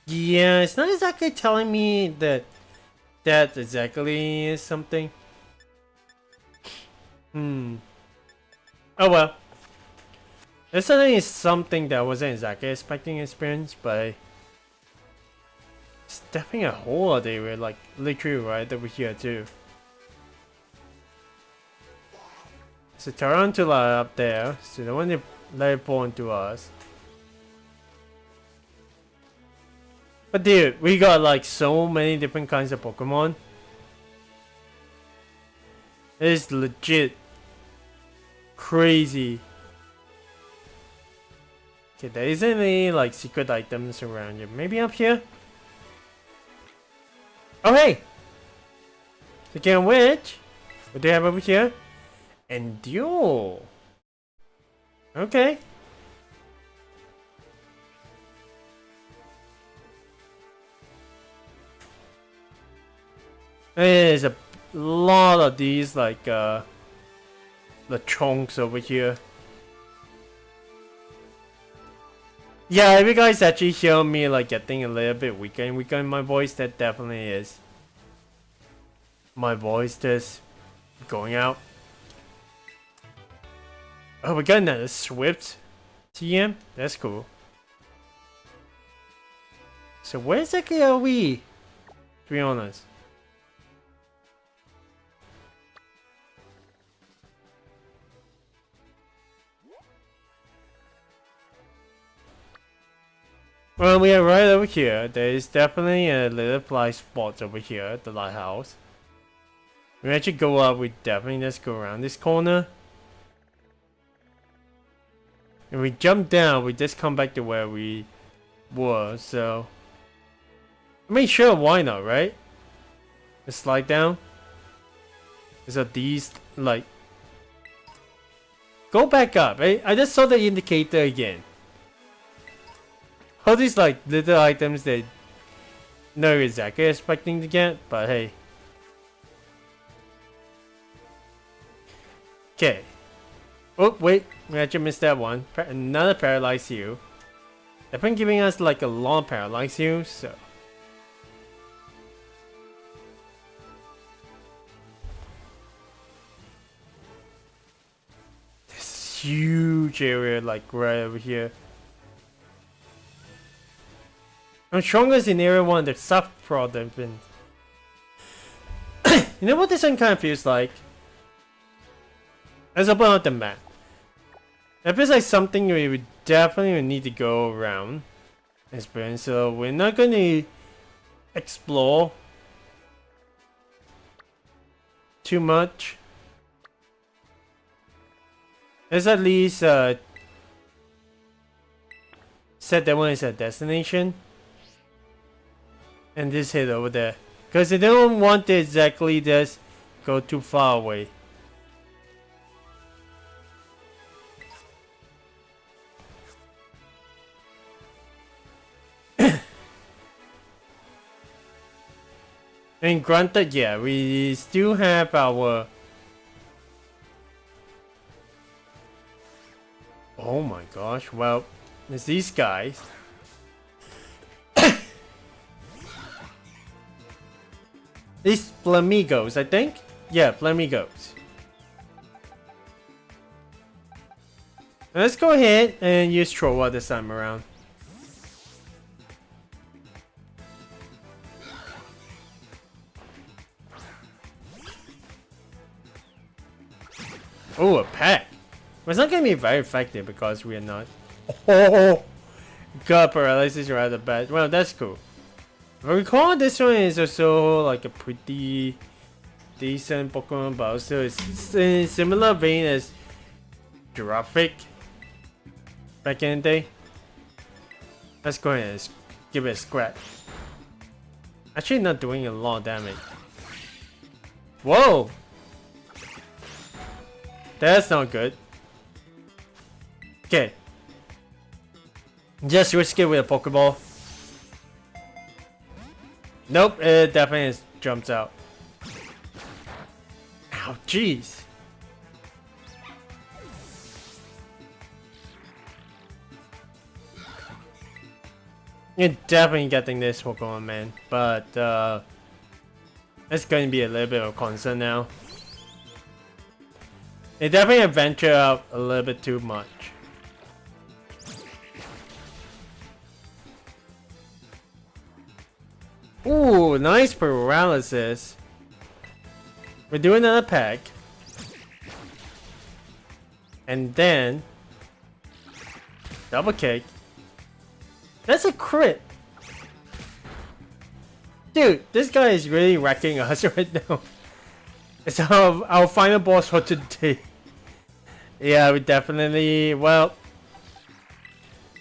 Yeah, it's not exactly telling me that that exactly is something. Oh well. It certainly is something that I wasn't exactly expecting to experience, but it's definitely a whole other area, like literally right over here too. So Tarantula up there, so the one that let it pull into us. But dude, we got like so many different kinds of Pokemon. It is legit crazy. Okay, there isn't any like secret items around here. Maybe up here? Oh hey! Speaking of which, what do you have over here? Endure. Okay. There's a lot of these like the chunks over here. Yeah, if you guys actually hear me like getting a little bit weaker in my voice, that definitely is my voice just going out. Oh, we got another Swift TM? That's cool. So where exactly are we? To be honest. Well, we are right over here. There is definitely a little fly spot over here at the lighthouse. We actually go up, we definitely just go around this corner. And we jump down, we just come back to where we were, so... I mean, sure, why not, right? Just slide down. So these, like... Go back up, right? I just saw the indicator again. All these like little items that not exactly expecting to get, but hey. Okay. Oh wait, we actually missed that one. Another paralyzed heal. They've been giving us like a long paralyzed heal, so. This huge area like right over here. I'm strongest in area 1, the soft product. You know what this one kind of feels like? Let's open up the map. It feels like something we would definitely need to go around. Experience, so we're not going to explore too much. Let's at least set that one as a destination. And just head over there. Because they don't want to exactly just go too far away. And granted, yeah, we still have our... Oh my gosh, well, there's these guys. These flamingos, I think? Yeah, flamingos. Let's go ahead and use Troll this time around. Oh, a pack. Well, it's not going to be very effective because we are not. Oh, God, paralysis right at the bat. Well, that's cool. If I recall, this one is also like a pretty decent Pokemon, but also it's in a similar vein as Giraffic back in the day. Let's go ahead and give it a scratch. Actually, not doing a lot of damage. Whoa! That's not good. Okay. Just risk it with a Pokeball. Nope, it definitely jumps out. Ow, jeez. You're definitely getting this Pokemon, man. But, it's going to be a little bit of a concern now. It definitely ventured out a little bit too much. Ooh, nice paralysis. We're doing another pack. And then double kick. That's a crit. Dude, this guy is really wrecking us right now. It's our final boss for today. Yeah, we definitely, well,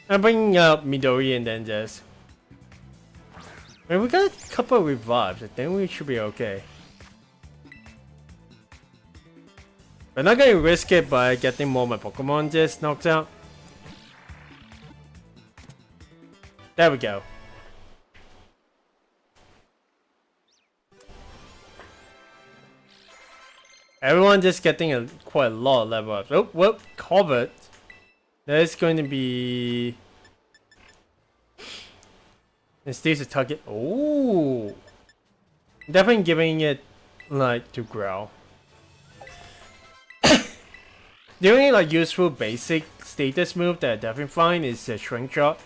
I'm bringing up Midori and then just. I mean, we got a couple of revives. I think we should be okay. We're not gonna risk it by getting more of my Pokemon just knocked out. There we go. Everyone just getting quite a lot of level ups. Oh, well, covered. There's going to be. It stays a target. Oh, definitely giving it like to growl. The only like useful basic status move that I definitely find is a Shrink Shot.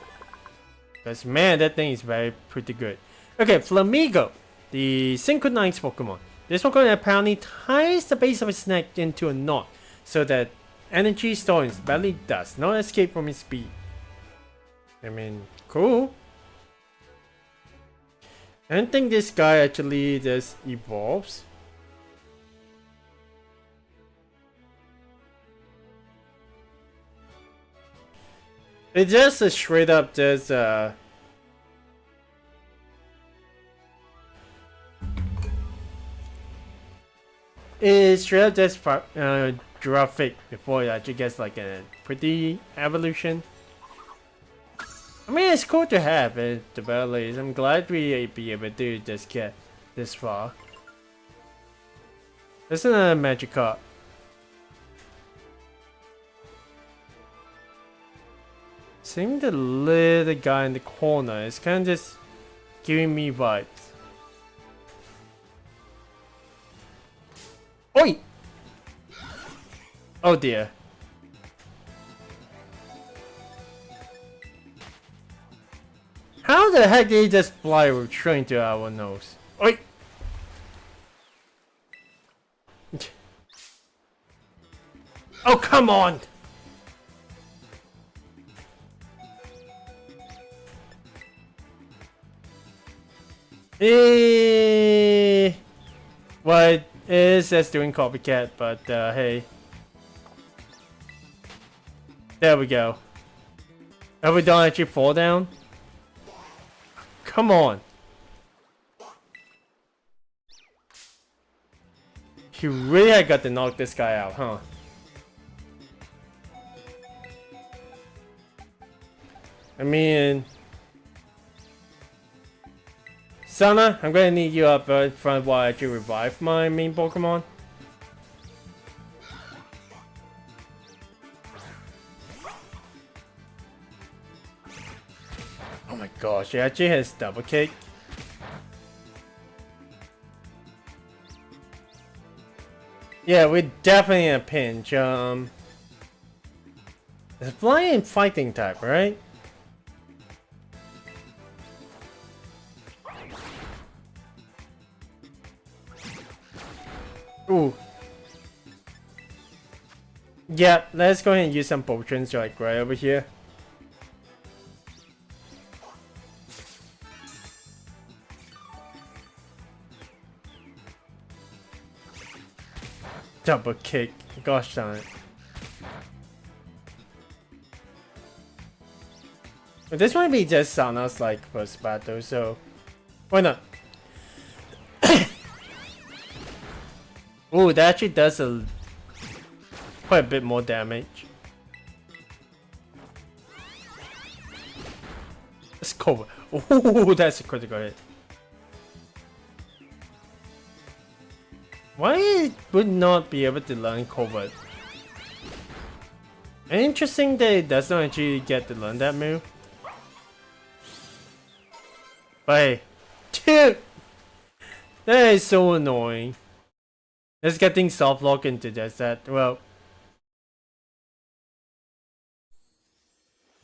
Because man, that thing is pretty good. Okay, Flamigo, the synchronized Pokemon. This Pokemon apparently ties the base of its neck into a knot so that energy stored in its belly does not escape from its speed. I mean, cool. I don't think this guy actually just evolves. It's just a straight up just it's straight up just Giraffic before it actually gets like a pretty evolution. I mean, it's cool to have at the very least. I'm glad we be able to just get this far. This is a magic card. Seeing the little guy in the corner is kind of just giving me vibes. Oi! Oh dear. How the heck did he just fly straight into our nose? Oi! Oh, come on! Well, it is just doing copycat, but hey. There we go. Have we done actually fall down? Come on. He really had got to knock this guy out, huh? I mean... Sana, I'm gonna need you up in front while I actually revive my main Pokemon. Oh my gosh, she actually has double kick. Yeah, we're definitely in a pinch. It's flying fighting type, right? Ooh. Yeah, let's go ahead and use some potions like right over here. Double kick. Gosh darn it. But this might be just Sana's like first battle, so why not? Ooh, that actually does quite a bit more damage. Let's cover. Ooh, that's a critical hit. Why would not be able to learn covert? Interesting that it does not actually get to learn that move. But hey, dude, that is so annoying. Let's get things soft lock into just that. Well,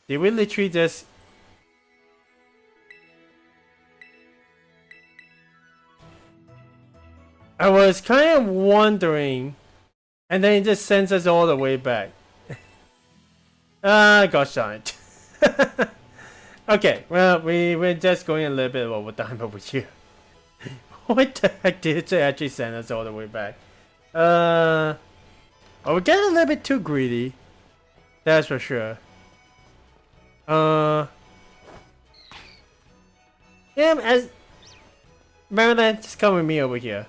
did we literally just? I was kind of wondering, and then it just sends us all the way back. Gosh darn it. Okay, well, we're just going a little bit over time over here. What the heck did it actually send us all the way back? Oh, we're getting a little bit too greedy. That's for sure. Yeah, as Maryland, just come with me over here.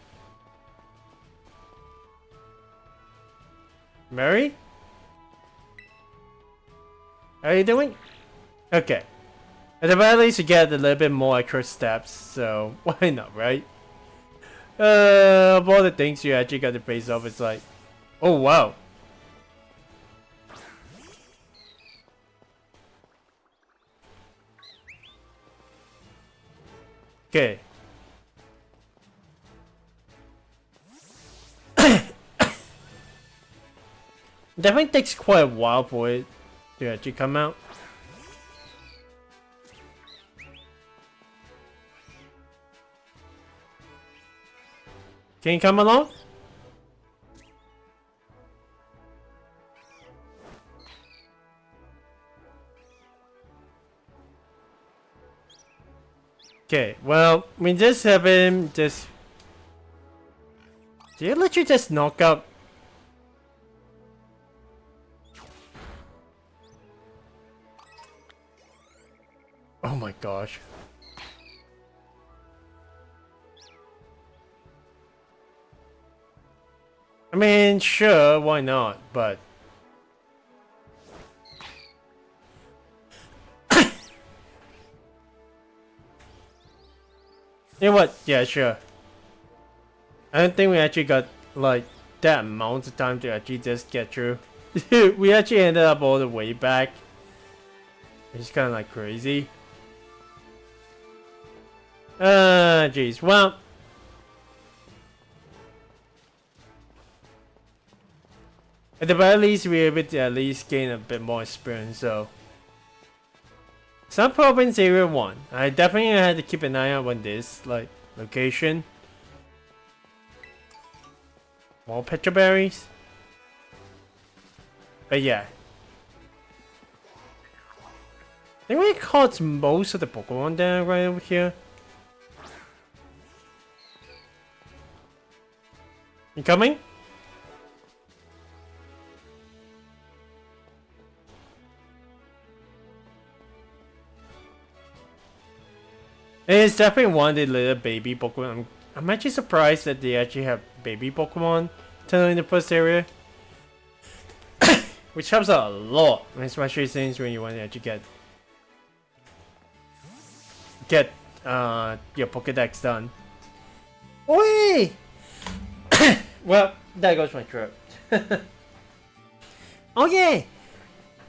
Mary? How are you doing? Okay. At the very least, you get a little bit more extra steps, so why not, right? Of all the things you actually got to face off, it's like, oh wow. Okay. Definitely takes quite a while for it to actually come out. Can you come along? Okay, well, we just have him just... Did you literally just knock out? Oh my gosh. I mean, sure, why not, but... You know what? Yeah, sure. I don't think we actually got, like, that amount of time to actually just get through. We actually ended up all the way back. It's kind of like crazy. Jeez. Well... At the very least, we're able to at least gain a bit more experience, so... Sun Province Area 1. I definitely had to keep an eye out on this, like, location. More petra berries. But yeah. I think we caught most of the Pokemon down right over here. You coming? It's definitely one of the little baby Pokemon. I'm actually surprised that they actually have baby Pokemon turning in the first area. Which helps out a lot, especially since when you want to actually get your Pokédex done. Oi! Well, there goes my throat. Oh yeah!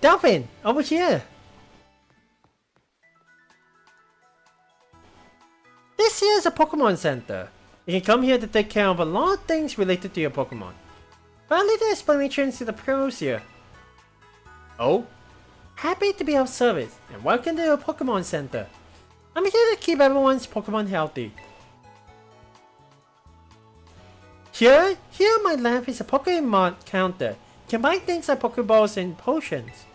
Delphin! Over here! This here is a Pokemon Center. You can come here to take care of a lot of things related to your Pokemon. But I'll leave the explanations to the pros here. Oh? Happy to be of service, and welcome to the Pokemon Center. I'm here to keep everyone's Pokemon healthy. Here on my left is a Pokemon counter. You can buy things like Pokeballs and potions.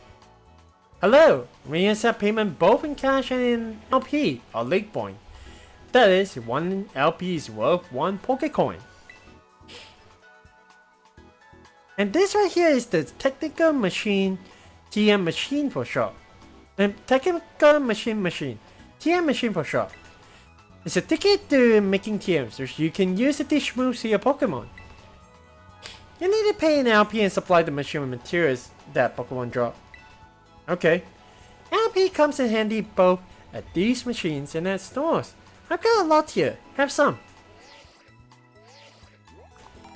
Hello, we accept payment both in cash and in LP, or Lake Point. That is, 1 LP is worth 1 Pokecoin. And this right here is the technical machine, TM machine for short. Technical machine, TM machine for short. It's a ticket to making TMs, which you can use to teach moves to your Pokemon. You need to pay an LP and supply the machine with materials that Pokemon drop. Okay. LP comes in handy both at these machines and at stores. I've got a lot here. Have some.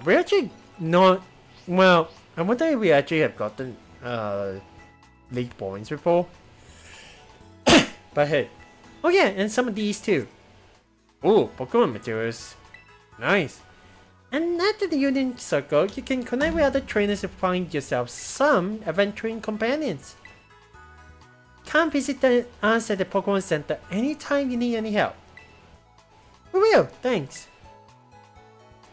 We actually not... Well, I wonder if we actually have gotten league points before. But hey. Oh yeah, and some of these too. Oh, Pokemon materials. Nice. And after the Union Circle, you can connect with other trainers to find yourself some adventuring companions. Come visit us at the Pokemon Center anytime you need any help. We will, thanks.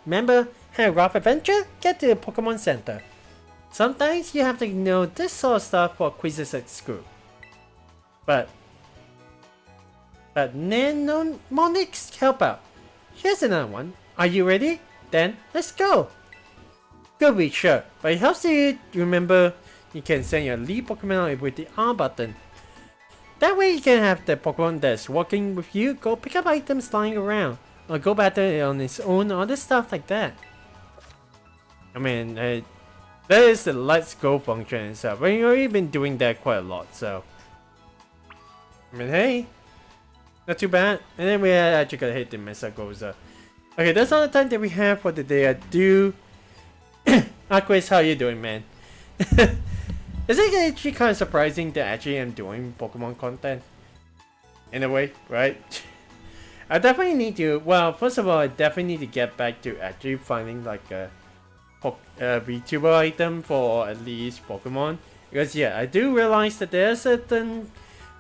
Remember, have a rough adventure? Get to the Pokemon Center. Sometimes you have to know this sort of stuff for quizzes at school. But mnemonics help out. Here's another one. Are you ready? Then let's go. Good read, sure, but it helps you remember you can send your lead Pokemon with the R button. That way you can have the Pokemon that's walking with you go pick up items lying around, or go battle on its own, or other stuff like that. I mean, that is the let's go function and stuff. We've already been doing that quite a lot, so. I mean, hey, not too bad. And then we actually gotta hit the Mesagoza. Okay, that's all the time that we have for the day. I do. Aquis, how you doing, man? Is it actually kind of surprising that actually I'm doing Pokemon content? In a way, right? I definitely need to. Well, first of all, I definitely need to get back to actually finding like a VTuber item for at least Pokemon. Because yeah, I do realize that there are certain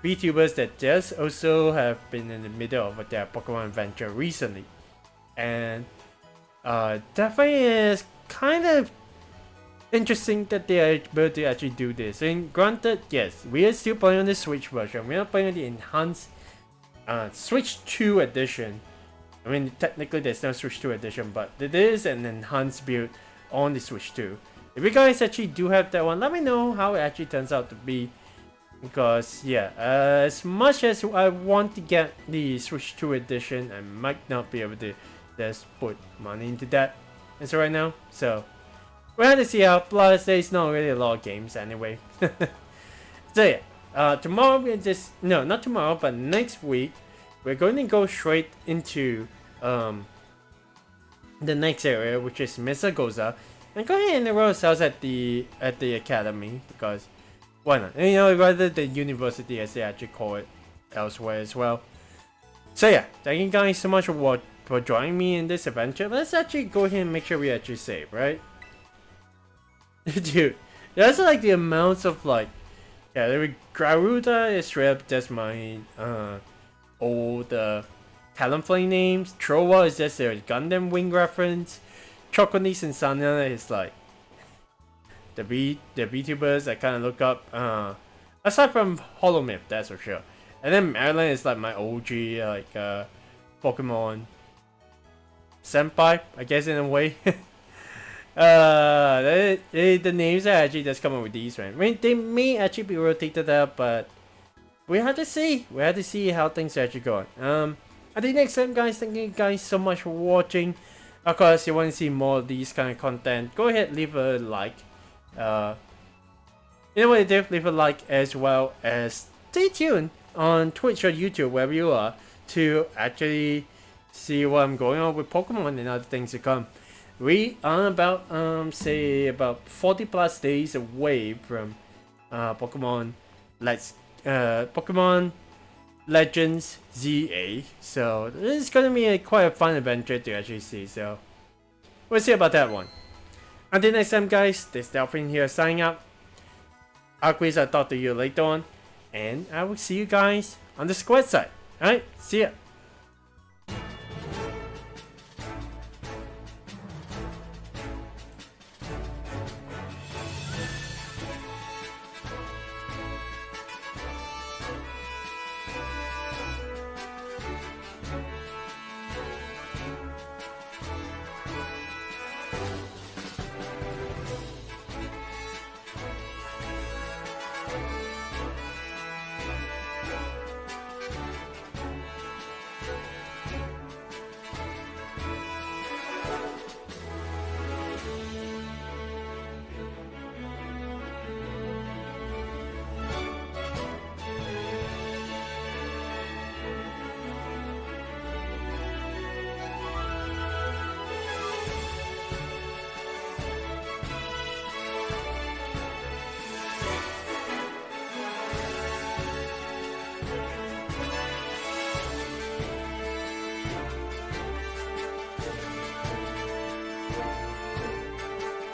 VTubers that just also have been in the middle of their Pokemon adventure recently. And definitely is kind of interesting that they are able to actually do this. And granted, yes, we are still playing on the Switch version. We are playing on the enhanced Switch 2 edition. I mean, technically there's no Switch 2 edition, but it is an enhanced build on the Switch 2. If you guys actually do have that one, let me know how it actually turns out to be. Because yeah, as much as I want to get the Switch 2 edition, I might not be able to just put money into that as right now. So we'll have to see how. Plus, there's not really a lot of games anyway. So yeah, tomorrow we just not tomorrow, but next week we're going to go straight into the next area, which is Mesagoza, and go ahead and enroll ourselves at the academy because why not? And, you know, rather than university as they actually call it elsewhere as well. So yeah, thank you guys so much for joining me in this adventure. Let's actually go ahead and make sure we actually save, right? Dude, that's like the amounts of like, yeah, Garuda is straight up just my old Talonflame names. Trowa is just a Gundam Wing reference. Choconis and Sana is like the VTubers I kind of look up. Aside from Holomyth, that's for sure. And then Marilyn is like my OG like Pokemon senpai, I guess in a way. The names are actually just coming with these, right? I mean, they may actually be rotated up, but we have to see. We have to see how things are actually going. Until next time, guys, thank you guys so much for watching. Of course, you want to see more of these kind of content, go ahead, leave a like. You know what to do, leave a like as well as stay tuned on Twitch or YouTube, wherever you are, to actually see what I'm going on with Pokemon and other things to come. We are about say about 40 plus days away from Pokemon Legends ZA, so this is gonna be quite a fun adventure to actually see. So we'll see about that one. Until next time, guys, this is Delphin here signing out. I'll talk to you later on. And I will see you guys on the squad side. Alright, see ya.